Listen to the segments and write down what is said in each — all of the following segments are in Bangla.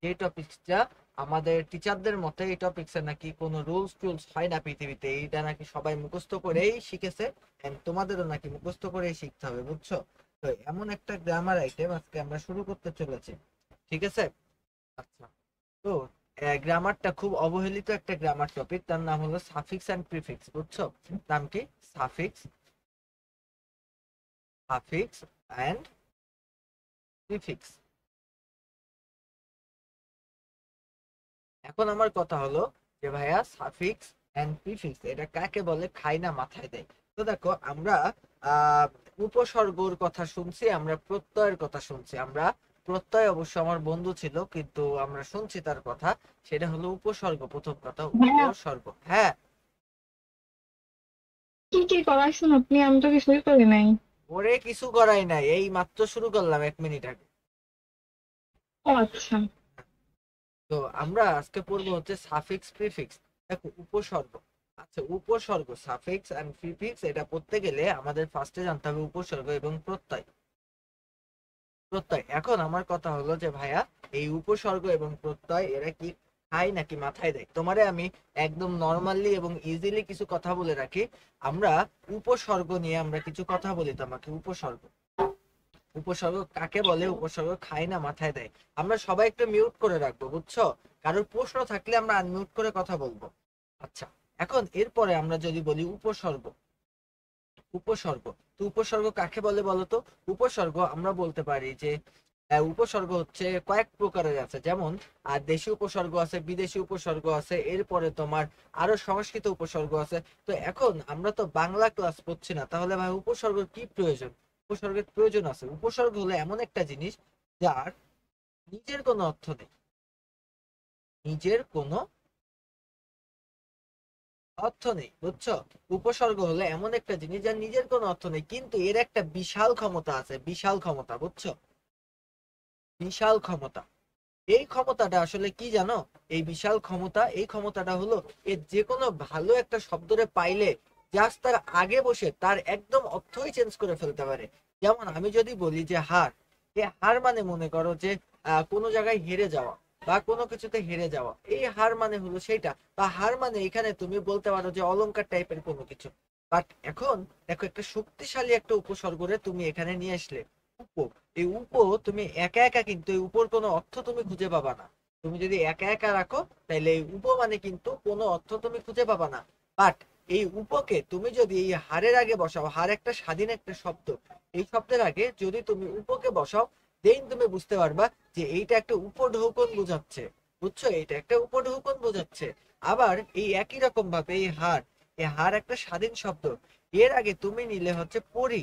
এই টপিকসটা আমাদের টিচারদের মতে এই টপিকসে নাকি কোনো রুলস টুলস হয় না পৃথিবীতে, এইটা নাকি সবাই মুখস্থ করেই শিখেছে, and তোমাদেরও নাকি মুখস্থ করেই শিখতে হবে, বুঝছো? তো এমন একটা গ্রামার আইটেম আজকে আমরা শুরু করতে চলেছি, ঠিক আছে? আচ্ছা, তো গ্রামারটা খুব অবহেলিত একটা গ্রামার টপিক, তার নাম হলো সাফিক্স অ্যান্ড প্রিফিক্স, বুঝছো? নাম কি? Suffix, suffix and prefix. এখন আমার কথা হলো যে ভাইয়া, সাফিক্স এন্ড প্রিফিক্স এটা কাকে বলে, খাই না মাথায় দেয়? তো দেখো, আমরা আহ উপসর্গর কথা শুনছি, আমরা প্রত্যয়ের কথা শুনছি। আমরা প্রত্যয় অবশ্য আমার বন্ধু ছিল, কিন্তু আমরা শুনছি তার কথা, সেটা হলো উপসর্গ। প্রথম কথা ভাইয়া, উপসর্গ। হ্যাঁ, কি কি করাইছেন আপনি? আমি তো কিছুই করি নাই। ওরে কিছু করাই নাই, এই মাত্র শুরু করলাম 1 মিনিট আগে। ও আচ্ছা। তো আমরা আজকে পড়বো হচ্ছে সাফিক্স প্রিফিক্স। দেখো, উপসর্গ, আচ্ছা উপসর্গ, সাফিক্স এন্ড প্রিফিক্স এটা পড়তে গেলে আমাদের ফার্স্টে জানতে হবে উপসর্গ এবং প্রত্যয়। প্রত্যয়, এখন আমার কথা হলো যে ভাইয়া, এই উপসর্গ এবং প্রত্যয় এরা কি খায় নাকি মাথায় দেয়? তোমারে আমি একদম নর্মালি এবং ইজিলি কিছু কথা বলে রাখি। আমরা উপসর্গ নিয়ে আমরা কিছু কথা বলি তোমাকে। উপসর্গ, উপসর্গ কাকে বলে, উপসর্গ খায় না মাথায় দেয়। আমরা সবাই একটু মিউট করে রাখবো, বুঝছো? কারোর প্রশ্ন থাকলে আমরা আনমিউট করে কথা বলবো। আচ্ছা, এখন এরপরে আমরা যদি বলি উপসর্গ, উপসর্গ, তো উপসর্গ কাকে বলে বলো তো? উপসর্গ আমরা বলতে পারি যে উপসর্গ হচ্ছে কয়েক প্রকারের আছে, যেমন দেশি উপসর্গ আছে, বিদেশি উপসর্গ আছে, এরপরে তোমার আরো সংস্কৃত উপসর্গ আছে। তো এখন আমরা তো বাংলা ক্লাস করছি না, তাহলে ভাই উপসর্গের কি প্রয়োজন? উপসর্গের প্রয়োজন আছে। উপসর্গ হলো এমন একটা জিনিস যার নিজের কোনো অর্থ নেই, নিজের কোনো অর্থ নেই, বুঝছো? উপসর্গ হলো এমন একটা জিনিস যার নিজের কোনো অর্থ নেই, কিন্তু এর একটা বিশাল ক্ষমতা আছে, বিশাল ক্ষমতা, বুঝছো? বিশাল ক্ষমতা। এই ক্ষমতাটা আসলে কি জানো? এই বিশাল ক্ষমতা, এই ক্ষমতাটা হলো এ যে কোনো ভালো একটা শব্দরে পাইলে জাস্ট তার আগে বসে তার একদম অর্থই চেঞ্জ করে ফেলতে পারে। যেমন আমি যদি বলি যে হার, এ হার মানে মনে করো যে কোনো জায়গায় হেরে যাওয়া বা কোনো কিছুতে হেরে যাওয়া, এই হার মানে হলো সেইটা। বা হার মানে এখানে তুমি বলতে পারো যে অলংকার টাইপের কোনো কিছু। বাট এখন দেখো, একটা শক্তিশালী একটা উপসর্গরে তুমি এখানে নিয়ে আসলে উপ, এই উপ, তুমি একা একা কিন্তু এই উপর কোনো অর্থ তুমি খুঁজে পাবা না। তুমি যদি একা একা রাখো, তাহলে এই উপ মানে কিন্তু কোনো অর্থ তুমি খুঁজে পাবা না। বাট এই উপকে তুমি যদি এই হারের আগে বসাও, হার একটা স্বাধীন একটা শব্দ, এই শব্দের আগে যদি তুমি উপকে বসাও, দেন তুমি বুঝতে পারবা যে এইটা একটা উপঢৌকন বোঝাচ্ছে, বুঝছো? এইটা একটা উপঢৌকন বোঝাচ্ছে। আবার এই একই রকম ভাবে এই হার, এই হার একটা স্বাধীন শব্দ, এর আগে তুমি নিলে হচ্ছে পরি,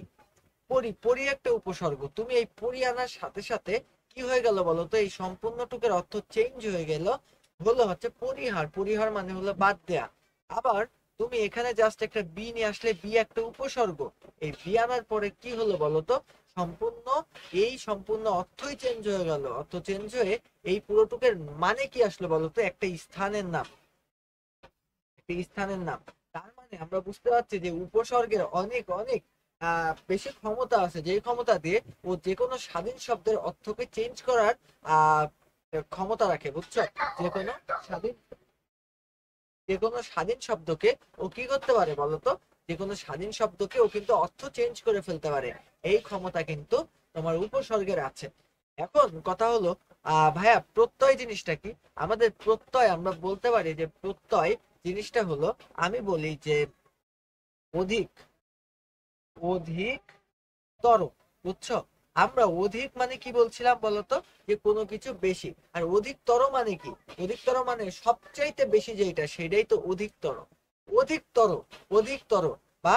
পরি, পরি একটা উপসর্গ। তুমি এই পরি আনার সাথে সাথে কি হয়ে গেল বলো তো? এই সম্পূর্ণটুকের অর্থ চেঞ্জ হয়ে গেল, হলো হচ্ছে পরিহার। পরিহার মানে হলো বাদ দেয়া। আবার তুমি এখানে জাস্ট একটা বি নিয়ে আসলে, বি একটা উপসর্গ, এই বি আনার পরে কি হলো বলো তো? সম্পূর্ণ, এই সম্পূর্ণ অর্থই চেঞ্জ হয়ে গেল। অর্থ চেঞ্জ হয়ে এই পুরোটুকের মানে কি আসলো বলো তো? একটা স্থানের নাম, একটা স্থানের নাম। তার মানে আমরা বুঝতে পারছি যে উপসর্গের অনেক অনেক বেশি ক্ষমতা আছে, যে ক্ষমতা দিয়ে ও যে কোনো স্বাধীন শব্দের অর্থকে চেঞ্জ করার আহ ক্ষমতা রাখে, বুঝছো? যে কোনো স্বাধীন, যে কোনো স্বাধীন শব্দকে ও কি করতে পারে বলতো? যে কোনো স্বাধীন শব্দকে ও কিন্তু অর্থ চেঞ্জ করে ফেলতে পারে। এই ক্ষমতা কিন্তু তোমার উপসর্গের আছে। এখন কথা হলো, ভাইয়া প্রত্যয় জিনিসটা কি? আমাদের প্রত্যয়, আমরা বলতে পারি যে প্রত্যয় জিনিসটা হলো, আমি বলি যে অধিক, অধিক তর, বুঝছো? আমরা অধিক মানে কি বলছিলাম বলতো? যে কোনো কিছু বেশি। আর অধিকতর মানে কি? অধিকতর মানে সবচাইতে বেশি যেটা, সেটাই তো অধিকতর। অধিকতর, অধিকতর বা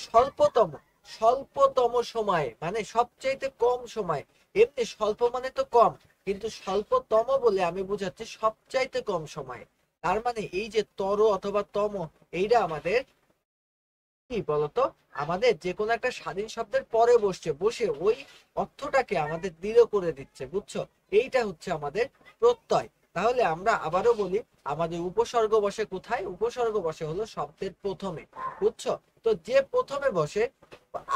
স্বল্পতম, স্বল্পতম সময়ে মানে সবচাইতে কম সময়। এমনি স্বল্প মানে তো কম, কিন্তু স্বল্পতম বলে আমি বুঝাচ্ছি সবচাইতে কম সময়। তার মানে এই যে তর অথবা তম, এইটা আমাদের কি বলতো? আমাদের যে কোনো একটা স্বাধীন শব্দের পরে বসছে, বসে ওই অর্থটাকে আমাদের দৃঢ় করে দিচ্ছে, বুঝছো? এইটা হচ্ছে আমাদের প্রত্যয়। তাহলে আমরা আবারও বলি, আমাদের উপসর্গ বসে কোথায়? উপসর্গ বসে হলো শব্দের প্রথমে, বুঝছো? তো যে প্রথমে বসে,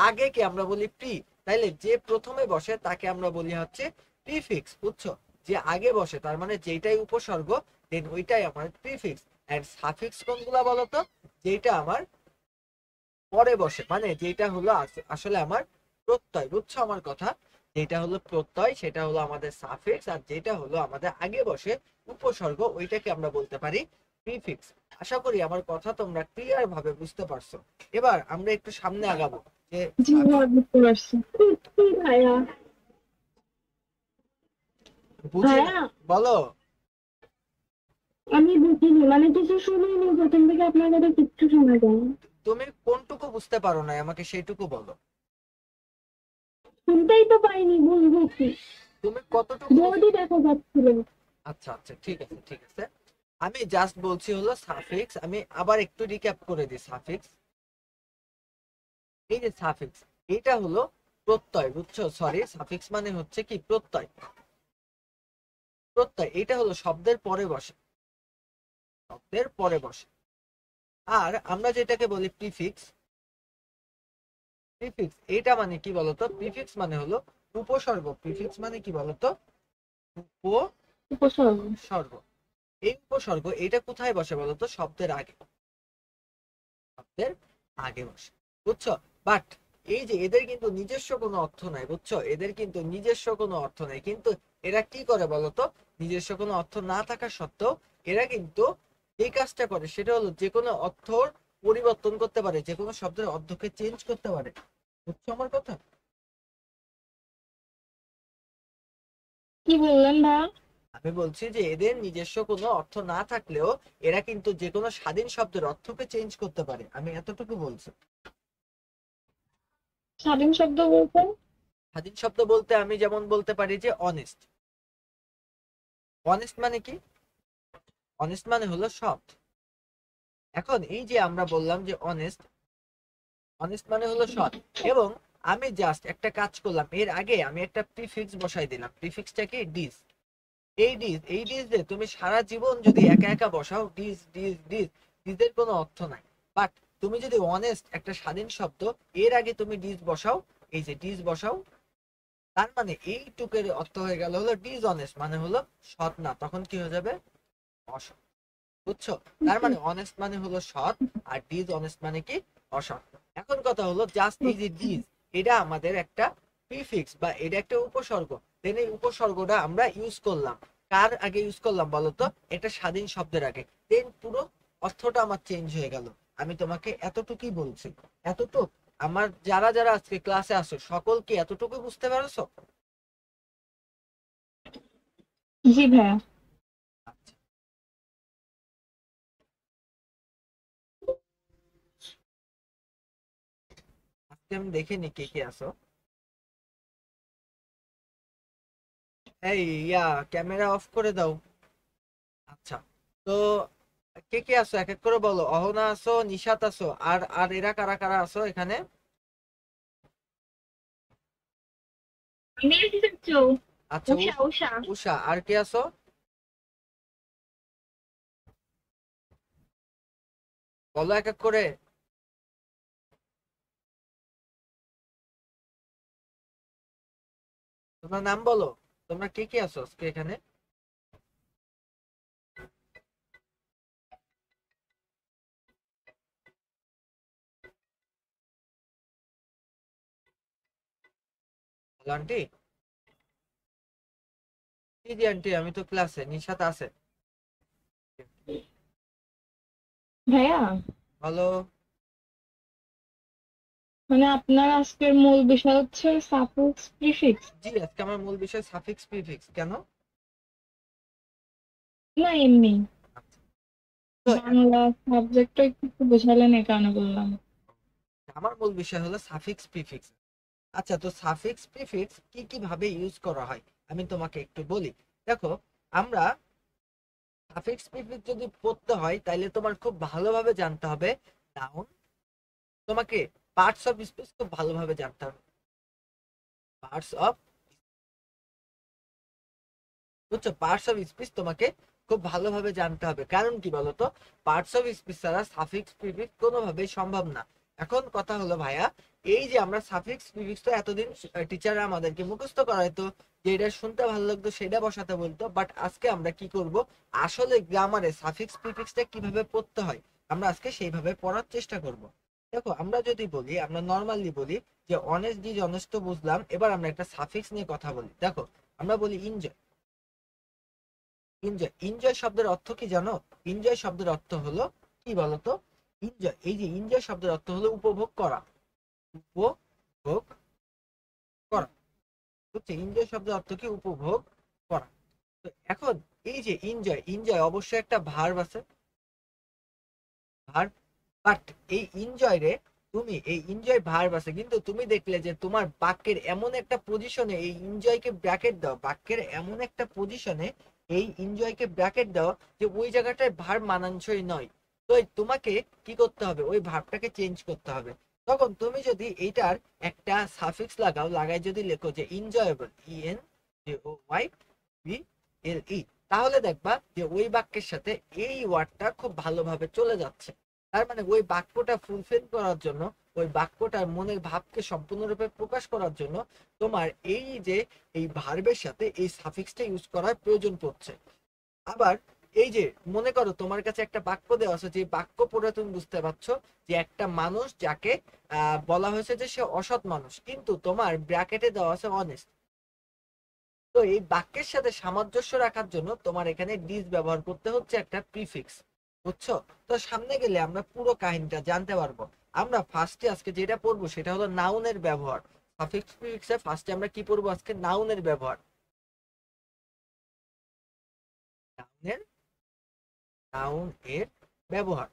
আগে কি আমরা বলি প্রি, তাইলে যে প্রথমে বসে তাকে আমরা বলি হচ্ছে প্রিফিক্স, বুঝছো? যে আগে বসে, তার মানে যেটাই উপসর্গ দেন ওইটাই আমার প্রিফিক্স। এন্ড সাফিক্স কোনগুলা বলতো? যেটা আমার পরে বসে, মানে যেটা হলো আসলে আমার প্রত্যয়। বুঝছো আমার কথা? যেটা হলো প্রত্যয় সেটা হলো আমাদের সাফিক্স, আর যেটা হলো আমাদের আগে বসে উপসর্গ ওইটাকে আমরা বলতে পারি প্রিফিক্স। আশা করি আমার কথা তোমরা ক্লিয়ার ভাবে বুঝতে পারছো। এবার আমরা একটু সামনে আগাবো যে জি ভাইয়া, বুঝতে পারছি। ভাইয়া, বুঝি না, ভাইয়া বলো। আমি বুঝিনি, মানে কিছু শুনিনি প্রথম থেকে, আপনার কথা কিচ্ছু শোনা যায় না। তুমি কোনটুকু বুঝতে পারো না আমাকে সেইটুকু বলো। শুনতেই তো পাইনি, বুঝবো কি? তুমি কতটুকু বোর্ডই দেখা যাচ্ছিল। আচ্ছা আচ্ছা, ঠিক আছে ঠিক আছে। আমি জাস্ট বলছি হলো সাফিক্স। আমি আবার একটু রিক্যাপ করে দিই সাফিক্স। এই যে সাফিক্স, এটা হলো প্রত্যয়। বুঝছো? সরি, সাফিক্স মানে হচ্ছে কি প্রত্যয়। প্রত্যয় এটা হলো শব্দের পরে বসে, শব্দের পরে বসে। আর আমরা যেটাকে বলি প্রিফিক্স, প্রিফিক্স এটা মানে কি বলতো? প্রিফিক্স মানে হলো উপসর্গ। প্রিফিক্স মানে কি বলতো? উপসর্গ। উপসর্গ। এই উপসর্গ এটা কোথায় বসে বলতো? শব্দের আগে, শব্দের আগে বসে। বুঝছো? বাট এই যে এদের কিন্তু নিজস্ব কোনো অর্থ নাই। বুঝছো? এদের কিন্তু নিজস্ব কোনো অর্থ নাই, কিন্তু এরা কি করে বলতো? নিজস্ব কোনো অর্থ না থাকা সত্ত্বেও এরা কিন্তু এই কাজটা করে, সেটা হলো যে কোনো অর্থর পরিবর্তন করতে পারে, যে কোনো শব্দের অর্থকে চেঞ্জ করতে পারে। বুঝছো আমার কথা? কি বললেন ভাইয়া? আমি বলছি যে এদের নিজস্ব কোনো অর্থ না থাকলেও এরা কিন্তু যে কোনো স্বাধীন শব্দের অর্থকে চেঞ্জ করতে পারে, আমি এতটুকু বলছি। স্বাধীন শব্দ বলতে? স্বাধীন শব্দ বলতে আমি যেমন বলতে পারি যে অনেস্ট। অনেস্ট মানে কি? অনেস্ট মানে হলো সৎ। এখন এই যে আমরা বললাম যে অনেস্ট, অনেস্ট মানে হলো সৎ, এবং আমি জাস্ট একটা কাজ করলাম, এর আগে আমি একটা প্রিফিক্স বসাই দিলাম। প্রিফিক্সটা কি? ডিস। এই ডিস দিয়ে তুমি সারা জীবন যদি একা একা বসাও, ডিস ডিস ডিস, ডিসের কোনো অর্থ নাই। বাট তুমি যদি অনেস্ট একটা স্বাধীন শব্দ, এর আগে তুমি ডিস বসাও, এই যে ডিস বসাও, তার মানে এইটুকের অর্থ হয়ে গেল হলো ডিসঅনেস্ট, মানে হলো সৎ না, তখন কি হয়ে যাবে? অসৎ। বুঝছো? তার মানে অনেস্ট মানে হলো সৎ, আর ডিসঅনেস্ট মানে কি? অসৎ। এখন কথা হলো জাস্ট এই যে ডিস, এটা আমাদের একটা প্রিফিক্স বা এটা একটা উপসর্গ। দেন এই উপসর্গটা আমরা ইউজ করলাম কার আগে? ইউজ করলাম বলতো? একটা স্বাধীন শব্দের আগে। দেন পুরো অর্থটা আমার চেঞ্জ হয়ে গেল। আমি তোমাকে এতটুকুই বলছি, এতটুক। আমার যারা যারা আজকে ক্লাসে আসো সকলকে এতটুকু বুঝতে পারছো? জি ভাইয়া। আচ্ছা, আজকে আমি দেখিনি কে কে আসো। এই ইয়া, ক্যামেরা অফ করে দাও। আচ্ছা, তো কে কে আসো এক এক করে বলো। অহনা আসো, নিশাত আসো, আর আর এরা কারা কারা আসো এখানে? আমি এসেছি। আচ্ছা, উষা উষা। উষা, আর কে আসো? বলো এক এক করে। তোমার নাম বলো। তোমরা কে কে আসো আজকে এখানে? বলো আন্টি। জি জি আন্টি, আমি তো ক্লাসে। নিশাত আছে। ভাইয়া, বলো। মানে আপনার আজকের মূল বিষয় হচ্ছে সাফিক্স প্রিফিক্স? জি, আজকে আমার মূল বিষয় সাফিক্স প্রিফিক্স। কেন? না এমনি, আচ্ছা, তো বাংলা সাবজেক্টটা একটু বোঝালেন এই কারণে বললাম। আমার মূল বিষয় হলো সাফিক্স প্রিফিক্স। আচ্ছা, তো সাফিক্স প্রিফিক্স কি কি ভাবে ইউজ করা হয় আমি তোমাকে একটু বলি। দেখো, আমরা সাফিক্স প্রিফিক্স যদি পড়তে হয় তাহলে তোমার খুব ভালোভাবে জানতে হবে নাউন। তোমাকে পার্টস অফ স্পিচ খুব ভালোভাবে জানতে হবে। পার্টস অফ, বুঝছো? পার্টস অফ স্পিচ তোমাকে খুব ভালোভাবে জানতে হবে। কারণ কি বলতো? পার্টস অফ স্পিচ ছাড়া সাফিক্স প্রিফিক্স কোনোভাবেই সম্ভব না। এখন কথা হলো ভাইয়া, এই যে আমরা সাফিক্স প্রিফিক্স তো এতদিন টিচাররা আমাদেরকে মুখস্থ করাইতো যেটা শুনতে ভালো লাগতো সেটা বসাতে বলতো, বাট আজকে আমরা কি করব, আসলে গ্রামারে সাফিক্স প্রিফিক্সটা কিভাবে পড়তে হয় আমরা আজকে সেইভাবে পড়ার চেষ্টা করব। দেখো আমরা যদি বলি, আমরা নর্মালি বলি যে অনেস্ট ডিজ অনেস্ট তো বুঝলাম, এবার আমরা একটা সাফিক্স নিয়ে কথা বলি। দেখো আমরা বলি এনজয়। এনজয়, এনজয় শব্দের অর্থ কি জানো? এনজয় শব্দের অর্থ হলো কি বলতো? এনজয়, এই যে এনজয় শব্দের অর্থ হলো উপভোগ করা। উপভোগ করা, বুঝছো? এনজয় শব্দের অর্থ কি? উপভোগ করা। তো এখন এই যে এনজয়, এনজয় অবশ্যই একটা ভার্ব আছে, ভার্ব। বাট এই এনজয় রে, তুমি এই এনজয় ভার্ব আছে, কিন্তু তুমি দেখলে যে তোমার বাক্যের এমন একটা পজিশনে এই এনজয়কে ব্র্যাকেট দাও, বাক্যের এমন একটা পজিশনে এই এনজয়কে ব্র্যাকেট দাও যে ওই জায়গাটায় ভার্ব মানানসই নয়। তো তোমাকে কি করতে হবে? ওই ভার্বটাকে চেঞ্জ করতে হবে। তখন তুমি যদি এইটার একটা সাফিক্স লাগাও, লাগাই যদি লেখো যে এনজয়েবল, ENJOY BLE, তাহলে দেখবা যে ওই বাক্যের সাথে এই ওয়ার্ডটা খুব ভালোভাবে চলে যাচ্ছে। তার মানে ওই বাক্যটা ফুলফিল করার জন্য, ওই বাক্যটার মনের ভাবকে সম্পূর্ণরূপে প্রকাশ করার জন্য তোমার এই যে এই ভার্বের সাথে এই সাফিক্সটা ইউজ করার প্রয়োজন পড়ছে। আবার এই যে মনে করো তোমার কাছে একটা বাক্য দেওয়া আছে, যে বাক্য পড়ে তুমি বুঝতে পারছো যে একটা মানুষ যাকে বলা হয়েছে যে সে অসৎ মানুষ, কিন্তু তোমার ব্র্যাকেটে দেওয়া আছে অনেস্ট। তো এই বাক্যের সাথে সামঞ্জস্য রাখার জন্য তোমার এখানে ডিজ ব্যবহার করতে হচ্ছে একটা প্রিফিক্স, বুঝছো? তো সামনে গেলে আমরা পুরো কাহিনীটা জানতে পারবো। আমরা ফার্স্টে আজকে যেটা পড়বো সেটা হলো নাউনের ব্যবহার। সাফিক্স প্রিফিক্সে ফার্স্টে আমরা কি পড়বো আজকে? নাউনের ব্যবহার। নাউনের, নাউন এর ব্যবহার,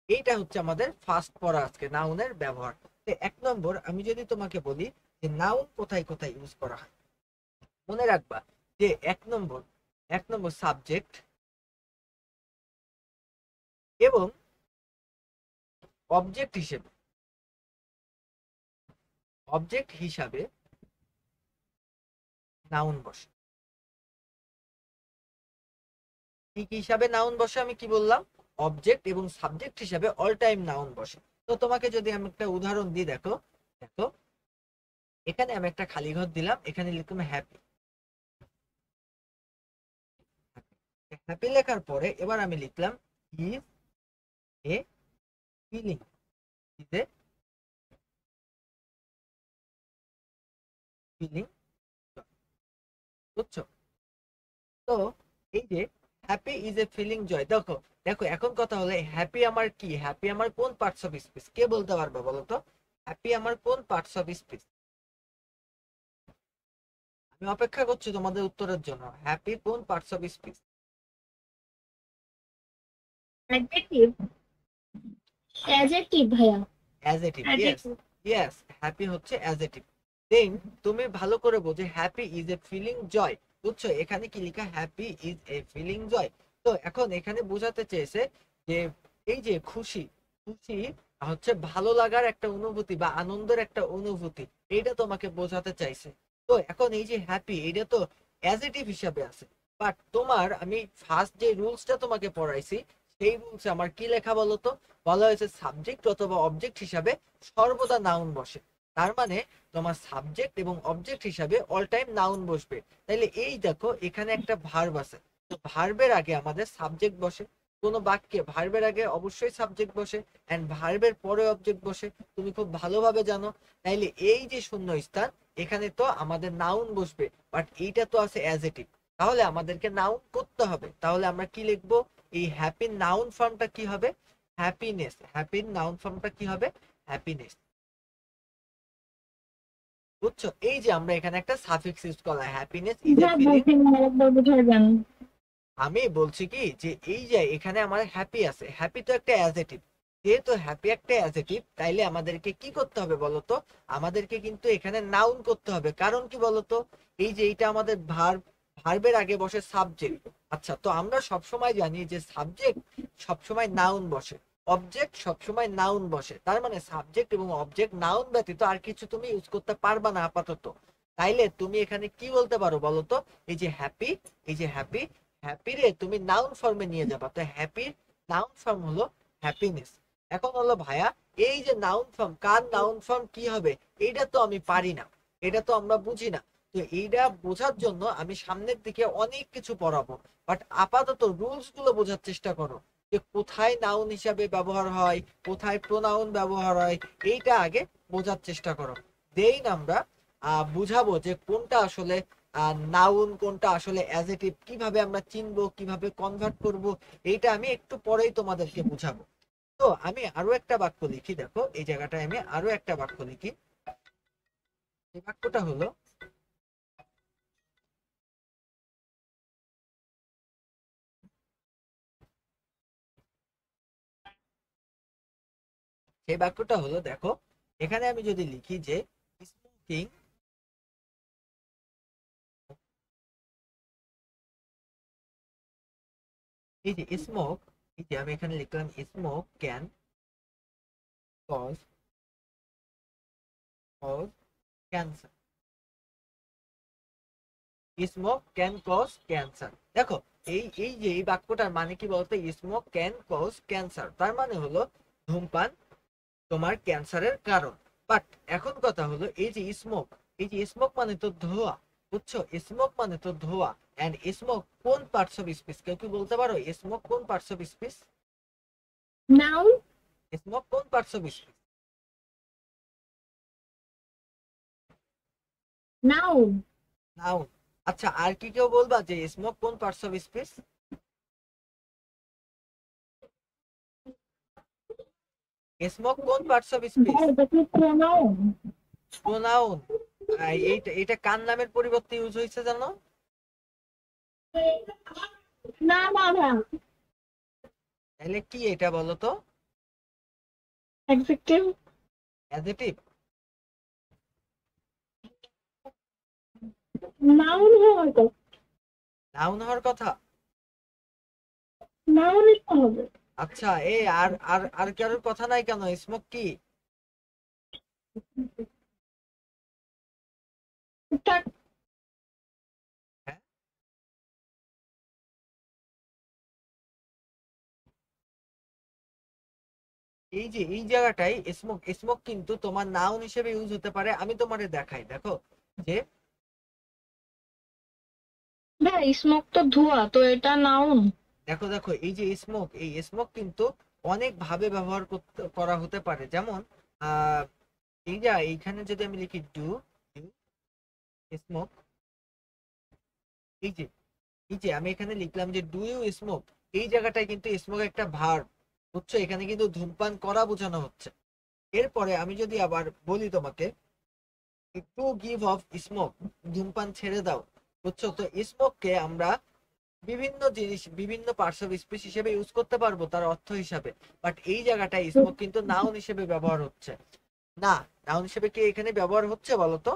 এইটা হচ্ছে আমাদের ফার্স্ট পড়া আজকে, নাউনের ব্যবহার। তো 1 নম্বর আমি যদি তোমাকে বলি যে নাউন কোথায় কোথায় ইউজ করা হয়, মনে রাখবা যে 1 নম্বর সাবজেক্ট এবং অবজেক্ট হিসেবে, অবজেক্ট হিসাবে নাউন বসে। কি কি হিসাবে নাউন বসে আমি কি বললাম? অবজেক্ট এবং সাবজেক্ট হিসাবে অল টাইম নাউন বসে। তো তোমাকে যদি আমি একটা উদাহরণ দিই, দেখো দেখো এখানে আমি একটা খালি ঘর দিলাম, এখানে লিখলাম হ্যাপি। হ্যাপি লেখার পরে এবার আমি লিখলাম is a feeling, is a feeling, বুঝছো? তো এই যে happy is a feeling joy, দেখো দেখো এখন কথা হলো হ্যাপি আমার কি? হ্যাপি আমার কোন পার্টস অফ স্পিচ? কে বলতে পারবে বলো তো? হ্যাপি আমার কোন পার্টস অফ স্পিচ? আমি অপেক্ষা করছি তোমাদের উত্তরের জন্য। হ্যাপি কোন parts of speech? Adjective, adjective ভাইয়া, adjective, yes adjective. Yes, happy হচ্ছে অ্যাডজেক্টিভ। দেন তুমি ভালো করে বোঝে happy is a feeling joy, বুঝছো? এখানে কি লেখা? Happy is a feeling joy. তো এখন এখানে বোঝাতে চেয়েছে যে এই যে খুশি, খুশি হচ্ছে ভালো লাগার একটা অনুভূতি বা আনন্দের একটা অনুভূতি, এইটা তোমাকে বোঝাতে চাইছে। তো এখন এই যে হ্যাপি, এটা তো অ্যাডজেক্টিভ হিসাবে আছে, বাট তোমার আমি ফার্স্ট যে রুলসটা তোমাকে পড়াইছি সেই রুলসে আমার কি লেখা বলো তো? বলা হয়েছে সাবজেক্ট অথবা অবজেক্ট হিসাবে সর্বদা নাউন বসে। তার মানে তোমার সাবজেক্ট এবং অবজেক্ট হিসাবে অল টাইম নাউন বসবে। তাইলে এই দেখো এখানে একটা ভার্ব আছে, তো ভার্বের আগে আমাদের সাবজেক্ট বসে। কোনো বাক্যে ভার্বের আগে অবশ্যই সাবজেক্ট বসে, এন্ড ভার্বের পরে অবজেক্ট বসে, তুমি খুব ভালোভাবে জানো। তাইলে এই যে শূন্য স্থান, এখানে তো আমাদের নাউন বসবে, বাট এইটা তো আছে অ্যাডজেক্টিভ। তাহলে আমাদেরকে নাউন করতে হবে। তাহলে আমরা কি লিখবো? এই হ্যাপি নাউন ফর্মটা কি হবে? হ্যাপিনেস। হ্যাপির নাউন ফর্মটা কি হবে? হ্যাপিনেস, বুঝছো? এই যে আমরা এখানে একটা সাফিক্স ইউজ করলাম, হ্যাপিনেস ইজ এ যা ফিলিং। বলছেন আরেকবার বুঝাবেন। আমি বলছি কি যে এই যে এখানে আমার হ্যাপি আছে, হ্যাপি তো একটা অ্যাডজেক্টিভ। যেহেতু হ্যাপি একটা অ্যাডজেক্টিভ, তাইলে আমাদেরকে কি করতে হবে বলতো? আমাদেরকে কিন্তু এখানে নাউন করতে হবে। কারণ কি বলতো? এই যে এইটা আমাদের ভার্ব, ভার্বের আগে বসে সাবজেক্ট। আচ্ছা, তো আমরা সবসময় জানি যে সাবজেক্ট সবসময় নাউন বসে, অবজেক্ট সবসময় নাউন বসে। তার মানে সাবজেক্ট এবং অবজেক্ট নাউন ব্যতীত আর কিছু তুমি ইউজ করতে পারবা না আপাতত। তাইলে তুমি এখানে কি বলতে পারো বলতো? এই যে হ্যাপি, এই যে হ্যাপি, হ্যাপি রে তুমি নাউন ফর্মে নিয়ে যাবা। তো হ্যাপির নাউন ফর্ম হলো হ্যাপিনেস। এখন হলো ভাইয়া এই যে নাউন ফর্ম, কার নাউন ফর্ম কি হবে? এইটা তো আমি পারি না, এটা তো আমরা বুঝি না। তো এইটা বোঝার জন্য আমি সামনের দিকে অনেক কিছু পড়াবো, বাট আপাতত রুলস গুলো বোঝার চেষ্টা করো যে কোথায় নাউন হিসাবে ব্যবহার হয়, কোথায় প্রোনাউন ব্যবহার হয়, এইটা আগে বোঝার চেষ্টা করো। দেন আমরা বুঝাবো যে কোনটা আসলে নাউন, কোনটা আসলে অ্যাডজেক্টিভ, কিভাবে আমরা চিনবো, কিভাবে কনভার্ট করব, এইটা আমি একটু পরেই তোমাদেরকে বুঝাবো। তো আমি আরো একটা বাক্য লিখি, দেখো এই জায়গাটায় আমি আরো একটা বাক্য লিখি। এই বাক্যটা হলো, সেই বাক্যটা হলো দেখো, এখানে আমি যদি লিখি যে স্মোকিং, এই যে স্মোক, এই যে আমি এখানে লিখলাম smoke can cause cause cancer, smoke can cause cancer. দেখো এই এই যে এই বাক্যটার মানে কি বলতো, স্মোক ক্যান কজ ক্যান্সার, তার মানে হলো ধূমপান তোমার ক্যান্সারের কারণ। বাট এখন কথা হলো এই যে স্মোক, এই যে স্মোক মানে তো ধোঁয়া, বুঝছো, স্মোক মানে তো ধোঁয়া, এন্ড স্মোক কোন পার্টস অফ স্পিচ, কেউ কি বলতে পারো স্মোক কোন parts of speech? Noun. Smoke কোন parts of speech? Noun. Noun. আচ্ছা আর কি কেউ বলবা যে স্মোক কোন পার্টস অফ স্পিচ? স্মোক কোন পার্টস অফ স্পিচ? এটা কি প্রোনাউন? প্রোনাউন। এইটা এটা কার নামের পরিবর্তে ইউজ হয়েছে জানো? না না না, তাহলে কি এটা বলো তো? অ্যাডজেক্টিভ। অ্যাডজেক্টিভ। নাউন হওয়ার কথা। নাউন হওয়ার কথা। নাউনই তো হবে। আচ্ছা এই আর আর আর কারোর কথা নাই কেন, স্মোক কি? এটা হ্যাঁ? এই যে এই জায়গাটাই স্মোক, স্মোক কিন্তু তোমার নাউন হিসেবে ইউজ হতে পারে, আমি তোমারে দেখাই, দেখো যে ভাই, স্মোক তো ধোঁয়া, তো এটা নাউন। দেখো দেখো এই যে স্মোক, এই স্মোক কিন্তু অনেক ভাবে ব্যবহার করতে করা হতে পারে, যেমন আহ এই যে এইখানে যদি আমি লিখি ডু স্মোক, এই যে এই যে আমি এখানে লিখলাম যে ডু ইউ স্মোক, এই জায়গাটায় কিন্তু স্মোক একটা ভার্ব, বুঝছো, এখানে কিন্তু ধূমপান করা বোঝানো হচ্ছে। এরপরে আমি যদি আবার বলি তোমাকে টু গিভ অফ স্মোক, ধূমপান ছেড়ে দাও, বুঝছো, তো স্মোককে আমরা বিভিন্ন জিনিস, বিভিন্ন পার্টস অফ স্পিচ হিসেবে ইউজ করতে পারবো তার অর্থ হিসাবে, বাট এই জায়গাটায় স্মোক কিন্তু নাউন হিসেবে ব্যবহার হচ্ছে না। নাউন হিসেবে কি এখানে ব্যবহার হচ্ছে বলতো?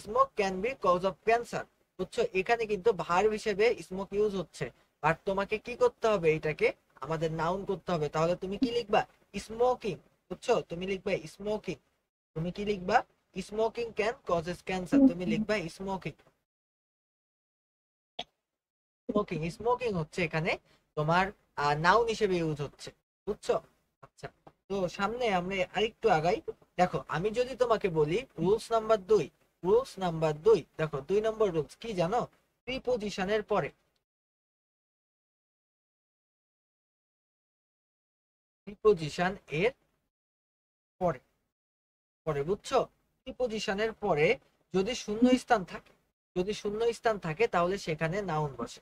Smoke can be cause of cancer, বুঝছো, এখানে কিন্তু ভার্ব হিসেবে স্মোক ইউজ হচ্ছে, বাট তোমাকে কি করতে হবে, এটাকে আমাদের নাউন করতে হবে। তাহলে তুমি কি লিখবা? স্মোকিং, বুঝছো, তুমি লিখবা স্মোকিং। তুমি কি লিখবা? স্মোকিং ক্যান কজেস ক্যান্সার, তুমি লিখবা স্মোকিং। স্মোকিং, স্মোকিং হচ্ছে এখানে তোমার নাউন হিসেবে ইউজ হচ্ছে, বুঝছো। আচ্ছা, তো সামনে আমরা আরেকটু আগাই। দেখো আমি যদি তোমাকে বলি রুলস নাম্বার 2, রুলস নাম্বার 2, দেখো 2 নম্বর রুলস কি জানো? প্রিপোজিশনের পরে, প্রিপোজিশন এর পরে, পরে, বুঝছো, প্রিপোজিশনের পরে যদি শূন্য স্থান থাকে, যদি শূন্য স্থান থাকে তাহলে সেখানে নাউন বসে।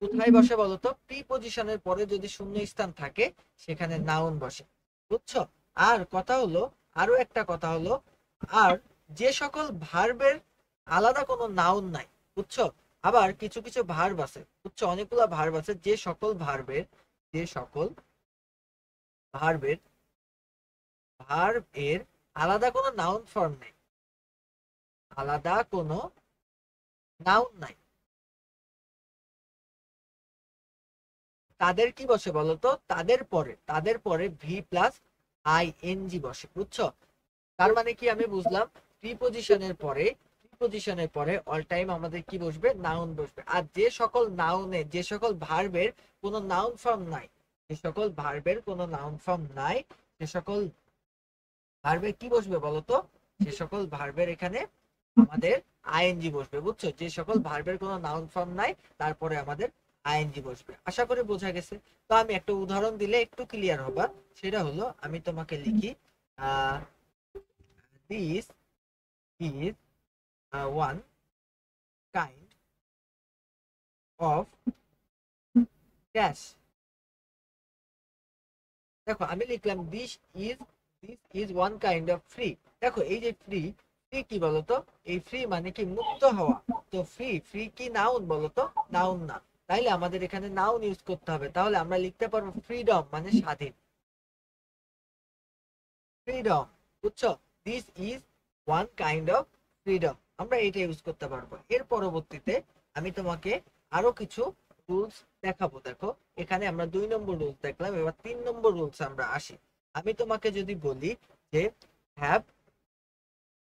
কোথায় বসে বলতো? প্রিপোজিশনের পরে যদি শূন্য স্থান থাকে সেখানে নাউন বসে, বুঝছো। আর কথা হলো, আরো একটা কথা হলো, আর যে সকল ভার্বের আলাদা কোনো নাউন নাই, বুঝছো, আবার কিছু কিছু ভার্ব আছে, বুঝছো, অনেকগুলো ভার্ব আছে, যে সকল ভার্বের, যে সকল ভার্বের, ভার্ব এর আলাদা কোনো নাউন ফর্ম নেই, আলাদা কোনো নাউন নাই, তাদের কি বসে বলতো? তাদের পরে V plus I N G বসে, বুঝছো। তার মানে কি আমি বুঝলাম, প্রিপোজিশনের পরে, প্রিপোজিশনের পরে অল টাইম আমাদের কি বসবে? নাউন বসবে। আর যে সকল নাউনে, যে সকল ভার্বের কোনো নাউন ফর্ম নাই, যে সকল ভার্বের কোনো নাউন ফর্ম নাই, সে সকল ভার্বে কি বসবে বলতো? সে সকল ভার্বের এখানে আমাদের আইএনজি বসবে, বুঝছো? যে সকল ভার্বের কোনো নাউন ফর্ম নাই তারপরে আমাদের আইএনজি বসবে। আশা করি বোঝা গেছে। তো আমি একটা উদাহরণ দিলে একটু ক্লিয়ার হবা। সেটা হলো আমি তোমাকে লিখি this is one kind of dash. দেখো আমি লিখলাম this is one kind of free. দেখো এই যে ফ্রি, ফ্রি কি বলতো? এই ফ্রি মানে কি মুক্ত হওয়া। তো ফ্রি, ফ্রি কি নাউন বলতো? নাউন না। তাইলে আমাদের এখানে নাউন ইউজ করতে হবে। তাহলে আমরা লিখতে পারবো ফ্রিডম মানে স্বাধীন, ফ্রিডম, বুঝছো? This is one kind of freedom, আমরা এটা ইউজ করতে পারবো। এর পরবর্তীতে আমি তোমাকে আরো কিছু রুলস দেখাবো। দেখো এখানে আমরা 2 নম্বর রুলস দেখলাম, এবার 3 নম্বর রুলস আমরা আসি। আমি তোমাকে যদি বলি যে হ্যাভ,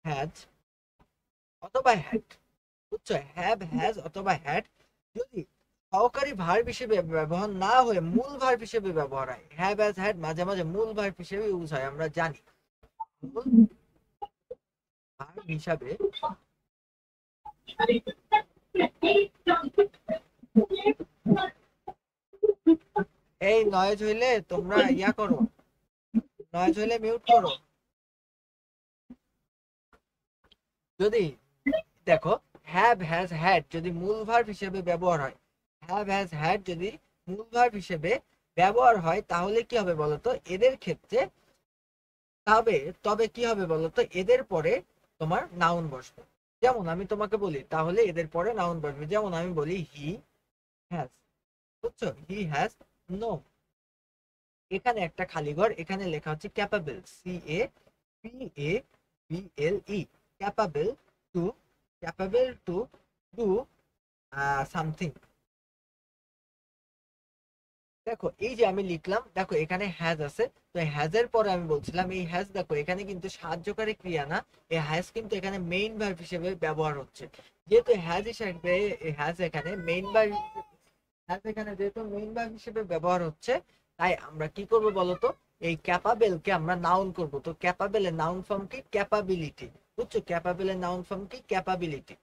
হ্যাজ অথবা হ্যাড, বুঝছো? হ্যাভ, হ্যাজ অথবা হ্যাড যদি সহকারী ভার্ব হিসেবে ব্যবহার না হয়ে মূল ভার্ব হিসেবে ব্যবহার হয়, হ্যাভ হ্যাজ হ্যাড মাঝে মাঝে মূল ভার্ব হিসেবে ইউজ হয়, আমরা জানি। মূল ভার্ব হিসাবে এই নয়েজ হইলে তোমরা ইয়া করো, নয়েজ হইলে মিউট করো। যদি দেখো হ্যাভ হ্যাজ হ্যাড যদি মূল ভার্ব হিসেবে ব্যবহার হয়, হ্যাভ হ্যাজ হ্যাড যদি মূল ভার্ব হিসেবে ব্যবহার হয় তাহলে কি হবে বলতো? এদের ক্ষেত্রে তবে তবে কি হবে বলতো? এদের পরে তোমার নাউন বসবে। যেমন আমি তোমাকে বলি তাহলে এদের পরে নাউন বসবে। যেমন আমি বলি হি হ্যাজ, বুঝছো? হি হ্যাজ নো, এখানে একটা খালি ঘর, এখানে লেখা হচ্ছে capable, CAPABLE, capable to, capable to do something. দেখো এই যে আমি লিখলাম, দেখো এখানে হ্যাজ আছে, তো হ্যাজ এর পরে আমি বলছিলাম এই হ্যাজ, দেখো এখানে কিন্তু সাহায্যকারী ক্রিয়া না, এই হ্যাজ কিন্তু এখানে মেইন ভার্ব হিসেবে ব্যবহার হচ্ছে। যেহেতু হ্যাজ হিসেবে, হ্যাজ এখানে মেইন ভার্ব, হ্যাজ এখানে যেহেতু মেইন ভার্ব হিসেবে ব্যবহার হচ্ছে, তাই আমরা কি করব বলতো? এই ক্যাপাবেল কে আমরা নাউন করব। তো ক্যাপাবেলের নাউন ফর্ম কি? ক্যাপাবিলিটি, বুঝছো? ক্যাপাবেলের নাউন ফর্ম কি? ক্যাপাবিলিটি,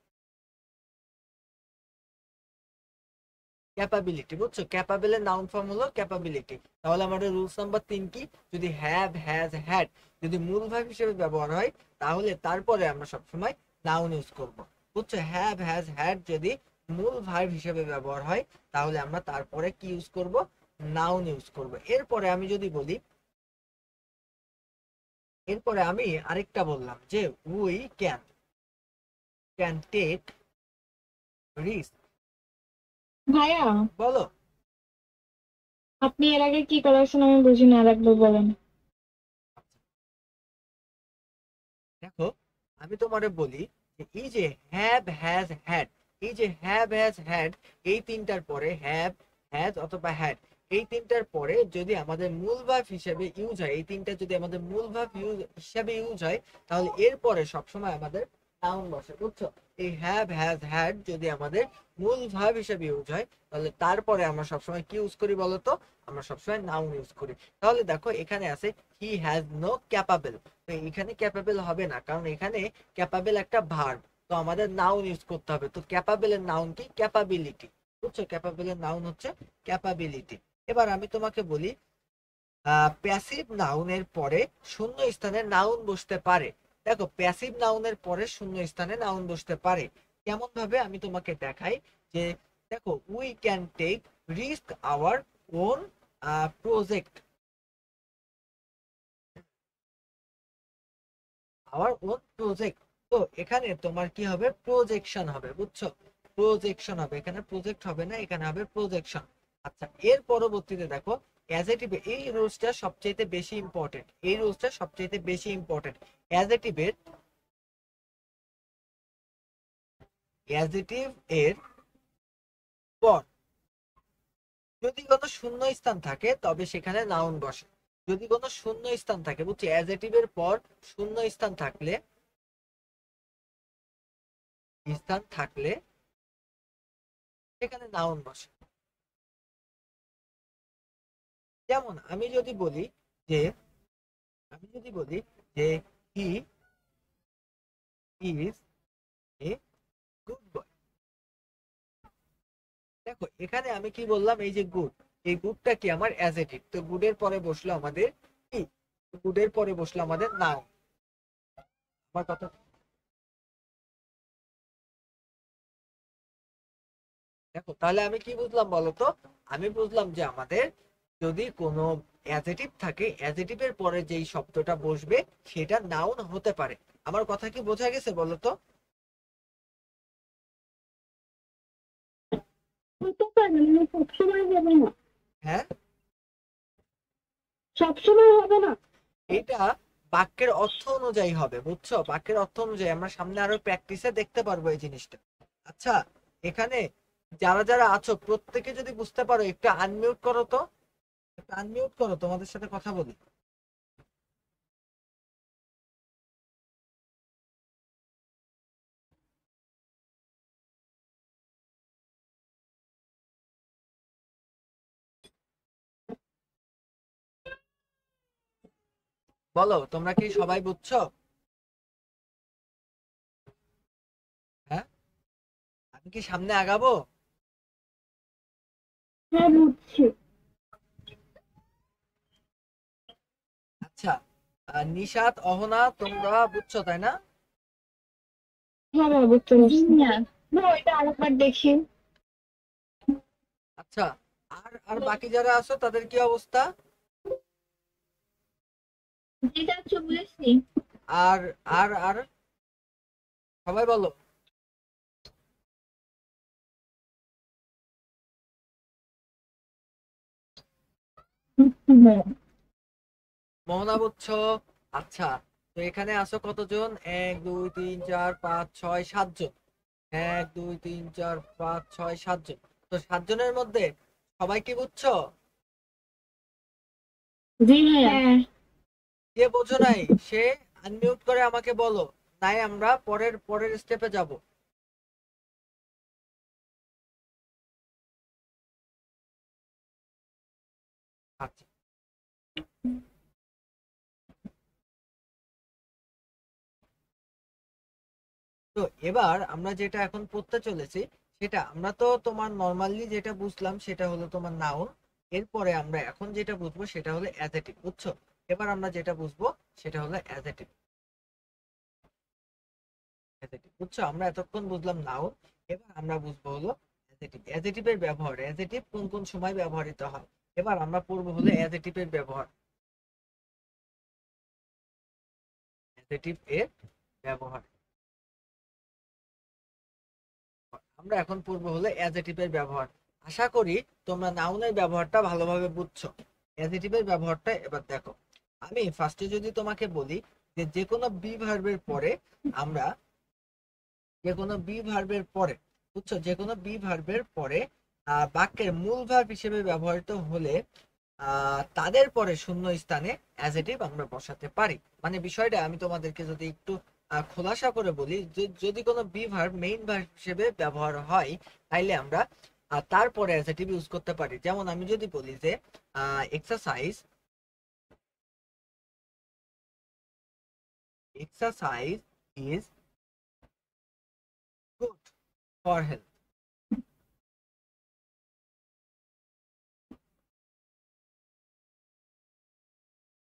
ক্যাপাবিলিটি, বুঝছো? ক্যাপাবেলের নাউন ফর্ম হলো ক্যাপাবিলিটি। তাহলে আমাদের রুলস নাম্বার 3 কি? যদি হ্যাভ হ্যাজ হ্যাড যদি মূল ভার্ব হিসেবে ব্যবহার হয় তাহলে তারপরে আমরা সবসময় নাউন ইউজ করব, বুঝছো? হ্যাভ হ্যাজ হ্যাড যদি মূল ভার্ব হিসেবে ব্যবহার হয় তাহলে আমরা তারপরে কি ইউজ করব? নাউন ইউজ করব। এরপরে আমি যদি বলি, এরপরে আমি আরেকটা বললাম যে we can, can take risk. ভাইয়া, বলো। আপনি এর আগে কি করাছেন আমি বুঝি না, আরেকবার বলেন। দেখো আমি তোমারে বলি যে এই যে হ্যাভ হ্যাজ হ্যাড, এই যে হ্যাভ হ্যাজ হ্যাড এই তিনটার পরে হ্যাভ, হ্যাজ অথবা হ্যাড এই তিনটার পরে যদি আমাদের মূল ভার্ব হিসেবে ইউজ হয়, এই তিনটা যদি আমাদের মূল ভার্ব হিসেবে ইউজ হয় তাহলে এরপরে সবসময় আমাদের নাউন বসে, বুঝছো? এই হ্যাভ হ্যাজ হ্যাড যদি আমাদের মূল ভার্ব হিসেবে ইউজ হয় তাহলে তারপরে আমরা সবসময় কি ইউজ করি বলতো? আমরা সবসময় নাউন ইউজ করি। তাহলে দেখো এখানে আছে হি হ্যাজ নো ক্যাপাবল, তো এখানে ক্যাপাবল হবে না, কারণ এখানে ক্যাপাবল একটা ভার্ব, তো আমাদের নাউন ইউজ করতে হবে। তো ক্যাপাবলের নাউন কি? ক্যাপাবিলিটি, বুঝছো? ক্যাপাবলের নাউন হচ্ছে ক্যাপাবিলিটি। এবার আমি তোমাকে বলি প্যাসিভ নাউনের পরে শূন্য স্থানে নাউন বসতে পারে। দেখো প্যাসিভ নাউনের পরে শূন্য স্থানে নাউন বসতে পারে কেমন ভাবে আমি তোমাকে দেখাই। যে দেখো we can take risk our own project, our own project. তো এখানে তোমার কি হবে? প্রজেকশন হবে, বুঝছো? প্রজেকশন হবে, এখানে প্রজেক্ট হবে না, এখানে হবে প্রজেকশন। আচ্ছা এর পরবর্তীতে দেখো অ্যাজেটিভ, এই রুলসটা সবচেয়ে বেশি ইম্পর্টেন্ট, এই রুলসটা সবচেয়ে বেশি ইম্পর্টেন্ট। অ্যাজেটিভের, অ্যাজেটিভ এর পর যদি কোনো শূন্য স্থান থাকে তবে সেখানে নাউন বসে। যদি কোনো শূন্য স্থান থাকে, বুঝছি? অ্যাজেটিভের পর শূন্য স্থান থাকলে, স্থান থাকলে সেখানে নাউন বসে। যেমন আমি যদি বলি যে, আমি যদি বলি যে he is a good boy. দেখো এখানে আমি কি বললাম, এই যে গুড, এই গুডটা কি আমার অ্যাডজেক্টিভ, তো গুডের পরে বসলো আমাদের কি, গুডের পরে বসলো আমাদের নাউন। আমার কথা, দেখো তাহলে আমি কি বুঝলাম বলতো, আমি বুঝলাম যে আমাদের যদি কোনো অ্যাডজেক্টিভ থাকে, অ্যাডজেক্টিভের পরে যেই শব্দটা বসবে সেটা নাউন হতে পারে। আমার কথা কি বোঝা গেছে বলতো? হতে পারে, মানে সবসময় হবে না। হ্যাঁ, সবসময় হবে না। এটা বাক্যের অর্থ অনুযায়ী হবে, বুঝছো? বাক্যের অর্থ অনুযায়ী আমরা সামনে আরো প্র্যাকটিসে দেখতে পারবো এই জিনিসটা। আচ্ছা, এখানে যারা যারা আছো প্রত্যেকে যদি বুঝতে পারো একটু আনমিউট করো তো, একটু আনমিউট করো, তোমাদের সাথে কথা বলি। বলো তোমরা কি সবাই বুঝছো? হ্যাঁ, আমি কি সামনে আগাবো? হ্যাঁ, বুঝছি। আচ্ছা, নিশাত, অহনা, তোমরা বুঝছো তাই না? হ্যাঁ, বুঝতে পারছি। না, না, ওইটা আরেকবার দেখি। আচ্ছা, আর আর বাকি যারা আছো তাদের কি অবস্থা? যেটা হচ্ছে বুঝেছি। আর আর সবাই বলো। হ্যাঁ। মোহনা বুঝছো? আচ্ছা, তো এখানে আছো কতজন? 1 2 3 4 5 6 7 জন। 1 2 3 4 5 6 7 জন। তো 7 জনের মধ্যে সবাই কি বুঝছো? জি ভাইয়া। কে বোঝো নাই সে আনমিউট করে আমাকে বলো, নাই আমরা পরের পরের স্টেপে যাব। আচ্ছা, তো এবার আমরা যেটা এখন পড়তে চলেছি, সেটা আমরা তো তোমার নর্মালি যেটা বুঝলাম সেটা হলো তোমার নাউন। এরপরে আমরা এখন যেটা বুঝবো সেটা হলো অ্যাডজেক্টিভ, বুঝছো? এবার আমরা যেটা বুঝবো সেটা হলো অ্যাডজেক্টিভ। অ্যাডজেক্টিভ বুঝছো? আমরা এতক্ষণ বুঝলাম নাউন, এবার আমরা বুঝবো হলো অ্যাডজেক্টিভ। অ্যাডজেক্টিভের ব্যবহার, অ্যাডজেক্টিভ কোন কোন সময় ব্যবহৃত হয়, এবার আমরা পড়বো হলো অ্যাডজেক্টিভের ব্যবহার। অ্যাডজেক্টিভ এর ব্যবহার আমরা এখন পড়বো হলো অ্যাডজেক্টিভের ব্যবহার। আশা করি তোমরা নাউনের ব্যবহারটা ভালোভাবে বুঝছো। অ্যাডজেক্টিভের ব্যবহারটা এবার দেখো। আমি ফার্স্টে যদি তোমাকে বলি যে যে কোনো বি ভার্বের পরে আমরা, যে কোনো বি ভার্বের পরে, বুঝছো, যে কোনো বি ভার্বের পরে বাক্যের মূল ভার্ব হিসেবে ব্যবহৃত হলে তাদের পরে শূন্য স্থানে অ্যাডজেক্টিভ আমরা বসাতে পারি। মানে বিষয়টা আমি তোমাদেরকে যদি একটু খোলাসা করে বলি, যদি কোনো বি ভার্ব মেইন ভার্ব হিসেবে ব্যবহার হয় তাইলে আমরা তারপরে অ্যাডজেক্টিভ ইউজ করতে পারি। যেমন আমি যদি বলি যে exercise, exercise is good for health.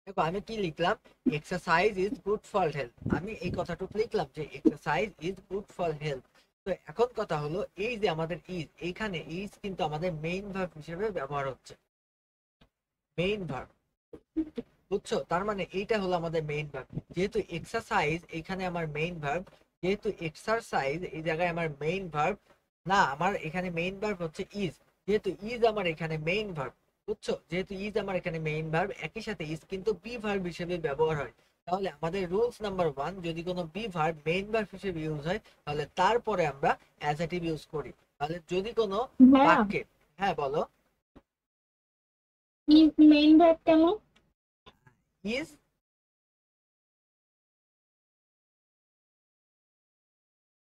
দেখো আমি কি লিখলাম, exercise is good for health, আমি এই কথাটুকু লিখলাম যে exercise is good for health. তো এখন কথা হলো এই যে আমাদের ইজ, এইখানে ইজ কিন্তু আমাদের মেইন ভার্ব হিসেবে ব্যবহার হচ্ছে, মেইন ভার্ব, বুঝছো? তার মানে এইটা হলো আমাদের মেইন ভার্ব। যেহেতু এক্সারসাইজ এখানে আমার মেইন ভার্ব, যেহেতু এক্সারসাইজ এই জায়গায় আমার মেইন ভার্ব না, আমার এখানে মেইন ভার্ব হচ্ছে ইজ। যেহেতু ইজ আমার এখানে মেইন ভার্ব, বুঝছো, যেহেতু ইজ আমার এখানে মেইন ভার্ব, একই সাথে ইজ কিন্তু বি ভার্ব হিসেবে ব্যবহার হয়। তাহলে আমাদের রুলস নাম্বার 1, যদি কোনো বি ভার্ব মেইন ভার্ব হিসেবে ইউজ হয় তাহলে তারপরে আমরা অ্যাডজেক্টিভ ইউজ করি। তাহলে যদি কোনো ভাইয়া, বাক্যে, হ্যাঁ বলো। ইজ মেইন ভার্ব কেন? ইজ,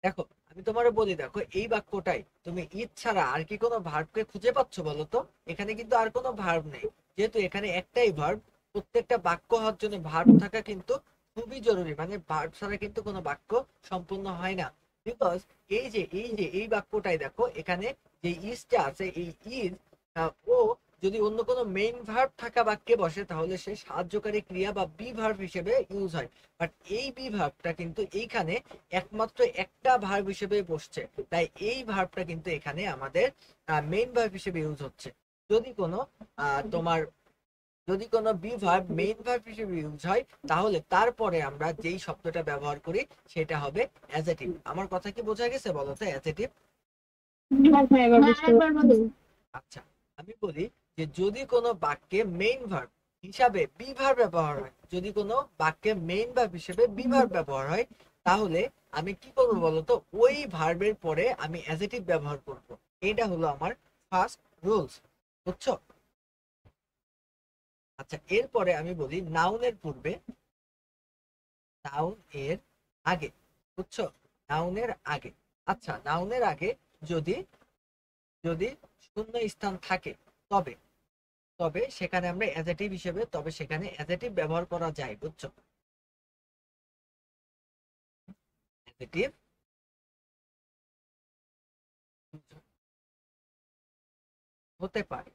দেখো আমি তোমারে বলি, দেখো এই বাক্যটাই তুমি ইজ ছাড়া আর কি কোনো ভার্বকে খুঁজে পাচ্ছ বলো তো? এখানে কিন্তু আর কোনো ভার্ব নেই, যেহেতু এখানে একটাই ভার্ব। প্রত্যেকটা বাক্য হওয়ার জন্য ভার্ব থাকা কিন্তু খুবই জরুরি, মানে ভার্ব ছাড়া কিন্তু কোনো বাক্য সম্পূর্ণ হয় না। বিকজ এই বাক্যটাই দেখো, এখানে যে ইজটা আছে, এই ইজ ও যদি অন্য কোনো মেইন ভার্ব থাকা বাক্যে বসে তাহলে সে সাহায্যকারী ক্রিয়া বা বি ভার্ব হিসেবে ইউজ হয়। বাট এই বি ভার্বটা কিন্তু এইখানে একমাত্র একটা ভার্ব হিসেবে বসছে, তাই এই ভার্বটা কিন্তু এখানে আমাদের মেইন ভার্ব হিসেবে ইউজ হচ্ছে। যদি কোনো তোমার যদি কোনো বি ভার্ব মেইন ভার্ব হিসেবে ইউজ হয় তাহলে তারপরে আমরা যেই শব্দটা ব্যবহার করি সেটা হবে অ্যাজেটিভ। আমার কথা কি বোঝা গেছে বলো তো? অ্যাজেটিভ। হ্যাঁ ভাই, এবার বুঝতে পারছি। আচ্ছা, আমি বলি যে যদি কোনো বাক্যে মেইন ভার্ব হিসাবে বি ভার্ব ব্যবহার হয়, যদি কোনো বাক্যে মেইন ভার্ব হিসেবে বি ভার্ব ব্যবহার হয়, তাহলে আমি কি করবো বলতো? ওই ভার্বের পরে আমি অ্যাজেটিভ ব্যবহার করব। এটা হলো আমার ফার্স্ট রুলস, বুঝছো? আচ্ছা, এরপরে আমি বলি নাউনের পূর্বে, নাউন এর আগে, বুঝছো? নাউনের আগে, আচ্ছা নাউনের আগে যদি যদি শূন্য স্থান থাকে তবে তবে সেখানে আমরা অ্যাজেটিভ হিসেবে সেখানে অ্যাজেটিভ ব্যবহার করা যায়, বুঝছো? অ্যাজেটিভ হতে পারে।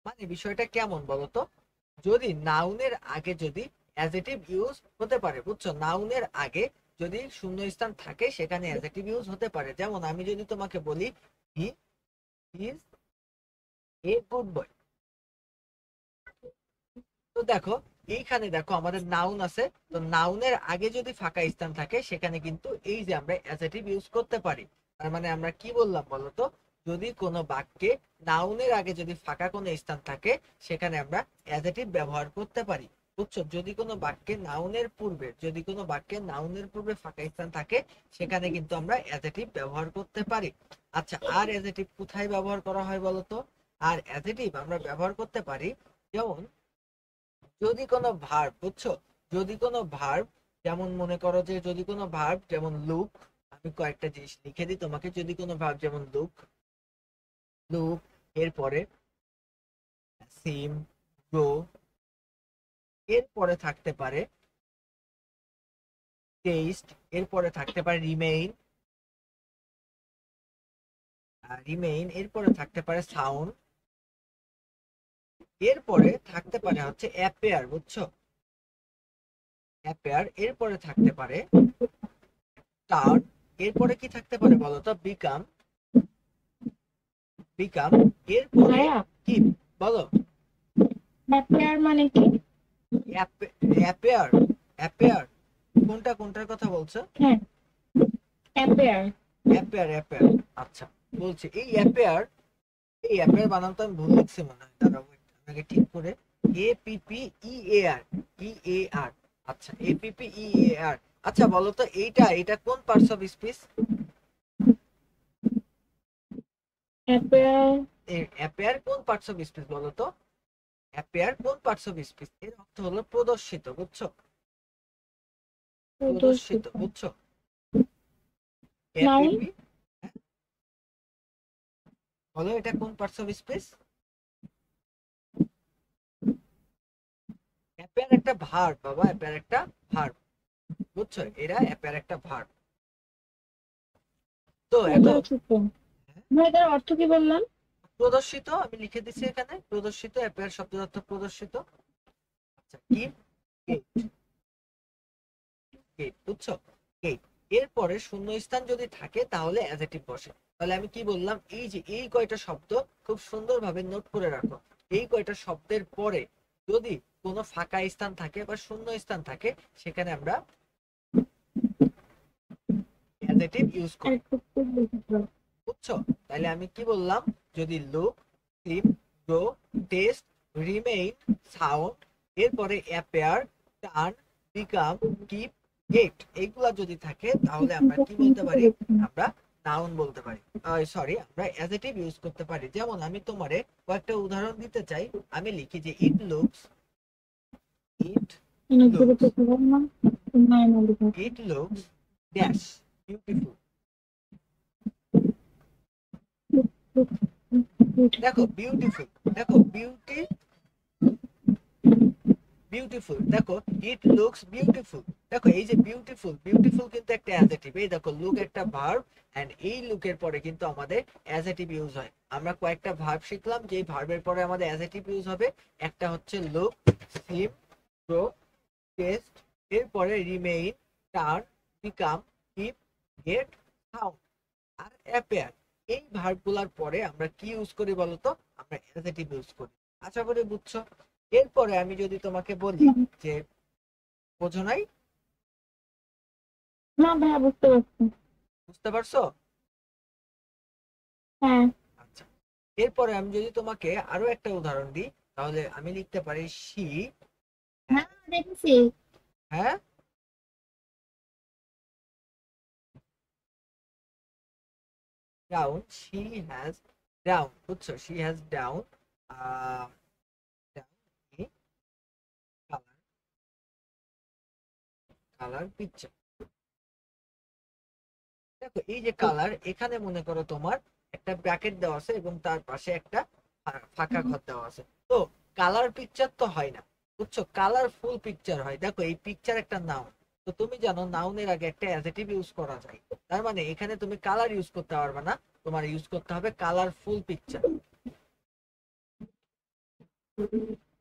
মানে বিষয়টা কেমন বলতো? যদি নাউনের আগে যদি অ্যাজেটিভ ইউজ হতে পারে, বুঝছো? নাউনের আগে যদি শূন্য স্থান থাকে সেখানে অ্যাজেটিভ ইউজ হতে পারে। যেমন আমি যদি তোমাকে বলি he is a good boy, তো দেখো এইখানে দেখো আমাদের নাউন আছে, তো নাউনের আগে যদি ফাঁকা স্থান থাকে সেখানে কিন্তু এই যে আমরা অ্যাজেটিভ ইউজ করতে পারি। তার মানে আমরা কি বললাম বলতো? যদি কোনো বাক্যে নাউনের আগে যদি ফাঁকা কোনো স্থান থাকে সেখানে আমরা অ্যাজেটিভ ব্যবহার করতে পারি, বুঝছো? যদি কোনো বাক্যে নাউনের পূর্বে ফাঁকা স্থান থাকে সেখানে কিন্তু আমরা অ্যাজেটিভ ব্যবহার করতে পারি। আচ্ছা, আর অ্যাজেটিভ কোথায় ব্যবহার করা হয় বলতো? আর অ্যাজেটিভ আমরা ব্যবহার করতে পারি যেমন যদি কোনো ভার্ব, বুঝছো? যদি কোনো ভার্ব, যেমন মনে করো যে যদি কোনো ভার্ব যেমন লুক, আমি কয়েকটা জিনিস লিখে দিই তোমাকে। যদি কোনো ভার্ব যেমন লুক, লুক এরপরে সিম, গ্রো, এরপরে থাকতে পারে টেস্ট, এরপরে থাকতে পারে রিমেইন, এরপরে থাকতে পারে সাউন্ড, এরপরে থাকতে পারে হচ্ছে অ্যাপেয়ার, বুঝছো? অ্যাপেয়ার, এরপরে থাকতে পারে টার্ন, এরপরে কি থাকতে পারে বলতো? বিকাম, এরপরে ভাইয়া, কিপ। বলো। অ্যাপেয়ার মানে কি? অ্যাপেয়ার, অ্যাপেয়ার কোনটার কথা বলছো? হ্যাঁ, অ্যাপেয়ার। অ্যাপেয়ার। আচ্ছা, বলছি এই অ্যাপেয়ার বানান তো আমি ভুল লিখছি মনে হয়, দাঁড়াও আপনাকে ঠিক করে। APPEAR, EAR। আচ্ছা, APPEAR। আচ্ছা বলো তো এইটা কোন parts of speech? Appear appear কোন পার্টস অফ স্পিচ বলো তো? অ্যাপেয়ার কোন পার্টস অফ স্পিচ? এর অর্থ হলো প্রদর্শিত, বুঝছো? প্রদর্শিত, প্রদর্শিত। বুঝছো? নাউন। এপিপি, বলো এটা কোন পার্টস অফ স্পিচ? অ্যাপেয়ার একটা ভার্ব বাবা, অ্যাপেয়ার একটা ভার্ব, বুঝছো? অ্যাপেয়ার একটা ভার্ব। তো এখন প্রদর্শিত। ভাই, এটার অর্থ কি বললাম? প্রদর্শিত, আমি লিখে দিচ্ছি এখানে প্রদর্শিত, অ্যাপেয়ার শব্দের অর্থ প্রদর্শিত। আচ্ছা, কিপ, গেট, বুঝছো? গেট, এরপরে শূন্যস্থান যদি থাকে তাহলে অ্যাডজেক্টিভ বসে। তাহলে আমি কি বললাম? এই যে এই কয়টা শব্দ খুব সুন্দরভাবে নোট করে রাখো। এই কয়টা শব্দের পরে যদি কোনো ফাঁকা স্থান থাকে বা শূন্য স্থান থাকে সেখানে আমরা অ্যাডজেক্টিভ ইউজ করি, বুঝছো? তাহলে আমি কি বললাম? যদি look, slip, grow, taste, remain, sound, এরপরে appear, turn, become, keep, get, এইগুলা যদি থাকে তাহলে আমরা কি বলতে পারি? আমরা নাউন বলতে পারি। সরি, আমরা অ্যাডজেক্টিভ ইউজ করতে পারি। যেমন আমি তোমারে কয়েকটা উদাহরণ দিতে চাই। আমি লিখি যে it looks, it looks, it looks dash beautiful. দেখো বিউটিফুল, দেখো বিউটিফুল, দেখো ইট লুকস বিউটিফুল। দেখো এই যে বিউটিফুল, বিউটিফুল কিন্তু একটা অ্যাডজেক্টিভ। এই দেখো লুক একটা ভার্ব, এন্ড এই লুকের পরে কিন্তু আমাদের অ্যাডজেক্টিভ ইউজ হয়। আমরা কয়েকটা ভার্ব শিখলাম যে এই ভার্বের পরে আমাদের অ্যাডজেক্টিভ ইউজ হবে। একটা হচ্ছে লুক, সিম, গ্রো, টেস্ট, এরপরে remain, turn, become, keep, get, sound আর অ্যাপিয়ার। এই ভার্বগুলোর পরে আমরা কি ইউজ করি বলতো? আমরা অ্যাডজেক্টিভ ইউজ করি। আশা করি বুঝছো। এরপরে আমি যদি তোমাকে বলি যে বোঝো নাই, না ভাইয়া বুঝতে পারছি। বুঝতে পারছো? হ্যাঁ। আচ্ছা, এরপরে আমি যদি তোমাকে আরো একটা উদাহরণ দিই, তাহলে আমি লিখতে পারি শি হ্যাঁ দেখেছি। হ্যাঁ ডাউন, শি হ্যাজ ডাউন, বুঝছো? She has down colour, colour picture. দেখো এই যে কালার, এখানে মনে করো তোমার একটা ব্র্যাকেট দেওয়া আছে এবং তার পাশে একটা ফাঁকা ঘর দেওয়া আছে। তো কালার পিকচার তো হয় না, বুঝছো? কালারফুল পিকচার হয়। দেখো এই পিকচার একটা নাউন, তো তুমি জানো নাউনের আগে একটা অ্যাডজেক্টিভ ইউজ করা যায়। তার মানে এখানে তুমি কালার ইউজ করতে পারবে না, তোমার ইউজ করতে হবে কালারফুল পিকচার।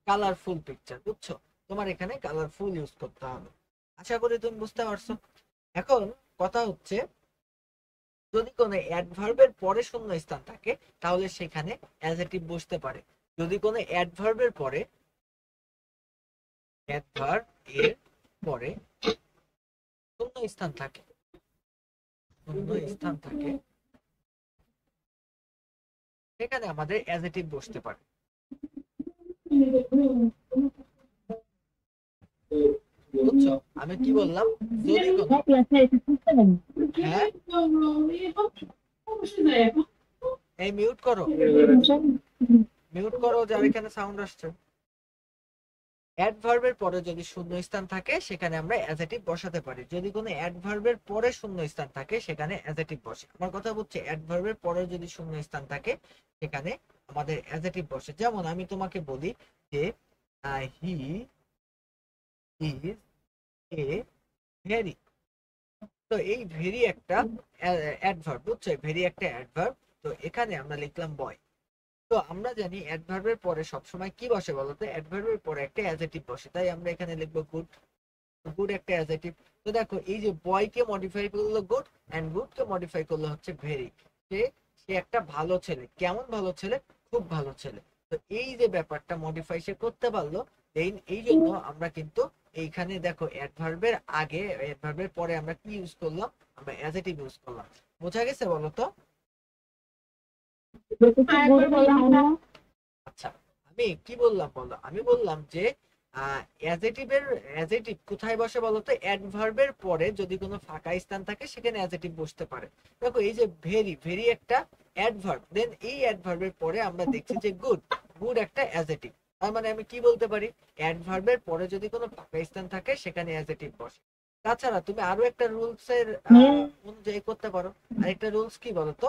কালারফুল পিকচার, বুঝছো? তোমার এখানে কালারফুল ইউজ করতে হবে। আশা করি তুমি বুঝতে পারছো। এখন কথা হচ্ছে, যদি কোনো অ্যাডভার্বের পরে শূন্য স্থান থাকে তাহলে সেখানে অ্যাডজেক্টিভ বসতে পারে। যদি কোনো অ্যাডভার্বের পরে, অ্যাডভার্ব এর পরে শূন্য স্থান থাকে, শূন্য স্থান থাকে, সেখানে আমাদের অ্যাডজেক্টিভ বসতে পারে। বুঝছো আমি কি বললাম? যদি কোনো, হ্যাঁ এই মিউট করো, মিউট করো, যার এখানে সাউন্ড আসছে। অ্যাডভার্বের পরে যদি শূন্য স্থান থাকে সেখানে আমরা অ্যাডজেক্টিভ বসাতে পারি। যদি কোনো অ্যাডভার্বের পরে শূন্য স্থান থাকে সেখানে অ্যাডজেক্টিভ বসে। আমার কথা হচ্ছে অ্যাডভার্বের পরে যদি শূন্য স্থান থাকে সেখানে আমাদের অ্যাডজেক্টিভ বসে। যেমন আমি তোমাকে বলি যে হি ইজ এ ভেরি, তো এই ভেরি একটা অ্যাডভার্ব, বুঝছো? ভেরি একটা অ্যাডভার্ব। তো এখানে আমরা লিখলাম বয়। তো আমরা জানি অ্যাডভার্বের পরে সবসময় কি বসে বলতো? অ্যাডভার্বের পরে একটা অ্যাডজেক্টিভ বসে, তাই আমরা এখানে লিখবো গুড। গুড একটা অ্যাডজেক্টিভ। তো দেখো এই যে বয়কে মডিফাই করলো গুড, এন্ড গুডকে মডিফাই করলো হচ্ছে ভেরি। সে সে একটা ভালো ছেলে। কেমন ভালো ছেলে? খুব ভালো ছেলে। তো এই যে ব্যাপারটা মডিফাই সে করতে পারলো, এই জন্য আমরা কিন্তু এইখানে দেখো অ্যাডভার্বের আগে, অ্যাডভার্বের পরে আমরা কি ইউজ করলাম? আমরা অ্যাডজেক্টিভ ইউজ করলাম। বোঝা গেছে বলো তো? আচ্ছা, আমি কি বললাম বলো? আমি বললাম যে অ্যাডজেক্টিভের, অ্যাডজেক্টিভ কোথায় বসে বলো তো? অ্যাডভার্বের পরে যদি কোনো ফাঁকা স্থান থাকে সেখানে অ্যাডজেক্টিভ বসতে পারে। দেখো এই যে ভেরি, ভেরি একটা অ্যাডভার্ব, দেন এই অ্যাডভার্বের পরে আমরা দেখছি যে গুড, গুড একটা অ্যাডজেক্টিভ। তার মানে আমি কি বলতে পারি? অ্যাডভার্বের পরে যদি কোনো ফাঁকা স্থান থাকে সেখানে অ্যাডজেক্টিভ বসে। তাছাড়া তুমি আরো একটা রুলস এর অনুযায়ী করতে পারো। আরেকটা রুলস কি বলো তো?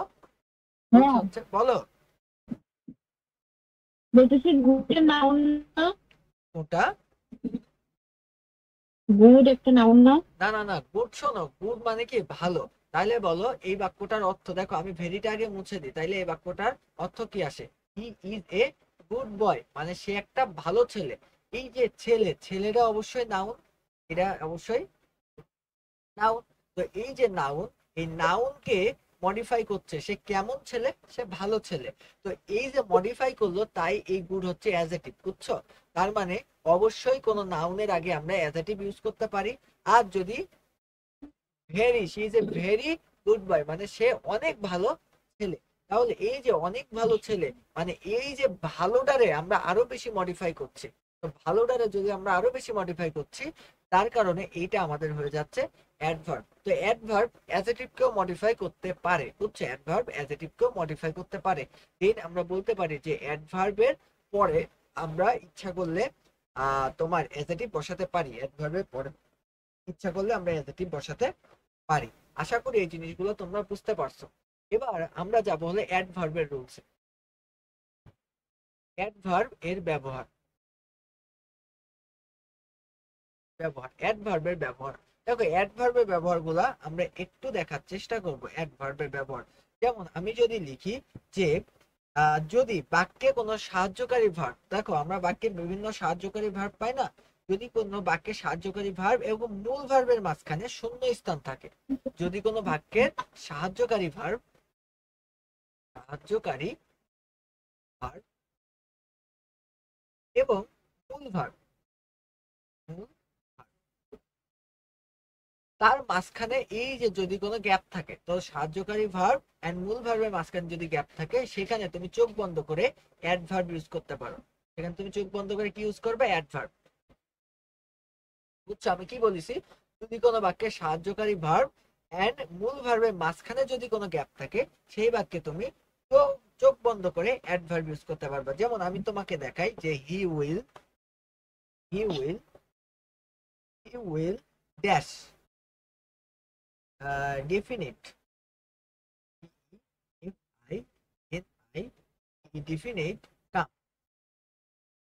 রুলস হচ্ছে, বলো বলতেছি গুড নাউন না? ওটা। গুড একটা নাউন না? না না না, গুড শোনো, গুড মানে কি ভালো। তাইলে বলো এই বাক্যটার অর্থ, দেখো আমি ভেরিটা আগে মুছে দিই, তাইলে এই বাক্যটার অর্থ কি আসে? He is a good boy, মানে সে একটা ভালো ছেলে। এই যে ছেলে, ছেলেটা অবশ্যই নাউন, এটা অবশ্যই নাউন। তো এই যে নাউন, এই নাউনকে মডিফাই করছে, সে কেমন ছেলে? সে ভালো ছেলে। তো এই যে মডিফাই করলো, তাই এই গুড হচ্ছে অ্যাডজেক্টিভ, বুঝছো? তার মানে অবশ্যই কোন নাউনের আগে আমরা অ্যাডজেক্টিভ ইউজ করতে পারি। আর যদি very, she is a very good boy, মানে সে অনেক ভালো ছেলে। তাহলে এই যে অনেক ভালো ছেলে, মানে এই যে ভালোটারে আমরা আরো বেশি মডিফাই করছি। তো ভালোটারে যদি আমরা আরো বেশি মডিফাই করছি, তার কারণে এইটা আমাদের হয়ে যাচ্ছে অ্যাডভার্ব। তো অ্যাডভার্ব অ্যাডজেক্টিভকেও মডিফাই করতে পারে, বুঝছো? অ্যাডভার্ব অ্যাডজেক্টিভকেও মডিফাই করতে পারে। দেন আমরা বলতে পারি যে অ্যাডভার্বের পরে আমরা ইচ্ছা করলে তোমার অ্যাডজেক্টিভ বসাতে পারি। অ্যাডভার্বের পরে ইচ্ছা করলে আমরা অ্যাডজেক্টিভ বসাতে পারি। আশা করি এই জিনিসগুলো তোমরা বুঝতে পারছো। এবার আমরা যাব হলে অ্যাডভার্বের রুলস। অ্যাডভার্ব এর ব্যবহার। ব্যবহার, অ্যাডভার্বের ব্যবহার। দেখো অ্যাডভার্বের ব্যবহারগুলা আমরা একটু দেখার চেষ্টা করব। অ্যাডভার্বের ব্যবহার যেমন আমি যদি লিখি যে যদি বাক্যে কোনো সাহায্যকারী ভার্ব, দেখো আমরা বাক্যে বিভিন্ন সাহায্যকারী ভার্ব পাই না, যদি কোনো বাক্যে সাহায্যকারী ভার্ব এবং মূল ভার্বের মাঝখানে শূন্য স্থান থাকে, যদি কোনো বাক্যের সাহায্যকারী ভার্ব এবং মূল ভার্ব তার মাঝখানে এই যে যদি কোনো গ্যাপ থাকে, তো সাহায্যকারী ভার্ব এন্ড মূল ভার্বের মাঝখানে যদি গ্যাপ থাকে, সেখানে তুমি চোখ বন্ধ করে অ্যাডভার্ব ইউজ করতে পারো। সেখানে তুমি চোখ বন্ধ করে কি ইউজ করবে? অ্যাডভার্ব। বুঝছো আমি কি বলেছি? যদি কোনো বাক্যে সাহায্যকারী ভার্ব এন্ড মূল ভার্বের মাঝখানে যদি কোনো গ্যাপ থাকে, সেই বাক্যে তুমি চোখ বন্ধ করে অ্যাডভার্ব ইউজ করতে পারবে। যেমন আমি তোমাকে দেখাই যে he will dash definite if I if I definite come,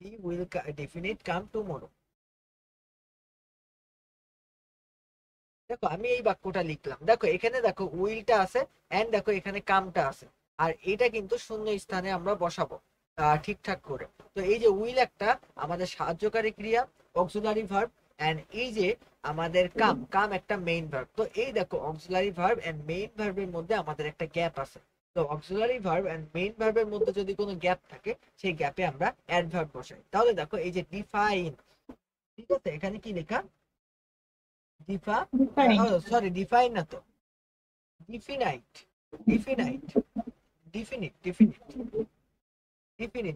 he will definite come tomorrow। দেখো আমি এই বাক্যটা লিখলাম, দেখো এখানে দেখো উইলটা আছে এন্ড দেখো এখানে কামটা আছে, আর এটা কিন্তু শূন্য স্থানে আমরা বসাবো ঠিকঠাক করে। তো এই যে উইল একটা আমাদের সাহায্যকারী ক্রিয়া, অক্সিলারি ভার্ব, এন্ড এই যে আমাদের কাম একটা মেইন ভার্ব। তো এই দেখো অক্সিলারি ভার্ব এন্ড মেইন ভার্বের মধ্যে আমাদের একটা গ্যাপ আছে। তো অক্সিলারি ভার্ব এন্ড মেইন ভার্বের মধ্যে যদি কোনো গ্যাপ থাকে, সেই গ্যাপে আমরা অ্যাডভার্ব বসাই। তাহলে দেখো এই যে ডিফাইন, ঠিক আছে, এখানে কি লেখা? ডিফাইন না তো, ডিফিনাইট ডিফিনাইট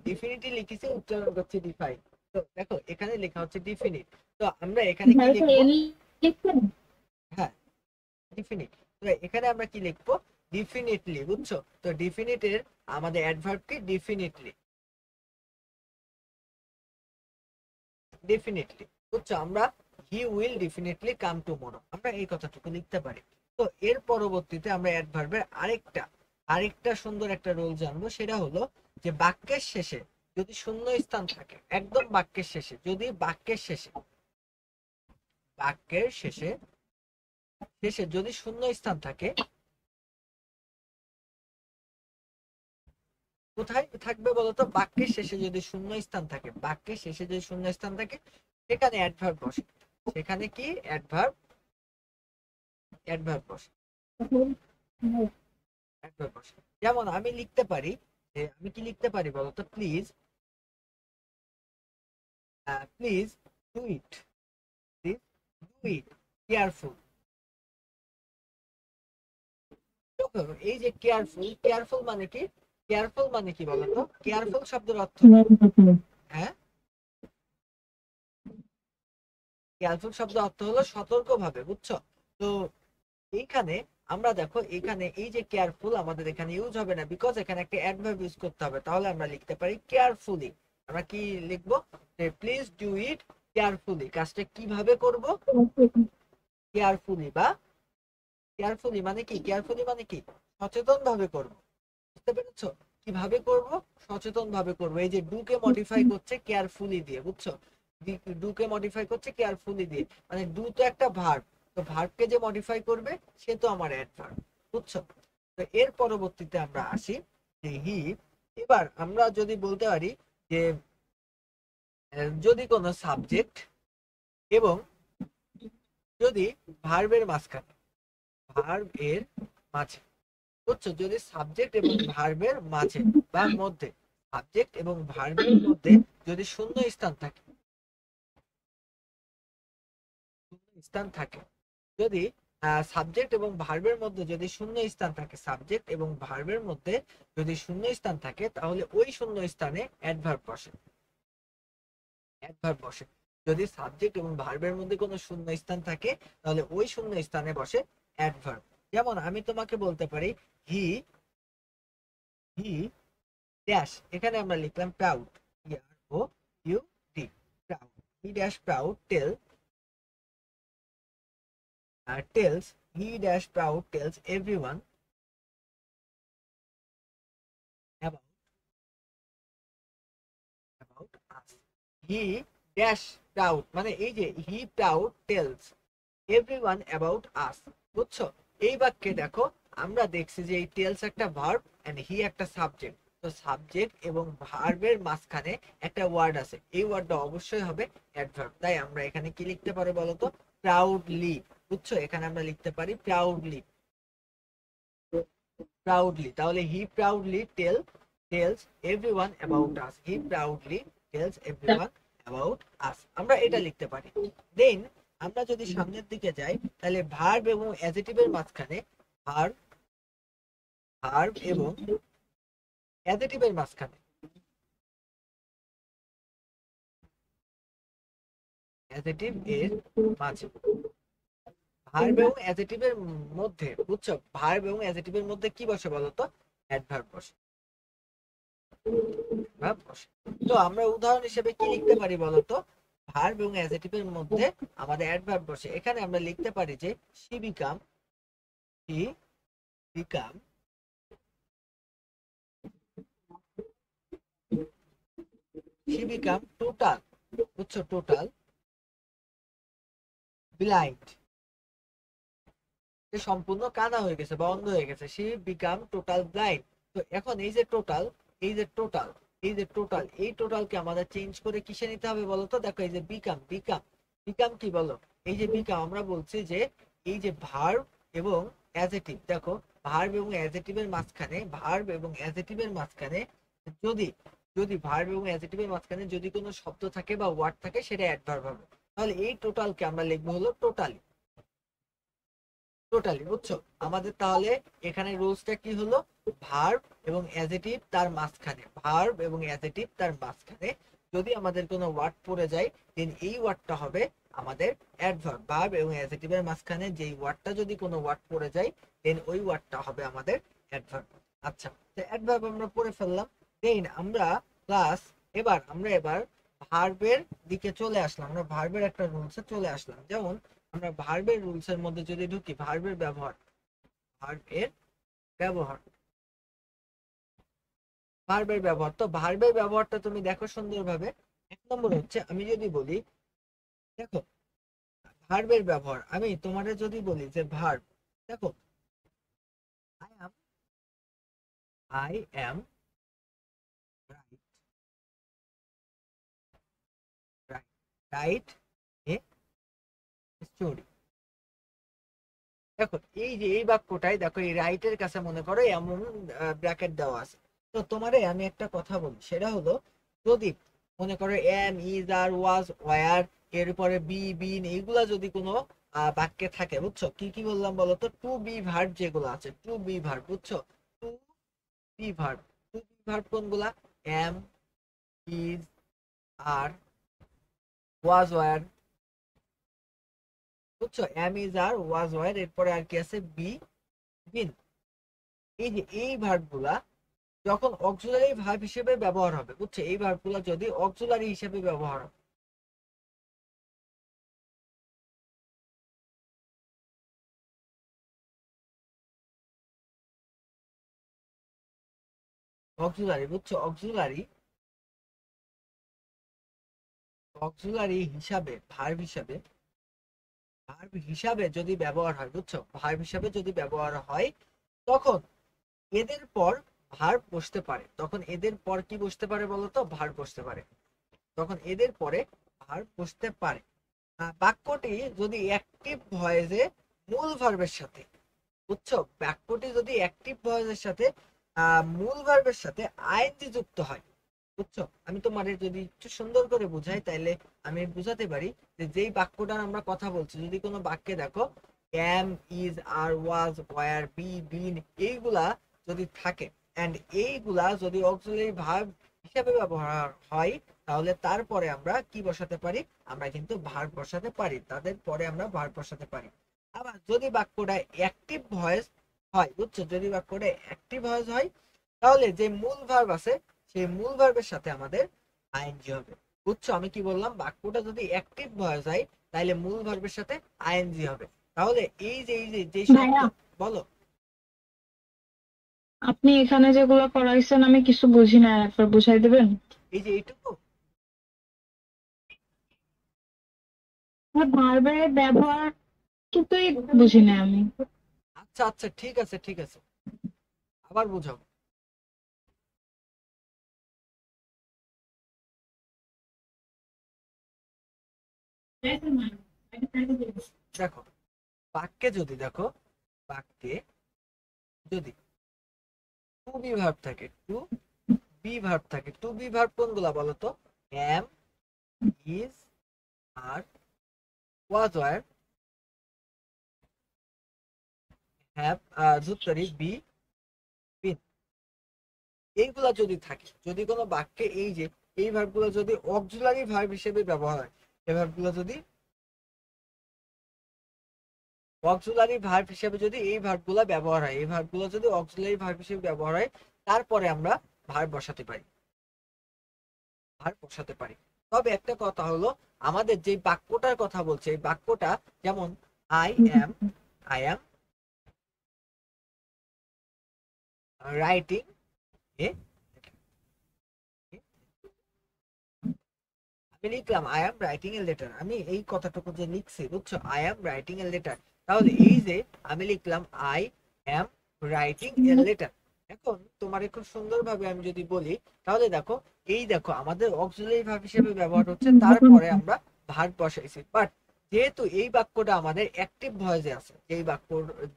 ডিফিনিটলি লিখেছি, উচ্চারণ করছি ডিফাইন। তো দেখো এখানে লেখা হচ্ছে ডিফিনিট। তো আমরা এখানে কি লিখবো? হ্যাঁ, ডিফিনিট। তো এখানে আমরা কি লিখবো? ডিফিনিটলি। বুঝছো? তো ডিফিনিটের আমাদের অ্যাডভার্ব কি? ডিফিনিটলি। বুঝছো? আমরা he will definitely come tomorrow, আমরা এই কথাটুকু লিখতে পারি। তো এর পরবর্তীতে আমরা অ্যাডভার্বের আরেকটা সুন্দর একটা রোল জানবো, সেটা হলো যে বাক্যের শেষে যদি শূন্য স্থান থাকে, একদম বাক্যের শেষে, যদি বাক্যের শেষে যদি শূন্য স্থান থাকে, কোথায় থাকবে বলতো? বাক্যের শেষে যদি শূন্য স্থান থাকে, বাক্যের শেষে যদি শূন্য স্থান থাকে, সেখানে অ্যাডভার্ব বসে। সেখানে কি? অ্যাডভার্ব বসে। যেমন আমি লিখতে পারি, আমি কি লিখতে পারি বলতো? Please do it, careful. এই যে কেয়ারফুল মানে কি? কেয়ারফুল মানে কি বলতো? কেয়ারফুল শব্দের অর্থ, হ্যাঁ, কেয়ারফুল শব্দের অর্থ হলো সতর্কভাবে। বুঝছো? তো এইখানে আমরা দেখো, এখানে এই যে কেয়ারফুল আমাদের এখানে ইউজ হবে না, বিকজ এখানে একটা অ্যাডভার্ব ইউজ করতে হবে। তাহলে আমরা লিখতে পারি কেয়ারফুলি। আমরা কি লিখবো? Please do it carefully. কাজটা কিভাবে করব? কেয়ারফুলি। বা কেয়ারফুলি মানে কি? কেয়ারফুলি মানে কি? সচেতন ভাবে করব। বুঝতে পেরেছো? কিভাবে করব? সচেতন ভাবে করব। এই যে ডু কে মডিফাই করছে কেয়ারফুলি দিয়ে। বুঝছো? ডু কে মডিফাই করছে কেয়ারফুলি দিয়ে, মানে ডু তো একটা ভার্ব, তো ভার্বকে যে মডিফাই করবে সে তো আমার অ্যাডভার্ব। বুঝছো? তো এর পরবর্তীতে আমরা আসি যে হি। এবার আমরা যদি বলতে পারি যে যদি কোনো সাবজেক্ট এবং যদি ভার্বের মাঝখানে, ভার্বের মাঝে, বুঝছো, যদি সাবজেক্ট এবং ভার্বের মাঝে বা মধ্যে, সাবজেক্ট এবং ভার্বের মধ্যে যদি শূন্য স্থান থাকে, যদি সাবজেক্ট এবং ভার্বের মধ্যে যদি শূন্য স্থান থাকে, সাবজেক্ট এবং ভার্বের মধ্যে যদি শূন্য স্থান থাকে, তাহলে ওই শূন্য স্থানে অ্যাডভার্ব বসে। যদি সাবজেক্ট এবং ভার্বের মধ্যে কোনো শূন্য স্থান থাকে, তাহলে ওই শূন্য স্থানে বসে অ্যাডভার্ব। যেমন আমি তোমাকে বলতে পারি হি হি ড্যাশ, এখানে আমরা লিখলাম proud, PROUD, proud. He dash proud tells he dash proud tells everyone about us. He dash proud, মানে এই যে he proud tells everyone about us. বুঝছো? এই বাক্যে দেখো আমরা দেখছি যে এই টেলস একটা ভার্ব এন্ড হি একটা সাবজেক্ট। তো সাবজেক্ট এবং ভার্বের মাঝখানে একটা ওয়ার্ড আছে, এই ওয়ার্ডটা অবশ্যই হবে অ্যাডভার্ব। তাই আমরা এখানে কি লিখতে পারি বলতো? প্রাউডলি। বুঝছো? এখানে আমরা লিখতে পারি প্রাউডলি, প্রাউডলি। তাহলে he proudly tells everyone about us, he proudly tells everyone about us, আমরা এটা লিখতে পারি। দেন আমরা যদি সামনের দিকে যাই তাহলে ভার্ব এবং অ্যাডজেক্টিভের মাঝখানে ভার্ব ভার্ব এবং অ্যাডজেক্টিভের মাঝখানে অ্যাডজেক্টিভ এর মাঝে ভার্ব এবং অ্যাডজেক্টিভের মধ্যে, বুঝছো, ভার্ব এবং অ্যাডজেক্টিভের মধ্যে কি বসে বলতো? অ্যাডভার্ব বসে, ভার্ব বসে। তো আমরা উদাহরণ হিসেবে কি লিখতে পারি বলতো? ভার্ব এবং অ্যাডজেক্টিভের মধ্যে আমাদের অ্যাডভার্ব বসে। এখানে আমরা লিখতে পারি যে she become he become she become total, বুঝছো, টোটাল ব্লাইন্ড, সে সম্পূর্ণ কানা হয়ে গেছে বা অন্ধ হয়ে গেছে, she become total blind। তো এখন এই যে টোটাল, এই যে টোটাল, এই যে টোটাল, এই টোটালকে আমাদের চেঞ্জ করে কিসে নিতে হবে বলতো? দেখো এই যে বিকাম, বিকাম, বিকাম কি বলো? এই যে বিকাম, আমরা বলছি যে এই যে ভার্ব এবং অ্যাডজেক্টিভ, দেখো ভার্ব এবং অ্যাডজেক্টিভের মাঝখানে, ভার্ব এবং অ্যাডজেক্টিভের মাঝখানে যদি যদি ভার্ব এবং অ্যাডজেক্টিভের মাঝখানে যদি কোনো শব্দ থাকে বা ওয়ার্ড থাকে, সেটা অ্যাডভার্ব হবে। তাহলে এই টোটালকে আমরা লিখবো হলো টোটালি, টোটালি। বুঝছো? আমাদের তাহলে এখানে রুলসটা কি হলো? ভার্ব এবং অ্যাডজেক্টিভ তার মাঝখানে, ভার্ব এবং অ্যাডজেক্টিভ তার মাঝখানে যদি আমাদের কোনো ওয়ার্ড পড়ে যায়, দেন এই ওয়ার্ডটা হবে আমাদের অ্যাডভার্ব। ভার্ব এবং অ্যাডজেক্টিভের মাঝখানে যেই ওয়ার্ডটা যদি কোনো ওয়ার্ড পড়ে যায়, দেন ওই ওয়ার্ডটা হবে আমাদের অ্যাডভার্ব। আচ্ছা, তো অ্যাডভার্ব আমরা পড়ে ফেললাম। দেন আমরা প্লাস এবার ভার্বের দিকে চলে আসলাম, আমরা ভার্বের একটা রুলসে চলে আসলাম। যেমন আমরা ভার্বের রুলস এর মধ্যে যদি ঢুকি, ভার্বের ব্যবহার, ভার্বের ব্যবহার, ভার্বের ব্যবহার। তো ভার্বের ব্যবহারটা তুমি দেখো সুন্দরভাবে। এক নম্বর হচ্ছে আমি যদি বলি, দেখো ভার্বের ব্যবহার, আমি তোমাদের যদি বলি যে ভার্ব, দেখো I am, I am right, right, write a story. দেখো এই যে এই বাক্যটাই, দেখো এই রাইটের কাছে মনে করো এমন ব্র্যাকেট দেওয়া আছে। তো তোমারে আমি একটা কথা বলি, সেটা হলো যদি মনে করো am, is, are, was, were, এরপরে বি, বিন, এইগুলা যদি কোনো বাক্যে থাকে, বুঝছো? কি কি বললাম বলো তো? টু বি ভার্ব যেগুলো আছে, টু বি ভার্ব, বুঝছো? To be verb, to be verb কোনগুলা? Am, is, are, was, were, বুঝছো? Am, is, are, was, were, এরপরে আর কি আছে? Be, been. এই যে এই ভার্ব গুলা যখন অক্সিলারি ভার্ব হিসেবে ব্যবহার হবে, বুঝছো? এই ভার্ব গুলা যদি অক্সিলারি হিসেবে ব্যবহার হবে, অক্সিলারি, বুঝছো? অক্সিলারি, অক্সিলারি হিসাবে, ভার্ব হিসাবে, ভার্ব হিসাবে যদি ব্যবহার হয়, বুঝছো? ভার্ব হিসাবে যদি ব্যবহার হয়, তখন এদের পর ভার্ব বসতে পারে। তখন এদের পর কি বসতে পারে বলতো? ভার্ব বসতে পারে। তখন এদের পরে ভার্ব বসতে পারে। বাক্যটি যদি অ্যাক্টিভ ভয়েসে মূল ভার্বের সাথে, বুঝছো? বাক্যটি যদি অ্যাক্টিভ ভয়েসের সাথে মূল ভার্বের সাথে আইএনজি যুক্ত হয়, বুঝছো? আমি তোমার যদি একটু সুন্দর করে বুঝাই তাহলে আমি বুঝাতে পারি যে যেই বাক্যটার আমরা কথা বলছি, যদি কোনো বাক্যে দেখো am, is, are, was, were, be, been, এইগুলা যদি থাকে এন্ড এইগুলা যদি অক্সিলারি ভার্ব হিসাবে ব্যবহার হয়, তাহলে তারপরে আমরা কি বসাতে পারি? আমরা কিন্তু ভার্ব বসাতে পারি, তাদের পরে আমরা ভার্ব বসাতে পারি। আবার যদি বাক্যটা অ্যাক্টিভ ভয়েস হয়, বুঝছো? যদি বাক্যটা অ্যাক্টিভ ভয়েস হয়, তাহলে যে মূল ভার্ব আছে সেই মূল ভার্বের সাথে আমাদের আইএনজি হবে। বুঝছো আমি কি বললাম? বাক্যটা যদি অ্যাক্টিভ ভয়েস হয় তাহলে মূল ভার্বের সাথে আইএনজি হবে। তাহলে এই যে শব্দ, ভাইয়া, বলো। আপনি এখানে যেগুলো পড়াইছেন আমি কিছু বুঝি না, একবার বুঝাই দেবেন? এই যে এইটুকু, ভার্বের ব্যবহার কিছুই বুঝি না আমি। আচ্ছা আচ্ছা, ঠিক আছে ঠিক আছে, আবার বুঝাও। দেখো বাক্যে যদি দেখো, বাক্যে যদি টু বি ভার্ব থাকে, টু বি ভার্ব থাকে, টু বি ভার্ব কোনগুলা বলো তো? Am, is, are, was, were, have, ধুত্তরি, বি, বিন, এইগুলা যদি থাকে, যদি কোনো বাক্যে এই যে এই ভার্বগুলো যদি অক্সিলারি ভার্ব হিসেবে ব্যবহার হয়, এই ভার্বগুলো যদি অক্সিলারি ভার্ব হিসেবে যদি এই ভার্বগুলো ব্যবহার হয়, এই ভার্বগুলো যদি অক্সিলারি ভার্ব হিসেবে ব্যবহার হয়, তারপরে আমরা ভার্ব বসাতে পারি, ভার্ব বসাতে পারি। তবে একটা কথা হলো, আমাদের যে বাক্যটার কথা বলছে, এই বাক্যটা যেমন I am, I am writing a, আমি লিখলাম I am writing a letter, আমি এই কথাটুকু যে লিখছি বুঝছো, I am writing a letter, তাহলে এই যে আমি লিখলাম I am writing a letter, এখন তোমার খুব সুন্দরভাবে আমি যদি বলি, তাহলে দেখো এই দেখো আমাদের অক্সিলারি ভার্ব হিসেবে ব্যবহার হচ্ছে, তারপরে আমরা ভার্ব বসাইছি। বাট যেহেতু এই বাক্যটা আমাদের অ্যাক্টিভ ভয়েসে আছে, এই বাক্য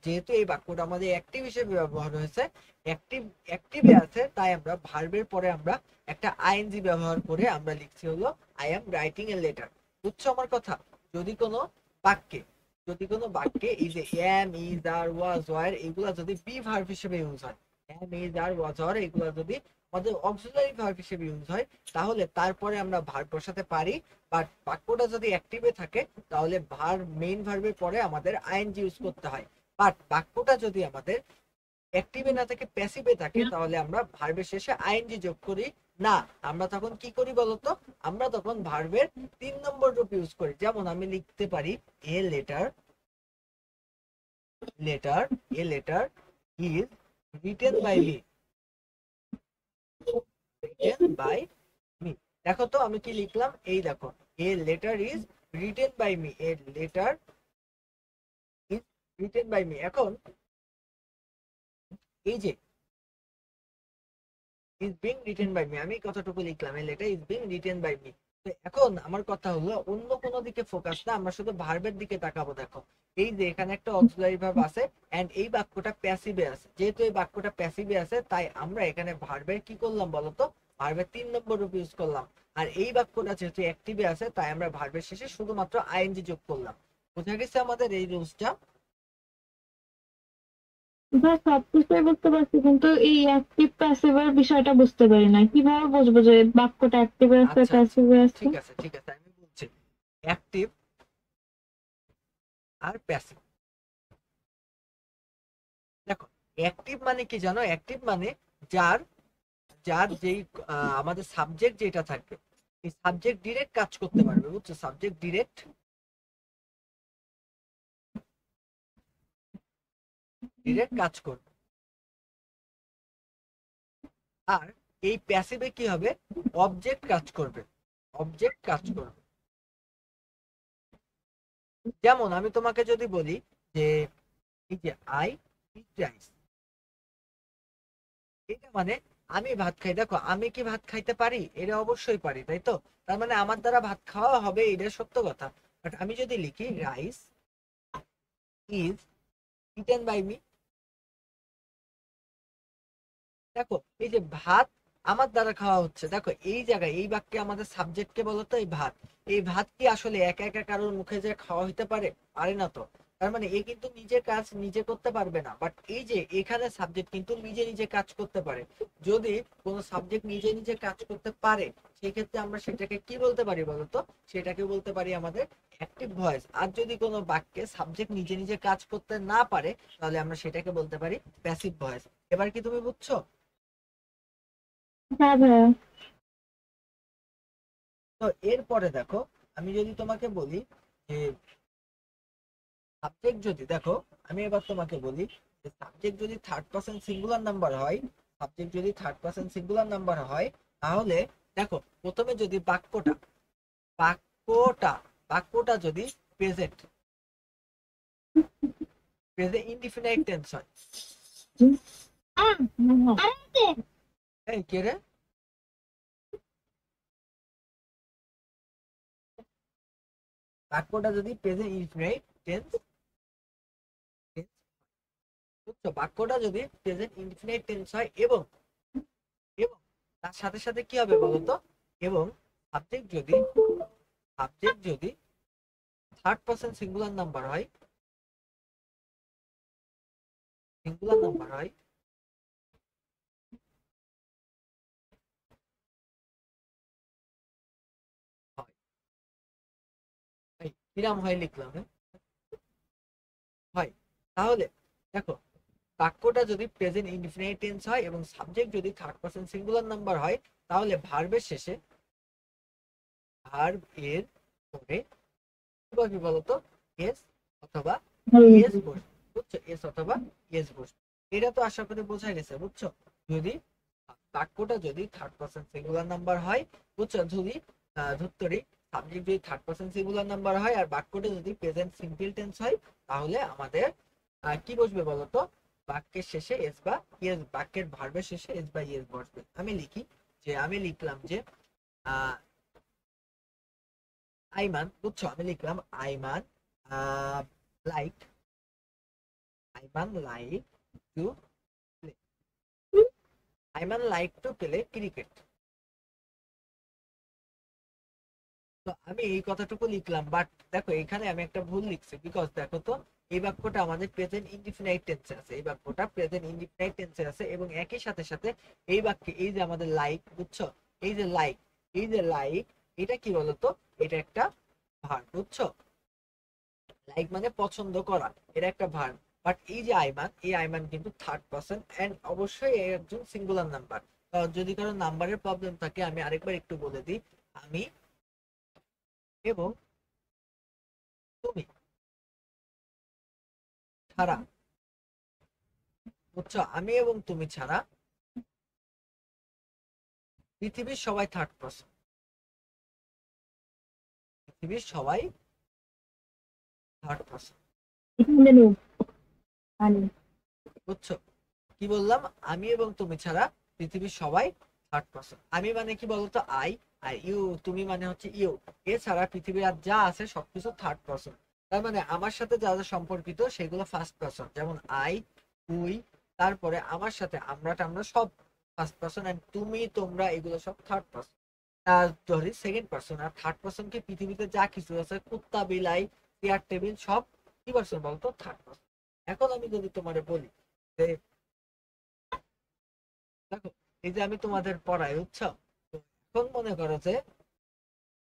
যেহেতু এই বাক্যটা আমাদের অ্যাক্টিভ হিসেবে ব্যবহার হয়েছে, অ্যাক্টিভে আছে, তাই আমরা ভার্বের পরে আমরা একটা আইএনজি ব্যবহার করে আমরা লিখছি হলো I am writing a letter. বুঝছো আমার কথা? যদি কোনো বাক্যে, যদি কোনো বাক্যে এই যে am, is, are, was, were এগুলা যদি বি ভার্ব হিসেবে ইউজ হয়, am, is, are, was, were এগুলা যদি আমাদের অক্সিলারি ভার্ব হিসেবে ইউজ হয়, তাহলে তারপরে আমরা ভার্ব বসাতে পারি। বাট বাক্যটা যদি অ্যাক্টিভে থাকে, তাহলে ভার্ব মেইন ভার্বের পরে আমাদের আইএনজি ইউজ করতে হয়। বাট বাক্যটা যদি আমাদের অ্যাক্টিভে না থাকে, প্যাসিভে থাকে, তাহলে আমরা ভার্বের শেষে আইএনজি যোগ করি না। আমরা তখন কি করি বলতো? আমরা তখন ভার্বের 3 নম্বর রূপ ইউজ করি। যেমন আমি লিখতে পারি a letter, letter, a letter is written by me, written by me. দেখো তো আমি কি লিখলাম, এই দেখো a letter is written by me, a letter is written by me. এখন এই যে is being written by me, আমি কতটুকু লিখলাম, এই letter is being written by me। তো এখন আমার কথা হলো অন্য কোনো দিকে ফোকাস না, আমরা শুধু ভার্বের দিকে তাকাবো। দেখো এই যে এখানে একটা অক্সিলারি ভার্ব আছে এন্ড এই বাক্যটা প্যাসিভে আছে, যেহেতু এই বাক্যটা প্যাসিভে আছে, তাই আমরা এখানে ভার্বের কি করলাম বলতো? ভার্বের 3 নম্বর রূপ ইউজ করলাম। আর এই বাক্যটা যেহেতু অ্যাক্টিভে আছে, তাই আমরা ভার্বের শেষে শুধুমাত্র আইএনজি যোগ করলাম। বোঝা গেছে আমাদের এই রুলসটা? এবার সবকিছুই বুঝতে পারছি, কিন্তু এই অ্যাক্টিভ প্যাসিভের বিষয়টা বুঝতে পারি না। কিভাবে বুঝবো যে বাক্যটা অ্যাক্টিভে আছে আচ্ছা আচ্ছা, প্যাসিভে আছে? ঠিক আছে ঠিক আছে, আমি বলছি অ্যাক্টিভ আর প্যাসিভ। দেখো অ্যাক্টিভ মানে কি জানো? অ্যাক্টিভ মানে যার, যার যেই আমাদের সাবজেক্ট যেটা থাকবে, এই সাবজেক্ট ডিরেক্ট কাজ করতে পারবে। বুঝছো? সাবজেক্ট ডিরেক্ট, ডিরেক্ট কাজ করবে। আর এই প্যাসিভে কি হবে? অবজেক্ট কাজ করবে, অবজেক্ট কাজ করবে। যেমন আমি তোমাকে যদি বলি যে এই যে আই ইট রাইস, এটা মানে আমি ভাত খাই। দেখো আমি কি ভাত খাইতে পারি? এটা অবশ্যই পারি, তাই তো? তার মানে আমার দ্বারা ভাত খাওয়া হবে, এটা সত্য কথা। বাট আমি যদি লিখি rice is eaten by me, দেখো এই যে ভাত আমার দ্বারা খাওয়া হচ্ছে, দেখো এই জায়গায় এই বাক্যে আমাদের সাবজেক্ট কে বলতো? এই ভাত। এই ভাত কি আসলে একা একা কারোর মুখে যে খাওয়া হইতে পারে? পারে না তো। তার মানে এ কিন্তু নিজের কাজ নিজে করতে পারবে না। বাট এই যে এখানে সাবজেক্ট কিন্তু নিজে নিজে কাজ করতে পারে। যদি কোনো সাবজেক্ট নিজে নিজে কাজ করতে পারে, সেই ক্ষেত্রে আমরা সেটাকে কি বলতে পারি বলতো? সেটাকে বলতে পারি আমাদের অ্যাক্টিভ ভয়েস। আর যদি কোনো বাক্যে সাবজেক্ট নিজে নিজে কাজ করতে না পারে, তাহলে আমরা সেটাকে বলতে পারি প্যাসিভ ভয়েস। এবার কি তুমি বুঝছো? হ্যাঁ ভাইয়া। তো এরপরে দেখো আমি যদি তোমাকে বলি যে সাবজেক্ট যদি, দেখো আমি এবার তোমাকে বলি যে সাবজেক্ট যদি থার্ড পারসন সিঙ্গুলার নাম্বার হয়, সাবজেক্ট যদি থার্ড পারসন সিঙ্গুলার নাম্বার হয়, তাহলে দেখো প্রথমে যদি বাক্যটা, বাক্যটা বাক্যটা যদি প্রেজেন্ট ইনডিফিনাইট টেন্স হয়। এই কে রে? বাক্যটা যদি প্রেজেন্ট ইনডিফিনাইট টেন্স, বুঝছো, বাক্যটা যদি প্রেজেন্ট ইনডিফিনাইট টেন্স হয় এবং এবং তার সাথে সাথে কি হবে বলতো, এবং সাবজেক্ট যদি থার্ড পারসন সিঙ্গুলার নাম্বার হয়, সিঙ্গুলার নাম্বার হয়, কিরাম হয় লিখলাম, হয়, তাহলে দেখো বাক্যটা যদি প্রেজেন্ট ইনডিফিনাইট টেন্স হয় এবং সাবজেক্ট যদি থার্ড পারসন সিঙ্গুলার নাম্বার হয়, তাহলে ভার্বের শেষে ভার্ব এর পরে কি বলবি বলতো, এস অথবা ইএস বসবে, বুঝছো, এস অথবা ইএস বসবে। এটা তো আশা করি বোঝা গেছে, বুঝছো। যদি বাক্যটা যদি থার্ড পারসন সিঙ্গুলার নাম্বার হয়, বুঝছো, যদি ধুত্তরি সাবজেক্ট যদি থার্ড পারসন সিঙ্গুলার নাম্বার হয় আর বাক্যটা যদি প্রেজেন্ট সিম্পল টেন্স হয়, তাহলে আমাদের কি বসবে বলতো, বাক্যের শেষে এস বা ইয়েস, বাক্যের ভার্বের শেষে এস বা ইয়েস বসবে। আমি লিখি যে, আমি লিখলাম যে আইমান, বুঝছো, আমি লিখলাম Aiman like, Aiman like to play, Aiman like to play cricket. তো আমি এই কথাটুকু লিখলাম, বাট দেখো এখানে আমি একটা ভুল লিখছি, বিকজ দেখো তো এই বাক্যটা আমাদের প্রেজেন্ট ইনডিফিনাইট টেন্সে আছে, এই বাক্যটা প্রেজেন্ট ইনডিফিনাইট টেন্সে আছে এবং একই সাথে সাথে এই বাক্যে এই যে আমাদের লাইক, বুঝছো, এই যে লাইক, এই যে লাইক, এটা কি বলতো, এটা একটা ভার্ব, বুঝছো, লাইক মানে পছন্দ করা, এটা একটা ভার্ব। বাট এই যে আইমান, এই আইমান কিন্তু থার্ড পারসন এন্ড অবশ্যই একজন সিঙ্গুলার নাম্বার। যদি কারো নাম্বারের প্রবলেম থাকে আমি আরেকবার একটু বলে দিই, আমি এবং তুমি ছাড়া, বুঝছো, আমি এবং তুমি ছাড়া পৃথিবীর সবাই থার্ড পারসন, পৃথিবীর সবাই থার্ড পারসন, বুঝছো, কি বললাম, আমি এবং তুমি ছাড়া পৃথিবীর সবাই থার্ড পারসন। আমি মানে কি বলতো, আই, আর ইউ, তুমি মানে হচ্ছে ইউ, এছাড়া পৃথিবীর আর যা আছে সবকিছু থার্ড পারসন। তার মানে আমার সাথে যা যা সম্পর্কিত সেগুলো ফার্স্ট পারসন, যেমন আই, উই, তারপরে আমার সাথে আমরা টামরা সব ফার্স্ট পারসন, এন্ড তুমি, তোমরা, এগুলো সব third person. Sorry, second person. আর থার্ড পারসন কি পৃথিবীতে যা কিছু আছে, কুত্তা, বিলাই, চেয়ার, টেবিল, সব কি পারসন বলতো, থার্ড পারসন। এখন আমি যদি তোমারে বলি যে, দেখো এই যে আমি তোমাদের পড়াই, বুঝছো, তো এখন মনে করো যে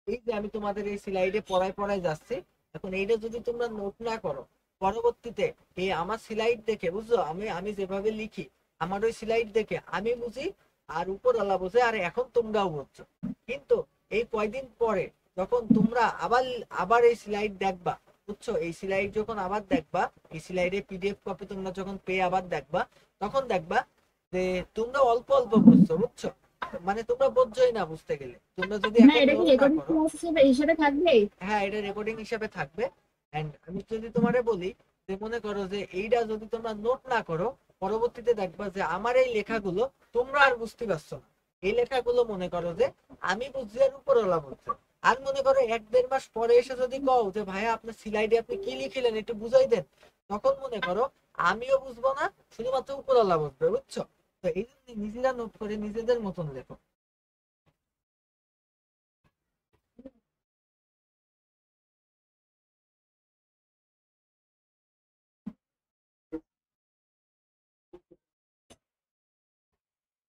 এই যে আমি তোমাদের এই স্লাইডে পড়াই পড়াই যাচ্ছি, এখন এইটা যদি তোমরা নোট না করো, পরবর্তীতে এই আমার স্লাইড দেখে, বুঝছো, আমি আমি যেভাবে লিখি, আমার ওই স্লাইড দেখে আমি বুঝি আর উপরওয়ালা বোঝে, আর এখন তোমরাও বুঝছো, কিন্তু এই কয়দিন পরে যখন তোমরা আবার আবার এই স্লাইড দেখবা, বুঝছো, এই স্লাইড যখন আবার দেখবা, এই স্লাইডে পিডিএফ কপি তোমরা যখন পেয়ে আবার দেখবা, তখন দেখবা যে তোমরা অল্প অল্প বুঝছো, বুঝছো, মানে তোমরা বোঝোই না বুঝতে গেলে, তোমরা যদি না, এখন এটা কি নোট না রেকর্ডিং করো। ক্লাস হিসেবে থাকবে? হ্যাঁ, এটা রেকর্ডিং হিসেবে থাকবে। এন্ড আমি যদি তোমারে বলি যে, মনে করো যে এইটা যদি তোমরা নোট না করো, পরবর্তীতে দেখবা যে আমার এই লেখাগুলো তোমরা আর বুঝতে পারছো না। এই লেখাগুলো মনে করো যে আমি বুঝছি আর উপরওয়ালা বুঝছে। আর মনে করো 1-1.5 মাস পরে এসে যদি কও যে ভাইয়া আপনার স্লাইডে আপনি কি লিখিলেন একটু বুঝাই দেন, তখন মনে করো আমিও বুঝবো না, শুধুমাত্র উপরওয়ালা বুঝবে, বুঝছো। তো এই জন্য নিজেরা নোট করে নিজেদের মতন লেখো।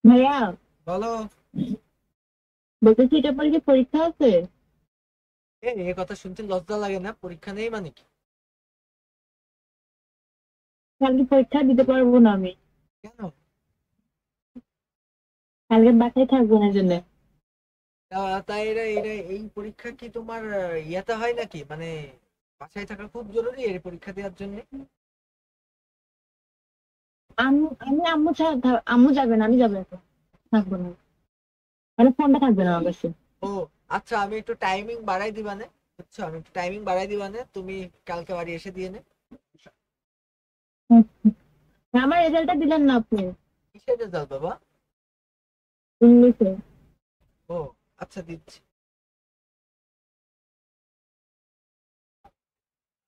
ভাইয়া, বলো। বলতেছি এটা পরে কি পরীক্ষা আছে? এই কথা শুনতে লজ্জা লাগে না? পরীক্ষা নেই মানে কি? কালকে পরীক্ষা দিতে পারবো না আমি, কেন? কালকে বাসায় থাকবো না জন্য। তাই এরা এরা এই পরীক্ষা কি তোমার ইয়াতে হয় নাকি, মানে বাসায় থাকা খুব জরুরি এর পরীক্ষা দেওয়ার জন্য? আম্মু, আমি আম্মু ছাড়া আম্মু যাবে না, আমি যাবো, এখন থাকবো না, মানে ফোনটা থাকবে না আমার কাছে। ও আচ্ছা, আমি একটু টাইমিং বাড়াই দিবা না? বুঝছো? আমি একটু টাইমিং বাড়াই দিবা না, তুমি কালকে বাড়ি এসে দিয়ে নে। আমার রেজাল্টটা দিলেন না আপনি? কিসের রেজাল্ট বাবা? ইংলিশে। ও আচ্ছা, দিচ্ছি।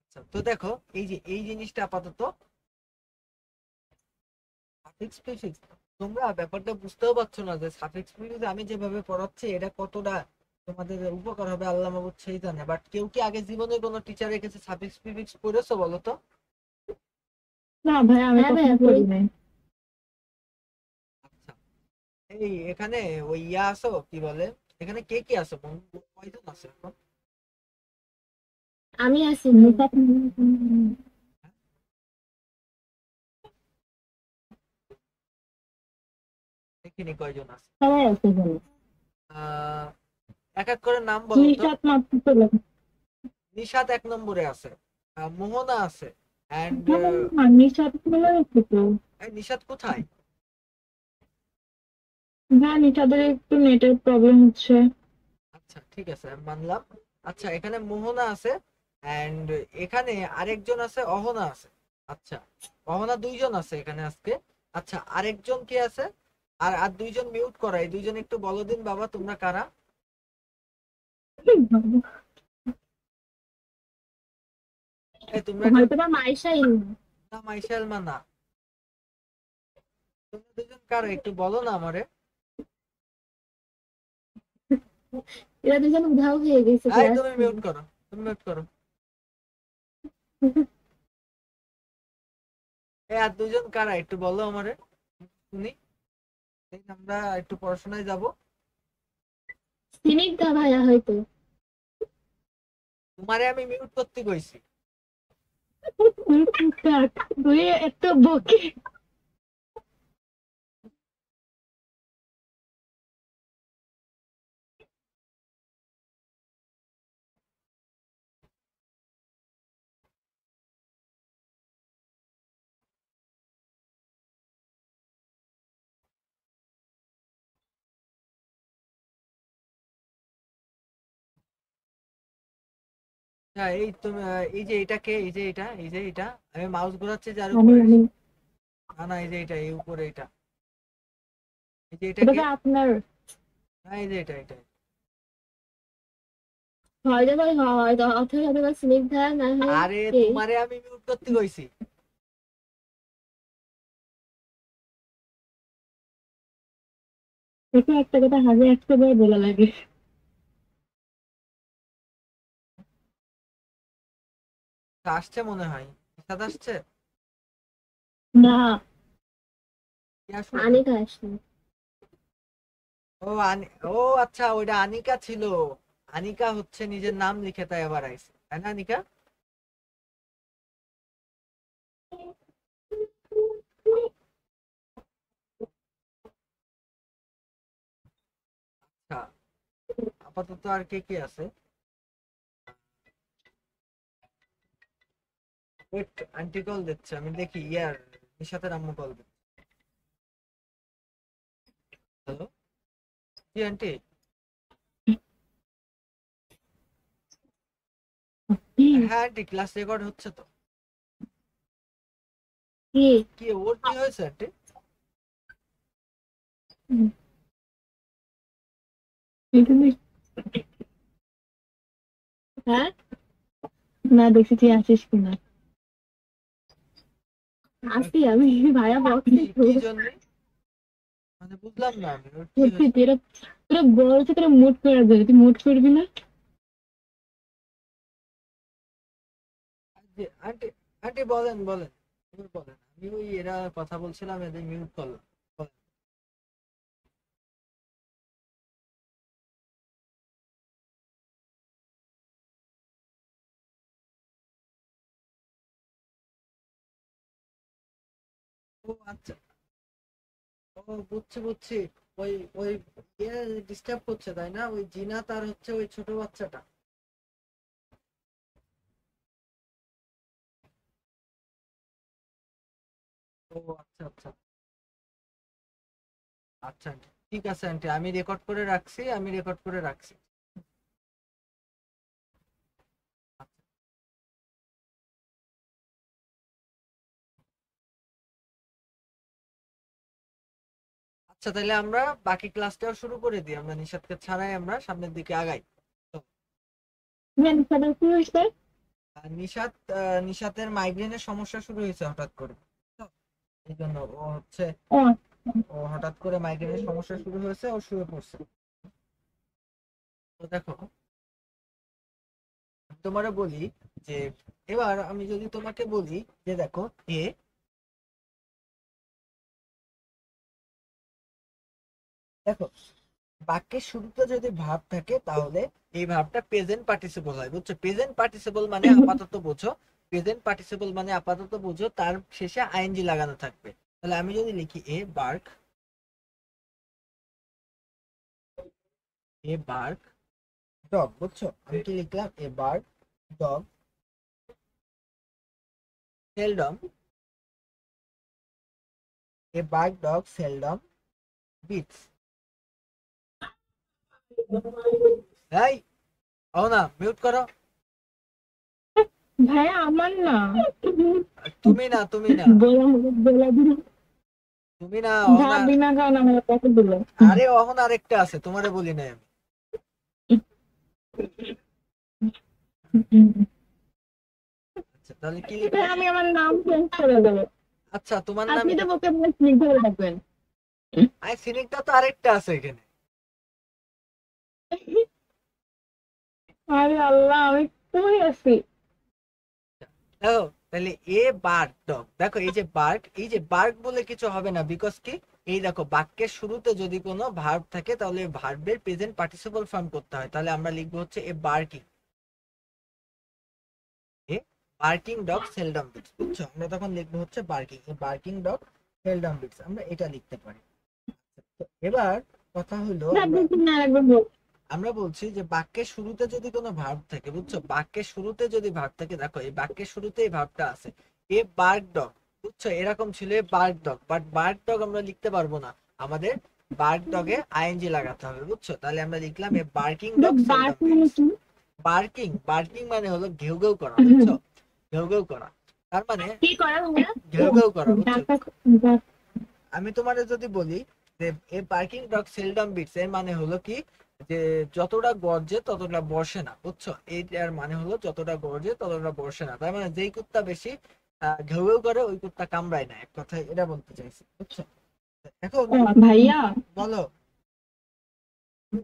আচ্ছা, তো দেখো, এই যে এই জিনিসটা আপাতত সাফিক্স প্রিফিক্স, তোমরা ব্যাপারটা বুঝতেও পারছো না যে সাফিক্স প্রিফিক্স আমি যেভাবে পড়াচ্ছি এটা কতটা তোমাদের উপকার হবে আল্লাহ মাবুদ সেই জানে। বাট কেউ কি আগে জীবনে কোনো টিচার রেখেছে সাফিক্স প্রিফিক্স পড়েছো বলো তো? না ভাই, আমি হ্যাঁ ভাইয়া কখনো পড়ি। করি নাই। আচ্ছা, এই এখানে ওই ইয়া আছো কি বলে, এখানে কে কে আছো, কয়জন আছে এখন? আমি আছি ভাই। দেখিনি কয়জন আছে। সবাই আছে এখানে। আহ এক এক করে নাম বলো তো। নিশাত মাত্র চলে গেছে। নিশাত 1 নম্বরে আছে, মোহনা আছে, অ্যান্ড না, নিশাত চলে গেছে তো। নিশাত কোথায়? হ্যাঁ, নিশাদের একটু নেটের প্রবলেম হচ্ছে। আচ্ছা ঠিক আছে, আমি মানলাম। আচ্ছা, এখানে মোহনা আছে, এন্ড এখানে আরেকজন আছে, অহনা আছে। আচ্ছা, অহনা 2জন আছে এখানে আজকে। আচ্ছা, আরেকজন কি আছে? আর আর 2জন মিউট করা, এই 2জন একটু বলো দিন বাবা, তোমরা কারা? এই তোমরা একটু, হয়তো বা মাইশা ইলমা। না মাইশা এলমা না, তোমরা 2জন কারা একটু বলো না আমারে। এরা দুজন উধাও হয়ে গেছে এই ক্লাস তুমি মিউট থেকে। করো, তুমি মিউট করো। এই আর 2জন কারা একটু বলো আমারে শুনি, এই আমরা একটু পড়াশোনায় যাব। স্নিগ্ধা ভাইয়া হয়তো। তোমারে আমি মিউট করতে কইছি। তুই এত বকে। হ্যাঁ, এই তুমি এই যে এটাকে, এই যে এটা, এই যে এটা, আমি মাউস ঘোরাচ্ছি যার আমি উপরে। আমি না না, এই যে এটা, এই উপরে এটা, এই যে এটা এটাকে, তো আপনার। না এই যে এটা, এটা। হয়তো ভাই হয়তো অথবা হয়তো বা স্নিগ্ধা না হয়। আরে কে? তোমারে আমি মিউট করতে কইছি। এটা একটা কথা হাজার 100 বার বলা লাগে। আসছে মনে হয়, সাথে আসছে। না, কি আসলো তো? আনিকা আসছে। ও ও আচ্ছা, ওইটা আনিকা ছিল। আনিকা হচ্ছে নিজের নাম লিখে তাই আবার আইছে, তাই না আনিকা? আচ্ছা, আপাতত আর কে কে আছে? ওয়েট, আন্টি কল দিচ্ছে, আমি দেখি। ইয়ার নিশাতের আম্মু কল দিচ্ছে। হ্যালো, কি আন্টি? হ্যাঁ আন্টি, ক্লাস রেকর্ড হচ্ছে তো। কি? কি ওর কি হয়েছে আন্টি? হ্যাঁ, না দেখছি তুই আছিস কিনা। আসি আমি। ভাইয়া কি বক্স। কি জন্য, মানে বুঝলাম না আমি, ওর কি বলছি হয়েছে? তোরা, তোরা বলছে তোরা মুড করে দেবে, তুই মুড করবি না? আন্টি আন্টি, আন্টি বলেন বলেন, তুমি বলেন, আমি ওই এরা কথা বলছিলাম, এদের মিউট করলাম। বলেন। ও আচ্ছা, ও বুঝছি বুঝছি। ওই ওই ইয়ে ডিস্টার্ব করছে তাই না, ওই জিনা তার হচ্ছে ওই ছোট বাচ্চাটা। ও আচ্ছা আচ্ছা। আচ্ছা আন্টি, ঠিক আছে আন্টি, আমি রেকর্ড করে রাখছি, আমি রেকর্ড করে রাখছি। আচ্ছা তাহলে আমরা বাকি ক্লাসটাও শুরু করে দিই, আমরা নিশাদকে ছাড়াই আমরা সামনের দিকে আগাই। হ্যাঁ, সবাই কি হয়েছে? আর নিশাতের মাইগ্রেনের সমস্যা শুরু হয়েছে হঠাৎ করে, তো এই জন্য ও ও হঠাৎ করে মাইগ্রেনের সমস্যা শুরু হয়েছে, ও শুয়ে পড়ছে। তো দেখো তোমারে বলি যে এবার আমি যদি তোমাকে বলি যে দেখো দেখো বাক্যের শুরুতে যদি ভার্ব থাকে তাহলে এই ভার্বটা প্রেজেন্ট পার্টিসিপল হয়, বুঝছো? প্রেজেন্ট পার্টিসিপল মানে আপাতত বোঝো, প্রেজেন্ট পার্টিসিপল মানে আপাতত বোঝো, তার শেষে আইএনজি লাগানো থাকবে। তাহলে আমি যদি লিখি এ বার্ক ডগ, বুঝছো? আমি কি লিখলাম? এ বার্ক ডগ সেলডম, এ বার্ক ডগ সেলডম বিটস। এই ও না, মিউট করো। ভাইয়া আমার না, তুমি না, তুমি না, বলা বলা দিল তুমি না, ভাব অহনা। বিনা কারণ আমার কথা দিল। আরে অহন আরেকটা আছে, তোমারে বলি নাই আমি। আচ্ছা তাহলে কি লিখবো? আমি আমার নাম চেঞ্জ করে দেবো। আচ্ছা তোমার নাম আপনি তো vocabulary স্নিগ্ধ রাখবেন। আই সিনিকটা তো আরেকটা আছে এখানে। আরে আল্লাহ, আমি কই আছি? দেখো তাহলে এ বার্ক ডগ, দেখো এই যে বার্ক বলে কিছু হবে না, বিকজ কি এই দেখো বাক্যের শুরুতে যদি কোনো ভার্ব থাকে তাহলে ভার্বের প্রেজেন্ট পার্টিসিপল ফর্ম করতে হয়। তাহলে আমরা লিখবো হচ্ছে a barking dog seldom bites, বুঝছো? আমরা তখন লিখবো হচ্ছে বার্কিং ডগ সেলডম বিটস, আমরা এটা লিখতে পারি। তো এবার কথা হলো আমরা বলছি যে বাক্যের শুরুতে যদি কোনো ভার্ব থাকে, বুঝছো? বাক্যের শুরুতে যদি ভার্ব থাকে, দেখো এই বাক্যের শুরুতে এই ভার্বটা আছে এ বার্ক ডগ, বুঝছো? এরকম ছিল a bark dog, but bark dog আমরা লিখতে পারবো না, আমাদের বার্ক ডগে আইএনজি লাগাতে হবে, বুঝছো? তাহলে আমরা লিখলাম a barking dog seldom bites. Barking মানে হলো ঘেউ ঘেউ করা, বুঝছো? ঘেউ ঘেউ করা, তার মানে কি করা ভাইয়া? ঘেউ ঘেউ করা, বুঝছো? ডাকা আমি তোমাদের যদি বলি যে এ পার্কিং ডগ সেলডম বিটস, এর মানে হলো কি যে যতটা গর্জে ততটা বসে না, বুঝছো? এইটার মানে হলো যতটা গর্জে ততটা বসে না, তার মানে যেই কুত্তা বেশি ঘেউ ঘেউ করে ওই কুত্তা কামড়ায় না, এক কথায় এটা বলতে চাইছি, বুঝছো? এখন ভাইয়া, বলো।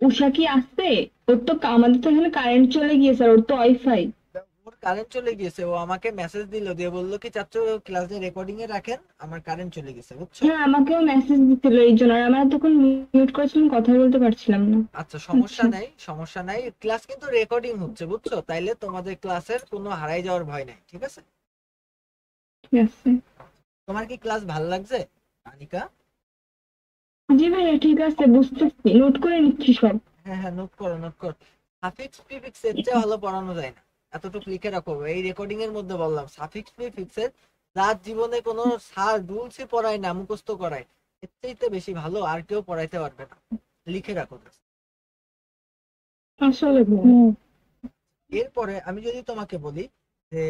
উষা কি আসছে? ওর তো আমাদের তো এখানে কারেন্ট চলে গিয়েছে, আর ওর তো ওয়াইফাই। ওর কারেন্ট চলে গিয়েছে, ও আমাকে মেসেজ দিল, দিয়ে বললো কি চাচ্চু ক্লাসে রেকর্ডিং এ রাখেন, আমার কারেন্ট চলে গেছে, বুঝছো? হ্যাঁ, আমাকেও মেসেজ দিছিল এই জন্য, আর আমরা তখন মিউট করেছিলাম, কথা বলতে পারছিলাম না। আচ্ছা সমস্যা আচ্ছা, নাই, সমস্যা নাই, ক্লাস কিন্তু রেকর্ডিং হচ্ছে, বুঝছো? তাইলে তোমাদের ক্লাসের কোনো হারাই যাওয়ার ভয় নাই, ঠিক আছে? ঠিক আছে। তোমার কি ক্লাস ভালো লাগছে আনিকা? জি ভাইয়া, ঠিক আছে, বুঝতেছি, নোট করে নিচ্ছি সব। হ্যাঁ হ্যাঁ, নোট করো নোট করো। সাফিক্স প্রিফিক্স এর চেয়ে ভালো পড়ানো যায় না, এতটুকু লিখে রাখো। এই রেকর্ডিং এর মধ্যে বললাম সাফিক্স প্রিফিক্স এর যার জীবনে কোনো সার রুলসই পড়ায় না, মুখস্থ করায়, এর চাইতে বেশি ভালো আর কেউ পড়াইতে পারবে না, লিখে রাখো। আসলে এরপরে আমি যদি তোমাকে বলি যে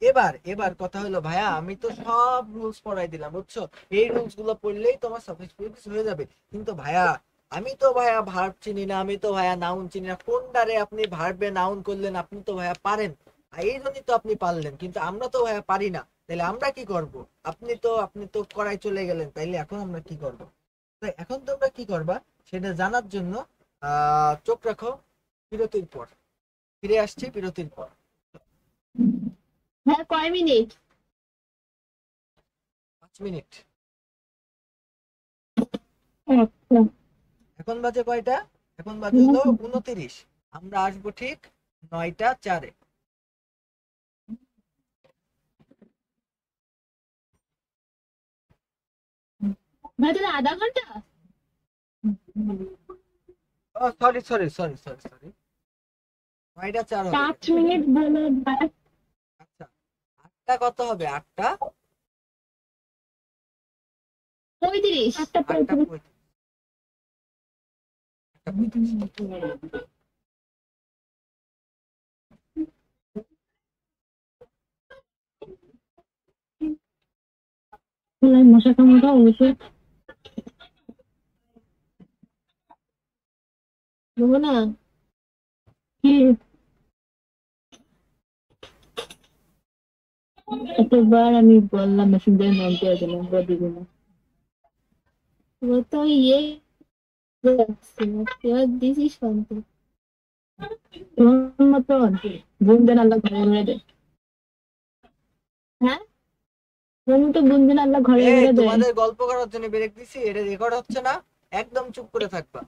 এবার এবার কথা হলো ভাইয়া আমি তো সব রুলস পড়াই দিলাম, বুঝছো? এই রুলস গুলো পড়লেই তোমার সাফিক্স হয়ে যাবে, কিন্তু ভাইয়া আমি তো ভাইয়া ভার্ব চিনি না, আমি তো ভাইয়া নাউন চিনি না, কোনটারে আপনি ভার্বে নাউন করলেন? আপনি তো ভাইয়া পারেন, আর এই জন্যই তো আপনি পারলেন, কিন্তু আমরা তো ভাইয়া পারি না, তাহলে আমরা কি করব? আপনি তো করাই চলে গেলেন, তাইলে এখন আমরা কি করব? তো এখন তোমরা কি করবা সেটা জানার জন্য চোখ রাখো, বিরতির পর ফিরে আসছি, বিরতির পর। হ্যাঁ, কয় মিনিট? 5 মিনিট। আচ্ছা। এখন বাজে কয়টা? এখন বাজে হলো 29। আমরা আসবো ঠিক 9টা 4-এ। ভাই তাহলে আধা ঘন্টা? ও sorry sorry sorry sorry sorry, 9টা 4 হবে। 5 মিনিট বলে ভাইয়া, আচ্ছা 8টা কত হবে? 8টা 35। 8টা 35। 8টা 35। মশা কামড়া হয়েছে। মোহনা, কি এতবার আমি বললাম মেসেঞ্জারে নক দেওয়ার জন্য, নম্বর দিবি না। ও তো ইয়ে যাচ্ছে, তুই আর দিছিস শান্ত। তোমার মতন গুনবেন আল্লাহ ঘরে ঘরে দেয়। হ্যাঁ, তোমার মতো গুনবেন আল্লাহ ঘরে এই ঘরে দেয়। তোমাদের গল্প করার জন্য ব্রেক দিছি, এটা রেকর্ড হচ্ছে না, একদম চুপ করে থাকবা।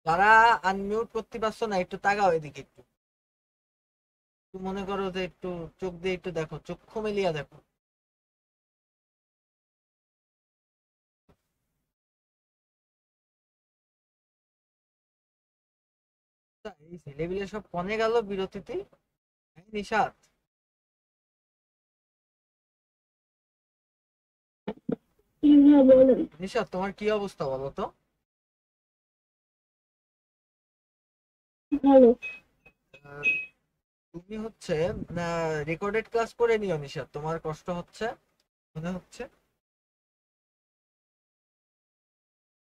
যারা আনমিউট করতে পারছো না, একটু তাকাও এদিকে, একটু একটু মনে করো যে একটু চোখ দিয়ে একটু দেখো, চক্ষু মেলিয়া দেখো। তা এই ছেলেপিলে সব কনে গেল বিরতিতে? এই নিশাত, বলেন। নিশাত তোমার কি অবস্থা বলো তো? ভালো। আহ, তুমি হচ্ছে রেকর্ডেড ক্লাস করে নিও নিশাত, তোমার কষ্ট হচ্ছে মনে হচ্ছে।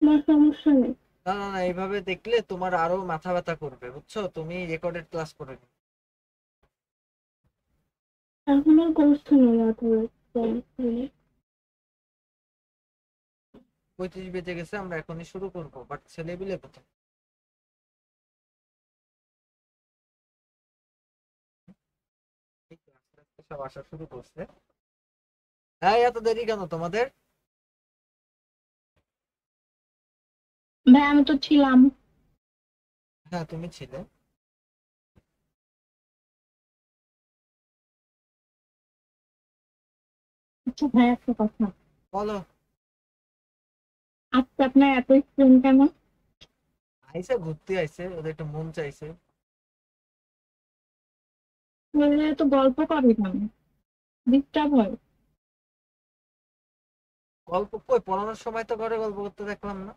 আমার সমস্যা নেই। না না না, এইভাবে দেখলে তোমার আরো মাথা ব্যথা করবে, বুঝছো? তুমি রেকর্ডেড ক্লাস করে নিও। এখন আর কষ্ট নেই অথবা 35 বেজে গেছে, আমরা এখনই শুরু করবো, বাট ছেলেপিলে কোথায়? সব আসা শুরু করছে। হ্যাঁ, এত দেরি কেন তোমাদের? ভাই আমি তো ছিলাম। হ্যাঁ, তুমি ছিলে। আচ্ছা ভাই একটা কথা, বলো। আজকে আপনার এত স্ট্রেন কেন? আইসে ঘুরতে আইসে, ওদের একটু মন চাইছে। বললে তো গল্প করে কেন, ডিস্টার্ব হয়। গল্প কই, পড়ানোর সময় তো ঘরে গল্প করতে দেখলাম না।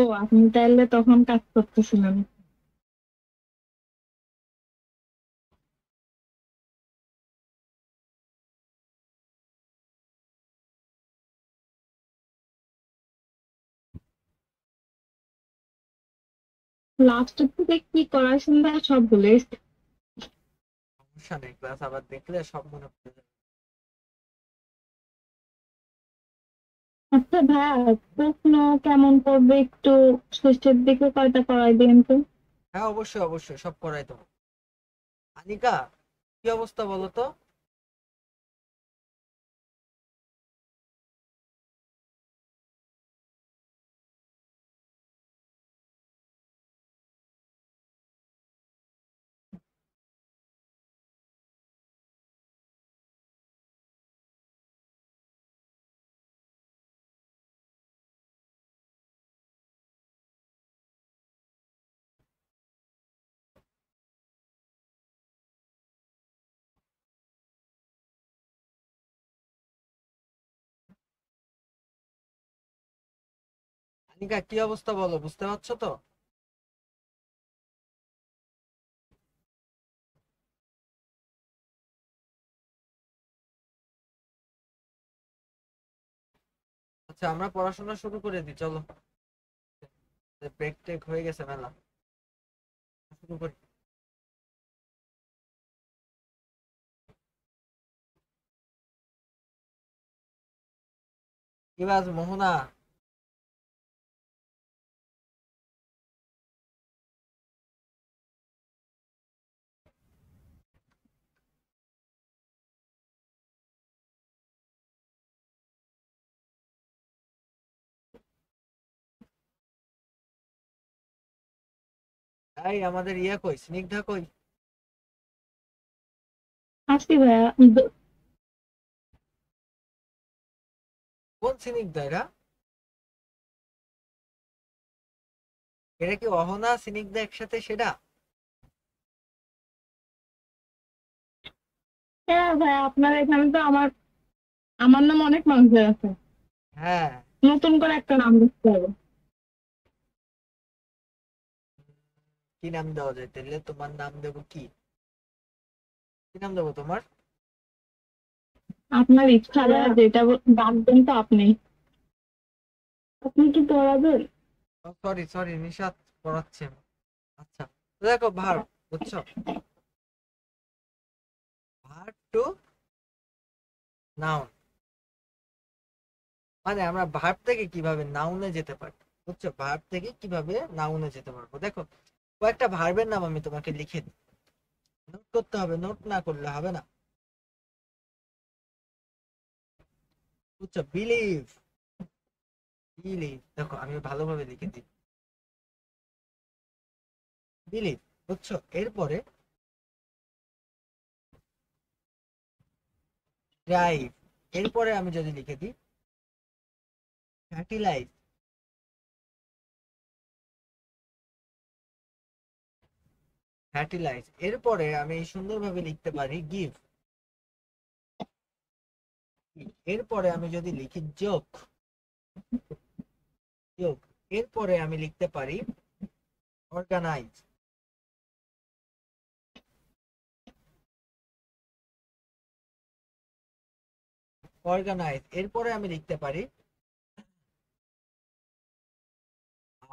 ও আপনি তাহলে তখন কাজ করতেছিলেন। লাস্টের থেকে কি করার সন্ধ্যা সব ভুলে গেছি। সমস্যা নেই, ক্লাস আবার দেখলে সব মনে পড়ে যাবে। আচ্ছা ভাই, প্রশ্ন কেমন করবে একটু শেষের দিকে কয়টা করাই দিন তো। হ্যাঁ, অবশ্যই অবশ্যই সব করাই দেবো। আনিকা, কি অবস্থা বলো তো? আনিকা, কি অবস্থা বলো, বুঝতে পারছো তো? আচ্ছা, আমরা পড়াশোনা শুরু করে দিই, চলো। ব্রেক টেক হয়ে গেছে মেলা, শুরু করি। ইবাজ, মোহনা। এই আমাদের ইয়া কই, স্নিগ্ধা কই? আসি ভাইয়া। কোন স্নিগ্ধা এরা? এরা কি অহনা স্নিগ্ধা একসাথে সেটা? হ্যাঁ ভাইয়া, আপনার এখানে তো আমার আমার নাম অনেক মানুষের আছে। হ্যাঁ। নতুন করে একটা নাম দিতে হবে। কি নাম দেওয়া যায় তাহলে? তোমার নাম দেবো কি? কি নাম দেবো তোমার? আপনার ইচ্ছা ভাইয়া, যেটা ডাকবেন তো আপনি। আপনি কি পড়াবেন? সরি সরি, নিশাত পড়াচ্ছেন। আচ্ছা, তো দেখো ভার্ব, বুঝছো? ভার্ব টু নাউন, মানে আমরা ভার্ব থেকে কিভাবে নাউনে যেতে পারি, বুঝছো? ভার্ব থেকে কিভাবে নাউনে যেতে পারবো, দেখো। কয়েকটা ভার্বের নাম আমি তোমাকে লিখে দিই, নোট করতে হবে, নোট না করলে হবে না, বুঝছো? বিলিভ, বিলিভ, দেখো আমি ভালোভাবে লিখে দিই, বিলিভ, বুঝছো? এরপরে ড্রাইভ, এরপরে আমি যদি লিখে দিই ফ্যাটিলাইজ, ফ্যাটিলাইজ, এরপরে আমি সুন্দরভাবে লিখতে পারি গিভ, এরপরে আমি যদি লিখি যোক, যোক, এরপরে আমি লিখতে পারি অর্গানাইজ, অর্গানাইজ, এরপরে আমি লিখতে পারি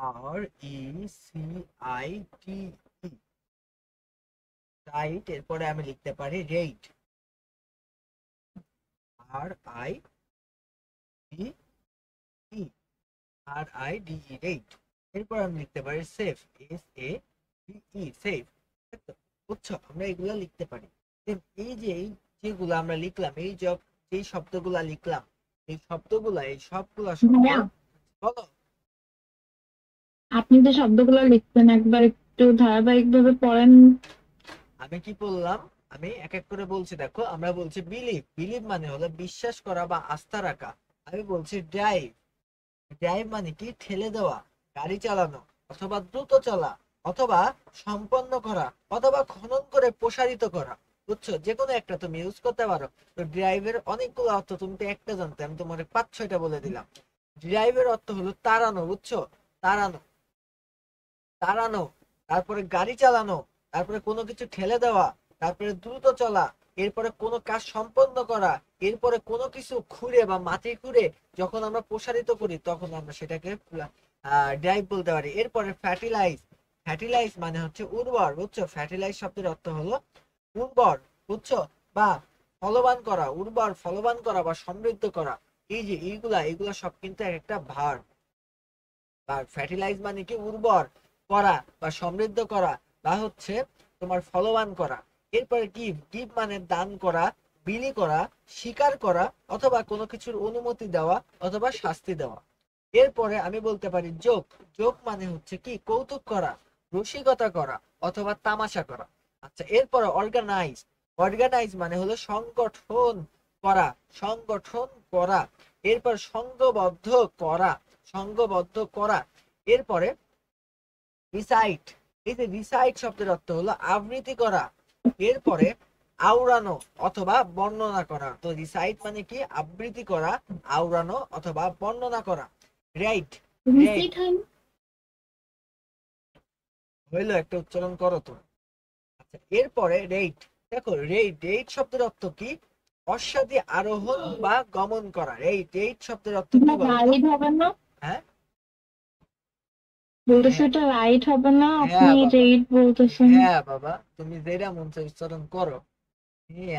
R E C I T E, right, এরপরে আমি লিখতে পারি rate, R I D E, R I D E, rate, এরপর আমি লিখতে পারি safe, S A V E, safe. বুঝছো, আমরা এগুলা লিখতে পারি। Then এই যে যেগুলো আমরা লিখলাম, যেই শব্দগুলা লিখলাম, এই সবগুলা শব্দ ভাইয়া, বলো। আপনি যে শব্দগুলো লিখছেন একবার একটু ধারাবাহিক ভাবে পড়েন। আমি কি বললাম, আমি এক এক করে বলছি, দেখো আমরা বলছি বিলিভ, বিলিভ মানে হলো বিশ্বাস করা বা আস্থা রাখা। আমি বলছি ড্রাইভ, ড্রাইভ মানে কি ঠেলে দেওয়া, গাড়ি চালানো, অথবা দ্রুত চলা, অথবা সম্পন্ন করা, অথবা খনন করে প্রসারিত করা। বুঝছো, যে কোনো একটা তুমি ইউজ করতে পারো। তো ড্রাইভের অনেকগুলো অর্থ, তুমি তো একটা জানতে, আমি তোমার 5-6টা বলে দিলাম। ড্রাইভের অর্থ হলো তাড়ানো, বুঝছো, তাড়ানো, তাড়ানো, তারপরে গাড়ি চালানো, তারপরে কোনো কিছু ঠেলে দেওয়া, তারপরে দ্রুত চলা, এরপরে কোনো কাজ সম্পন্ন করা, এরপরে কোনো কিছু খুঁড়ে বা মাটি খুঁড়ে যখন আমরা প্রসারিত করি তখন আমরা সেটাকে ড্রাইভ বলতে পারি। এরপরে ফ্যার্টিলাইজ, ফ্যার্টিলাইজ মানে হচ্ছে উর্বর, বুঝছো, ফ্যার্টিলাইজ শব্দের অর্থ হলো উর্বর, বুঝছো, বা ফলবান করা, উর্বর ফলবান করা বা সমৃদ্ধ করা। এই যে এইগুলা সব কিন্তু এক একটা ভার্ব। আর ফ্যার্টিলাইজ মানে কি উর্বর করা বা সমৃদ্ধ করা বা হচ্ছে তোমার ফলবান করা। এরপরে গিভ, গিভ মানে দান করা, বিলি করা, স্বীকার করা, অথবা কোনো কিছুর অনুমতি দেওয়া অথবা শাস্তি দেওয়া। এরপরে আমি বলতে পারি জোক, জোক মানে হচ্ছে কি কৌতুক করা, রসিকতা করা অথবা তামাশা করা। আচ্ছা, এরপরে অর্গানাইজ, অর্গানাইজ মানে হলো সংগঠন করা, সংগঠন করা। এরপর সংঘবদ্ধ করা, সংঘবদ্ধ করা। এরপরে রিসাইট, এই যে রিসাইট শব্দের অর্থ হলো আবৃত্তি করা। এরপরে আওড়ানো অথবা বর্ণনা করা। তো রিসাইট মানে কি আবৃত্তি করা, আওড়ানো অথবা বর্ণনা করা। রাইট, রিসিট হয় না? হইলো, একটা উচ্চারণ করো তো। আচ্ছা, এরপরে রেইট, দেখো রেইট, রেইট শব্দের অর্থ কি অশ্বাদি আরোহণ বা গমন করা। রেইট, রেইট শব্দের অর্থ কি বলতো? রাইড হবে না, হ্যাঁ, বলতেছে হ্যাঁ, এটা রাইট হবে না, আপনি হ্যাঁ বাবা, রেড বলতেছেন। হ্যাঁ বাবা, তুমি যেটা মন চায় উচ্চারণ করো।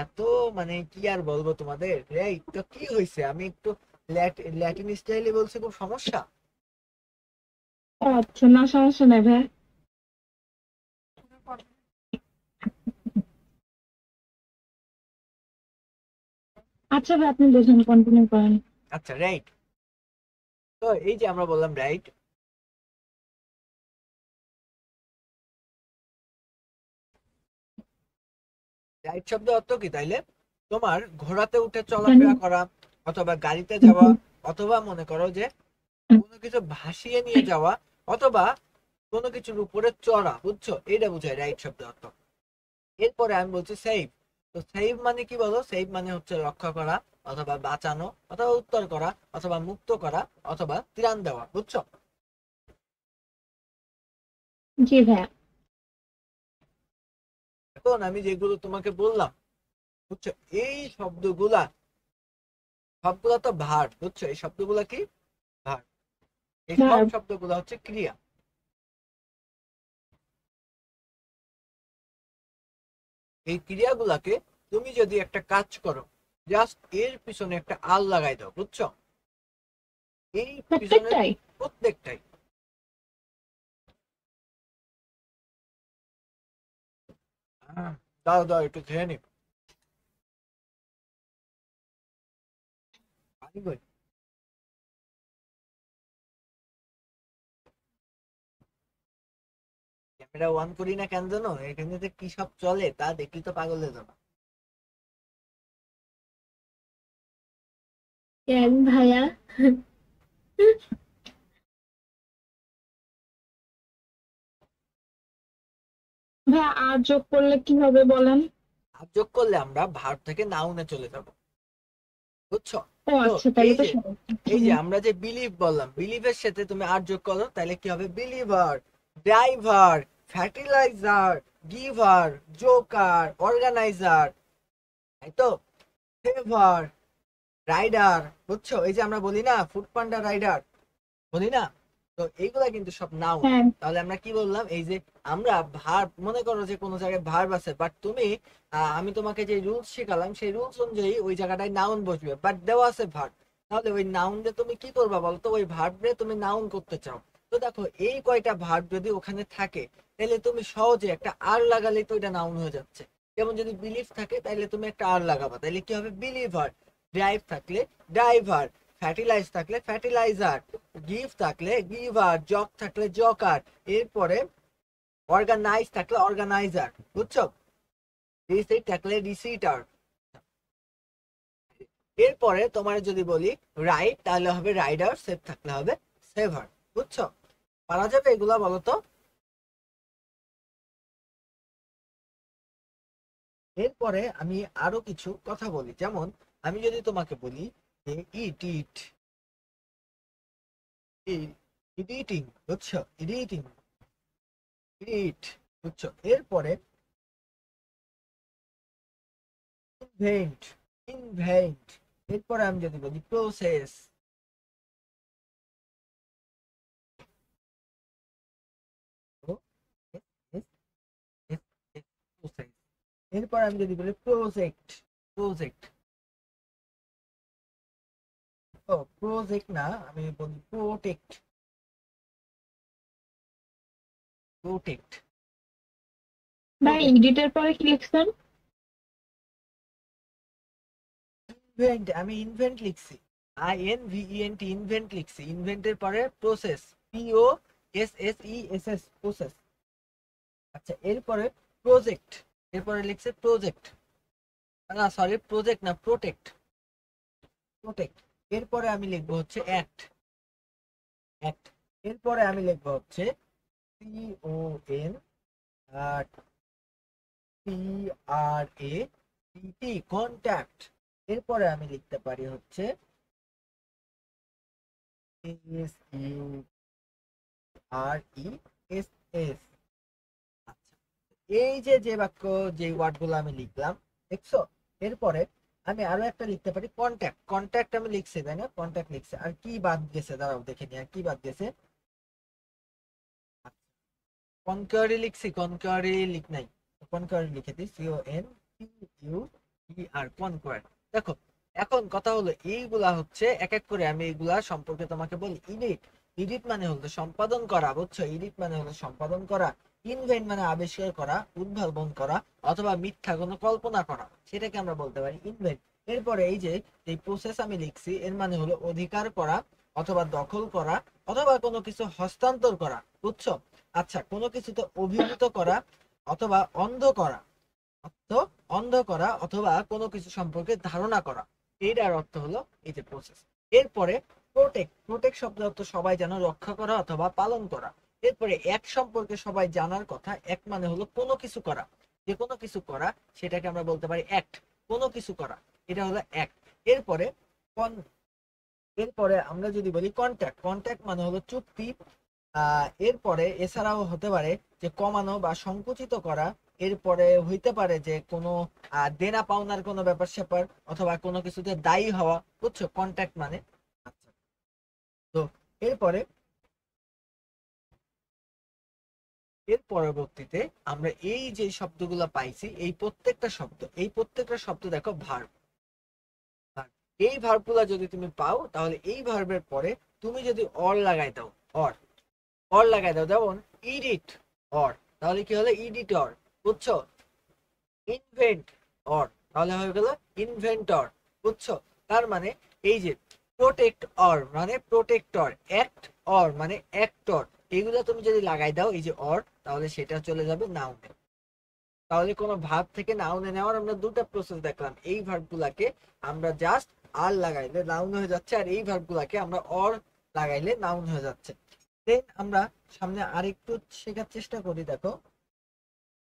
এত মানে কি আর বলবো তোমাদের, এই তো কি হয়েছে, আমি একটু ল্যাটিন স্টাইলে বলছি, খুব সমস্যা। ও আচ্ছা, না সমস্যা নেই ভাই। আচ্ছা ভাই, আপনি বুঝুন, কন্টিনিউ করেন। আচ্ছা, রাইট। তো এই যে আমরা বললাম রাইট, রাইট শব্দ অর্থ কি তাইলে? তোমার ঘোড়াতে উঠে চলাফেরা করা, অথবা গাড়িতে যাওয়া, অথবা মনে করো যে কোনো কিছু ভাসিয়ে নিয়ে যাওয়া, অথবা কোনো কিছুর উপরে চড়া, বুঝছো, এটা বোঝায় রাইট শব্দ অর্থ। এরপরে আমি বলছি সেভ। তো সেভ মানে কি বলো? সেভ মানে হচ্ছে রক্ষা করা, অথবা বাঁচানো, অথবা উত্তর করা, অথবা মুক্ত করা, অথবা ত্রাণ দেওয়া, বুঝছো। জি ভাইয়া। এখন আমি যেগুলো তোমাকে বললাম, বুঝছো, এই শব্দগুলা সবগুলা তো ভার্ব, বুঝছো, এই শব্দগুলা কি ভার্ব। এই সব ভার্ব। শব্দগুলা হচ্ছে ক্রিয়া। এই ক্রিয়াগুলাকে তুমি যদি একটা কাজ করো, জাস্ট এর পিছনে একটা আল লাগাই দাও, বুঝছো, এই পিছনে প্রত্যেকটাই। প্রত্যেকটাই। দাও দাও, একটু খেয়ে নি, পানি কই? ক্যামেরা অন করি না কেন জানো? এখানে যে কি সব চলে তা দেখলি তো পাগল হয়ে যাবে। কেন ভাইয়া? ভাইয়া আর যোগ করলে কি হবে বলেন? আর যোগ করলে আমরা ভার্ব থেকে নাউনে চলে যাব, বুঝছো। ও তো আচ্ছা, তাহলে এই তো যে এই যে আমরা যে বিলিভ বললাম, বিলিভের সাথে তুমি আর যোগ করো, তাহলে কি হবে? Believer, driver, fertiliser, giver, joker, organiser, তাই তো, সেভার, রাইডার, বুঝছো। এই যে আমরা বলি না ফুড পান্ডা রাইডার, বলি না, তো এইগুলা কিন্তু সব নাউন। হ্যাঁ। তাহলে আমরা কি বললাম? এই যে আমরা ভার্ব, মনে করো যে কোনো জায়গায় ভার্ব আছে, বাট তুমি আমি তোমাকে যে রুলস শেখালাম সেই রুলস অনুযায়ী ওই জায়গাটায় নাউন বসবে, বাট দেওয়া আছে ভার্ব। তাহলে ওই নাউন দিয়ে তুমি কি করবা বলতো? ওই ভার্ব দিয়ে তুমি নাউন করতে চাও, তো দেখো এই কয়টা ভার্ব যদি ওখানে থাকে তাহলে তুমি সহজে একটা আর লাগালেই তো এটা নাউন হয়ে যাচ্ছে। যেমন যদি বিলিভ থাকে তাহলে তুমি একটা আর লাগাবা, তাহলে কি হবে বিলিভার। ড্রাইভ থাকলে ড্রাইভার, ফ্যার্টিলাইজ থাকলে ফ্যার্টিলাইজার, গিভ থাকলে গিভার, জক থাকলে জকার, এরপরে অর্গানাইজ থাকলে অর্গানাইজার, বুঝছো? রিসিট থাকলে রিসিটার। এরপরে তোমার যদি বলি রাইড তাহলে হবে রাইডার, সেভ থাকলে হবে সেভার, বুঝছো? পারা যাবে এগুলা বলো তো? এরপরে আমি আরো কিছু কথা বলি, যেমন আমি যদি তোমাকে বলি যে ইট ইট ইডিটিং, বুঝছো? ইডিটিং ইট, বুঝছো? এরপরে ইনভেন্ট ইনভেন্ট, এরপরে আমি যদি বলি প্রসেস, এরপর আমি যদি বলি প্রজেক্ট প্রজেক্ট ও প্রজেক্ট না, আমি বলি প্রোটেক্ট প্রোটেক্ট ভাই এডিটের পরে কি লিখছেন? ইনভেন্ট, আমি ইনভেন্ট লিখছি, INVENT ইনভেন্ট লিখছি। ইনভেন্টের পরে প্রসেস, POSSESS প্রসেস। আচ্ছা এরপরে প্রজেক্ট, এরপরে লিখছে প্রজেক্ট, না সরি প্রজেক্ট না প্রোটেক্ট প্রোটেক্ট। এরপরে আমি লিখবো হচ্ছে অ্যাক্ট অ্যাক্ট। এরপরে আমি লিখবো হচ্ছে CONTRACT কন্ট্যাক্ট। এরপরে আমি লিখতে পারি হচ্ছে SURESS। আচ্ছা, এই যে যে বাক্য যে ওয়ার্ড গুলো আমি লিখলাম, দেখছো? এরপরে আমি আরো একটা লিখতে পারি কন্ট্যাক্ট। কন্ট্যাক্ট আমি লিখছি তাই না? কন্ট্যাক্ট লিখছে, আর কি বাদ গেছে দাঁড়াও দেখে নি, আর কি বাদ গেছে? কনকোয়ারি লিখছি, কনকোয়ারি লিখ নাই, কনকোয়ারি লিখে দিই, CONQUER কনকোয়ার। দেখো এখন কথা হলো এইগুলা হচ্ছে এক এক করে আমি এইগুলা সম্পর্কে তোমাকে বলি। ইডিট, ইডিট মানে হলো সম্পাদন করা, বুঝছো? ইডিট মানে হলো সম্পাদন করা। ইনভেন্ট মানে আবিষ্কার করা, উদ্ভাবন করা, অথবা মিথ্যা কোনো কল্পনা করা, সেটাকে আমরা বলতে পারি ইনভেন্ট। এরপরে এই যে এই প্রসেস আমি লিখছি, এর মানে হলো অধিকার করা, অথবা দখল করা, অথবা কোনো কিছু হস্তান্তর করা, বুঝছো? আচ্ছা কোনো কিছুতে অভিভূত করা, অথবা অন্ধ করা, অন্ধ করা, অথবা কোনো কিছু সম্পর্কে ধারণা করা, এইটার অর্থ হলো এই যে প্রসেস। এরপরে প্রোটেক্ট, প্রোটেক্ট শব্দ অর্থ সবাই যেন রক্ষা করা অথবা পালন করা। এরপরে এক সম্পর্কে সবাই জানার কথা, এক মানে হলো কোনো কিছু করা, যে কোনো কিছু করা, সেটাকে আমরা বলতে পারি অ্যাক্ট, কোনো কিছু করা, এটা হলো অ্যাক্ট। এরপরে এরপরে আমরা যদি বলি কন্ট্যাক্ট, কন্ট্যাক্ট মানে হলো চুক্তি। এরপরে এছাড়াও হতে পারে যে কমানো বা সংকুচিত করা। এরপরে হইতে পারে যে কোনো দেনা পাওনার কোনো ব্যাপার স্যাপার, অথবা কোনো কিছুতে দায়ী হওয়া, বুঝছো? কন্ট্যাক্ট মানে। আচ্ছা তো এরপরে এর পরবর্তীতে আমরা এই যে শব্দগুলো পাইছি, এই প্রত্যেকটা শব্দ দেখো ভার্ব। এই ভার্বগুলা যদি তুমি পাও তাহলে এই ভার্বের পরে তুমি যদি অর লাগাই দাও, অর অর লাগাই দাও, যেমন ইডিট অর, তাহলে কি হলো ইডিটর, বুঝছো? ইনভেন্ট অর, তাহলে হয়ে গেল ইনভেন্টর, বুঝছো? তার মানে এই যে প্রোটেক্ট অর মানে প্রোটেক্টর, অ্যাক্ট অর মানে অ্যাক্টর, এগুলো তুমি যদি লাগাই দাও এই যে অর, তাহলে সেটা চলে যাবে নাউনে। তাহলে কোনো ভার্ব থেকে নাউনে নেওয়ার আমরা দুটো প্রসেস দেখলাম। এই ভার্ব গুলাকে আমরা জাস্ট আর লাগাইলে নাউন হয়ে যাচ্ছে, আর এই ভার্ব গুলাকে আমরা অর লাগাইলে নাউন হয়ে যাচ্ছে। দেন আমরা সামনে আরেকটু শেখার চেষ্টা করি। দেখো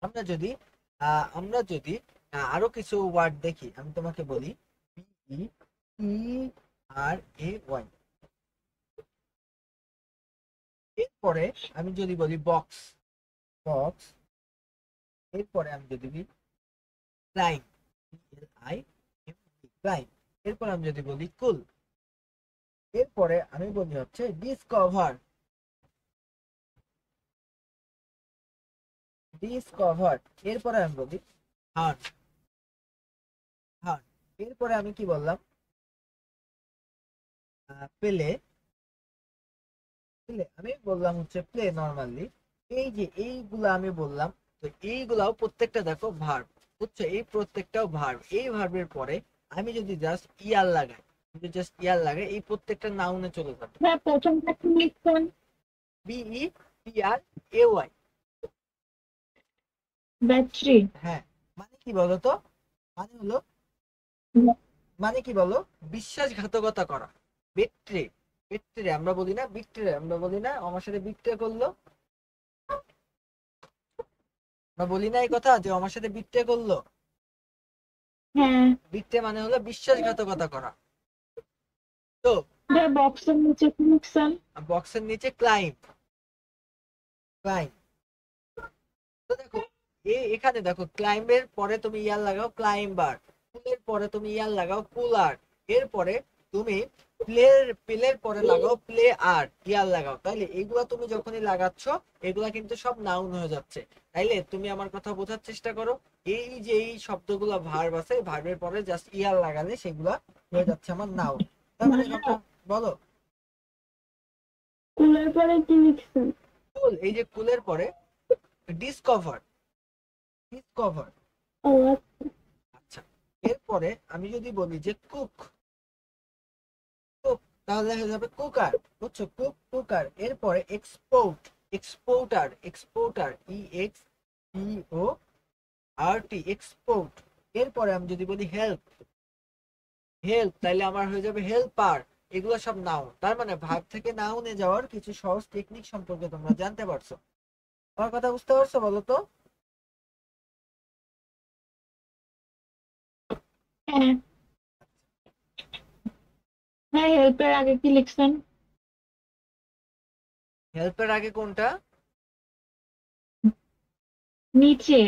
আমরা যদি আরো কিছু ওয়ার্ড দেখি, আমি তোমাকে বলি BETRAY। এরপরে আমি যদি বলি বক্স বক্স, এরপরে আমি যদি বলি ক্লাইম, ক্লাইম, এরপর আমি যদি বলি কুল, এরপরে আমি বলি হচ্ছে ডিসকভার ডিসকভার, এরপরে আমি বলি হান্ট হান্ট, এরপরে আমি কি বললাম পেলে প্লে আমি বললাম হচ্ছে প্লে নরমালি। এই যে এইগুলা আমি বললাম, তো এইগুলাও প্রত্যেকটা দেখো ভার্ব, বুঝছো? এই প্রত্যেকটাও ভার্ব। এই ভার্বের পরে আমি যদি জাস্ট ইয়ার লাগাই, যদি জাস্ট ইয়ার লাগাই, এই প্রত্যেকটা নাউনে চলে যাবে। ভাইয়া প্রথমটা কি লিখছেন? BETRAY। ব্যাটারি। হ্যাঁ, মানে কি বলতো? মানে হলো, মানে কি বলো, বিশ্বাসঘাতকতা করা। বেট্রে, বেট্রে আমরা বলি না, বিট্রে আমরা বলি না, আমার সাথে বিট্রে করলো, আমরা বলি না এই কথা যে আমার সাথে বিট্রে করলো। হ্যাঁ বিট্রে মানে হলো বিশ্বাসঘাতকতা করা। তো ভাইয়া বক্সের নিচে কি লিখছেন? বক্সের নিচে ক্লাইম্ব, ক্লাইম্ব। তো দেখো এখানে দেখো ক্লাইম্বের পরে তুমি ইয়ার লাগাও ক্লাইম্বার, পুলের পরে তুমি ইয়ার লাগাও পুলার, এরপরে তুমি প্লের পরে লাগাও প্লে আর ইয়ার লাগাও। তাইলে এগুলা তুমি যখনই লাগাচ্ছ, এগুলা কিন্তু সব নাউন হয়ে যাচ্ছে। তাইলে তুমি আমার কথা বোঝার চেষ্টা করো। এই যে এই শব্দগুলা ভার্ব আছে, ভার্বের পরে জাস্ট ইয়ার লাগালে সেগুলা হয়ে যাচ্ছে আমার নাউন। তার মানে কথা বলো। কুলের পরে কি লিখছেন? কুল, এই যে কুলের পরে ডিসকভার, ডিসকভার। ও আচ্ছা, এরপরে আমি যদি বলি যে কুক, কুক তাহলে হয়ে যাবে কুকার, বুঝছো? Cook, cooker. এরপরে export, exporter, exporter, EXPORT, export. এরপরে আমি যদি বলি হেল্প, হেল্প তাহলে আমার হয়ে যাবে হেল্পার। এগুলো সব নাউন। তার মানে ভার্ব থেকে নাউনে যাওয়ার কিছু সহজ টেকনিক সম্পর্কে তোমরা জানতে পারছো। আমার কথা বুঝতে পারছো বলো তো? হ্যাঁ। হ্যাঁ হেল্পের আগে কি লিখছেন? হেল্পের আগে কোনটা? নিচে।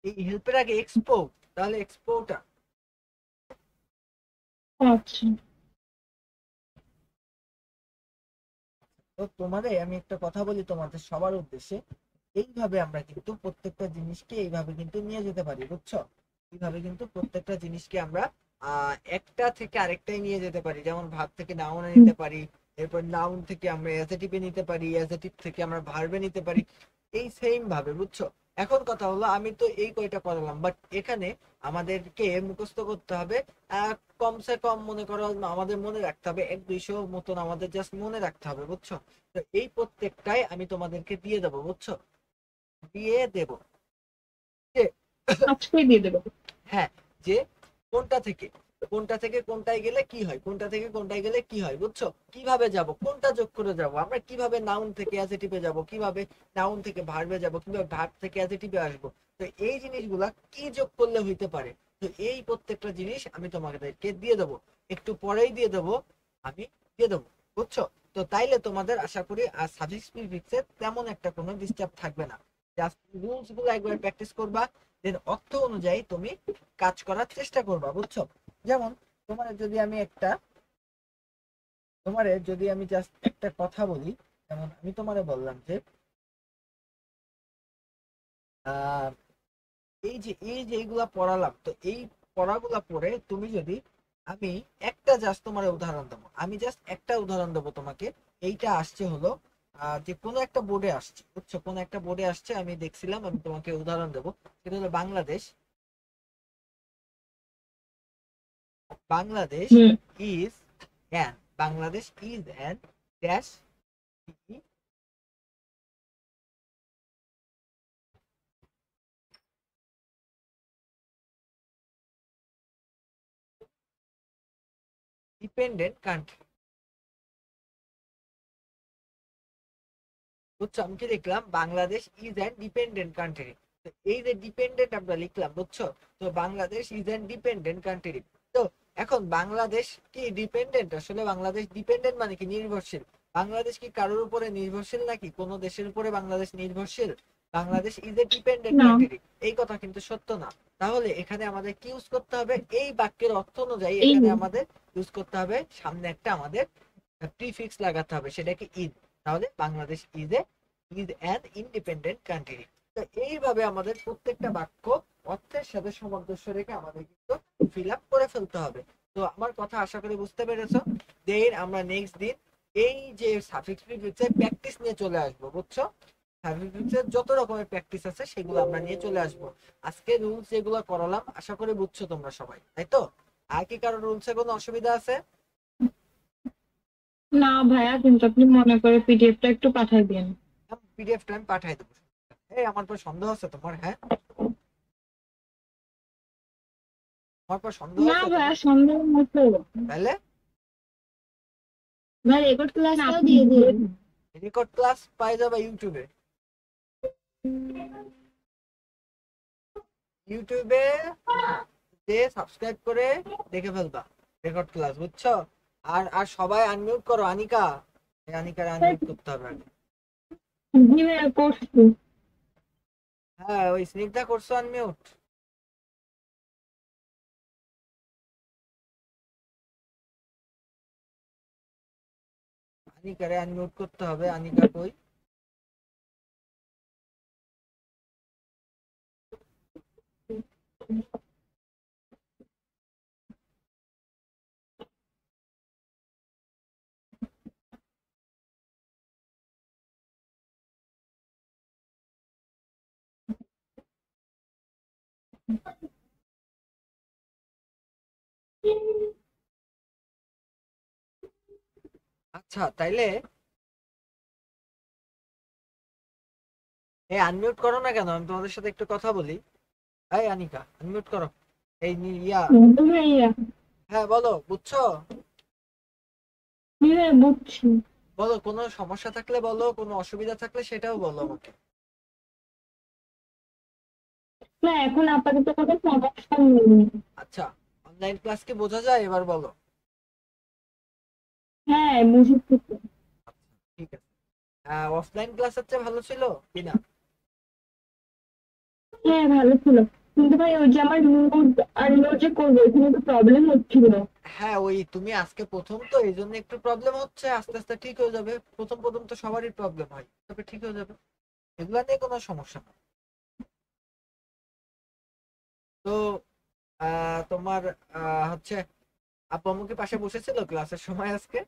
এই হেল্পের আগে এক্সপোর্ট, তাহলে এক্সপোর্টার। আচ্ছা। তো তোমাদের আমি একটা কথা বলি তোমাদের সবার উদ্দেশ্যে, এইভাবে আমরা কিন্তু প্রত্যেকটা জিনিসকে এইভাবে কিন্তু নিয়ে যেতে পারি, বুঝছো? এইভাবে কিন্তু প্রত্যেকটা জিনিসকে আমরা একটা থেকে আরেকটাই নিয়ে যেতে পারি। যেমন ভার্ব থেকে নাউনে নিতে পারি, এরপর নাউন থেকে আমরা অ্যাডজেক্টিভে নিতে পারি, অ্যাডজেক্টিভ থেকে আমরা ভার্বে নিতে পারি, এই সেম ভাবে, বুঝছো? এখন কথা হলো আমি তো এই কয়টা করলাম, বাট এখানে আমাদেরকে মুখস্থ করতে হবে কমসে কম মনে করো আমাদের মনে রাখতে হবে 100-200 মতন আমাদের জাস্ট মনে রাখতে হবে, বুঝছো? তো এই প্রত্যেকটাই আমি তোমাদেরকে দিয়ে দেবো, বুঝছো? দিয়ে দেব যে আজকেই দিয়ে দেবো। হ্যাঁ, যে কোনটা থেকে কোনটা থেকে কোনটায় গেলে কি হয়, কোনটা থেকে কোনটায় গেলে কি হয়, বুঝছো? কিভাবে যাব, কোনটা যোগ করে যাব, আমরা কিভাবে নাউন থেকে অ্যাডজেক্টিভে যাব, কিভাবে নাউন থেকে ভার্বে যাব, কিভাবে ভার্ব থেকে অ্যাডজেক্টিভে আসবো। তো এই জিনিসগুলা কি যোগ করলে হইতে পারে, তো এই প্রত্যেকটা জিনিস আমি তোমাদেরকে দিয়ে দেবো, একটু পরেই দিয়ে দেবো, আমি দিয়ে দেবো, বুঝছো? তো তাইলে তোমাদের আশা করি আর সাফিক্স প্রিফিক্সের তেমন একটা কোনো ডিস্টার্ব থাকবে না। জাস্ট রুলস গুলো একবার প্র্যাকটিস করবা, দেন অর্থ অনুযায়ী তুমি কাজ করার চেষ্টা করবা, বুঝছো? যেমন তোমারে যদি আমি জাস্ট একটা কথা বলি, যেমন আমি তোমারে বললাম যে আহ এই যে এইগুলা পড়ালাম, তো এই পড়াগুলা পড়ে তুমি যদি আমি একটা জাস্ট তোমার উদাহরণ দেবো, আমি জাস্ট একটা উদাহরণ দেবো তোমাকে। এইটা আসছে হলো যে কোনো একটা বোর্ডে আসছে, বুঝছো? কোনো একটা বোর্ডে আসছে, আমি দেখছিলাম, আমি তোমাকে উদাহরণ দেবো। সেটা হলো বাংলাদেশ, বাংলাদেশ হুম। Is an, Bangladesh is an dash dependent country, বুঝছো? আমি কি লিখলাম? Bangladesh is an dependent country. তো এই যে ডিপেন্ডেন্ট আমরা লিখলাম, বুঝছো? তো Bangladesh is an dependent country. তো এখন বাংলাদেশ কি ডিপেন্ডেন্ট? আসলে বাংলাদেশ ডিপেন্ডেন্ট মানে কি নির্ভরশীল। বাংলাদেশ কি কারোর উপরে নির্ভরশীল নাকি কোনো দেশের উপরে বাংলাদেশ নির্ভরশীল? বাংলাদেশ ইজ এ ডিপেন্ডেন্ট না। কান্ট্রি, এই কথা কিন্তু সত্য না। তাহলে এখানে আমাদের কি ইউজ করতে হবে? এই বাক্যের অর্থ অনুযায়ী এই এখানে আমাদের ইউজ করতে হবে, সামনে একটা আমাদের প্রিফিক্স লাগাতে হবে, সেটা কি ইজ। তাহলে Bangladesh is an independent country. তো এইভাবে আমাদের প্রত্যেকটা বাক্য অর্থের সাথে সামঞ্জস্য রেখে আমাদের কিন্তু ফিল আপ করে ফেলতে হবে। তো আমার কথা আশা করি বুঝতে পেরেছো। দেন আমরা নেক্সট দিন এই যে সাফিক্স প্রিফিক্সে প্র্যাকটিস নিয়ে চলে আসবো, বুঝছো? সাফিক্স প্রিফিক্সের যত রকমের প্র্যাকটিস আছে সেগুলো আমরা নিয়ে চলে আসবো। আজকে রুলস যেগুলো করালাম আশা করি বুঝছো তোমরা সবাই, তাই তো? আর কি কারো রুলসে কোনো অসুবিধা আছে? না ভাইয়া, কিন্তু আপনি মনে করে পিডিএফটা একটু পাঠাই দিন। পিডিএফটা আমি পাঠিয়ে দেবো। এই আমার পর সন্দেহ আছে তোমার? হ্যাঁ, আমার পর সন্দেহ না আছে ভাইয়া, তোমার? সন্দেহ মতো। তাহলে ভাই রেকর্ড ক্লাসটাও আপনি দিয়ে দিন। রেকর্ড ক্লাস পাই যাবে ইউটিউবে। ইউটিউবে যে সাবস্ক্রাইব করে দেখে ফেলবা রেকর্ড ক্লাস, বুঝছো? আর আর সবাই আনমিউট করো। আনিকা, এই আনিকার আনমিউট করতে হবে আগে। জি ভাইয়া, করছি। হ্যাঁ, ওই স্নিগ্ধা করছো আনমিউট? আনিকারে আনমিউট করতে হবে। আনিকা কই? আচ্ছা, তাইলে এই আনমিউট করো না কেন? আমি তোমাদের সাথে একটু কথা বলি। এই আনিকা, আনমিউট করো। এই ইয়া, জি ভাইয়া। হ্যাঁ বলো, বুঝছো? জি ভাইয়া, বুঝছি। বলো, কোনো সমস্যা থাকলে বলো, কোনো অসুবিধা থাকলে সেটাও বলো আমাকে। না, এখন আপাতত কোনো সমস্যা নেই। আচ্ছা, অনলাইন ক্লাস কি বোঝা যায়? এবার বলো। হ্যাঁ, বুঝেছি তো। ঠিক আছে। অফলাইন ক্লাস হচ্ছে ভালো ছিল কিনা? হ্যাঁ, ভালো ছিল। কিন্তু ভাই ওই যে আমার নোট আনলোড যে করবো, ওখানে তো প্রবলেম হচ্ছিল। হ্যাঁ, ওই তুমি আজকে প্রথম তো এই জন্য একটু প্রবলেম হচ্ছে, আস্তে আস্তে ঠিক হয়ে যাবে। প্রথম প্রথম তো সবারই প্রবলেম হয়, তবে ঠিক হয়ে যাবে। এগুলা নিয়ে কোনো সমস্যা না। তো তোমার হচ্ছে আপু আম্মু কি পাশে বসেছিল ক্লাসের সময় আজকে?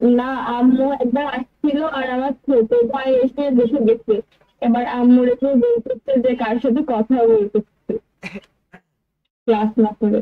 না, আম্মু একবার আসছিল আর আমার ছোট ভাই এসে বসে গেছে। এবার আম্মু রেখে বলতেছে যে কার সাথে কথা বলতেছে ক্লাস না করে।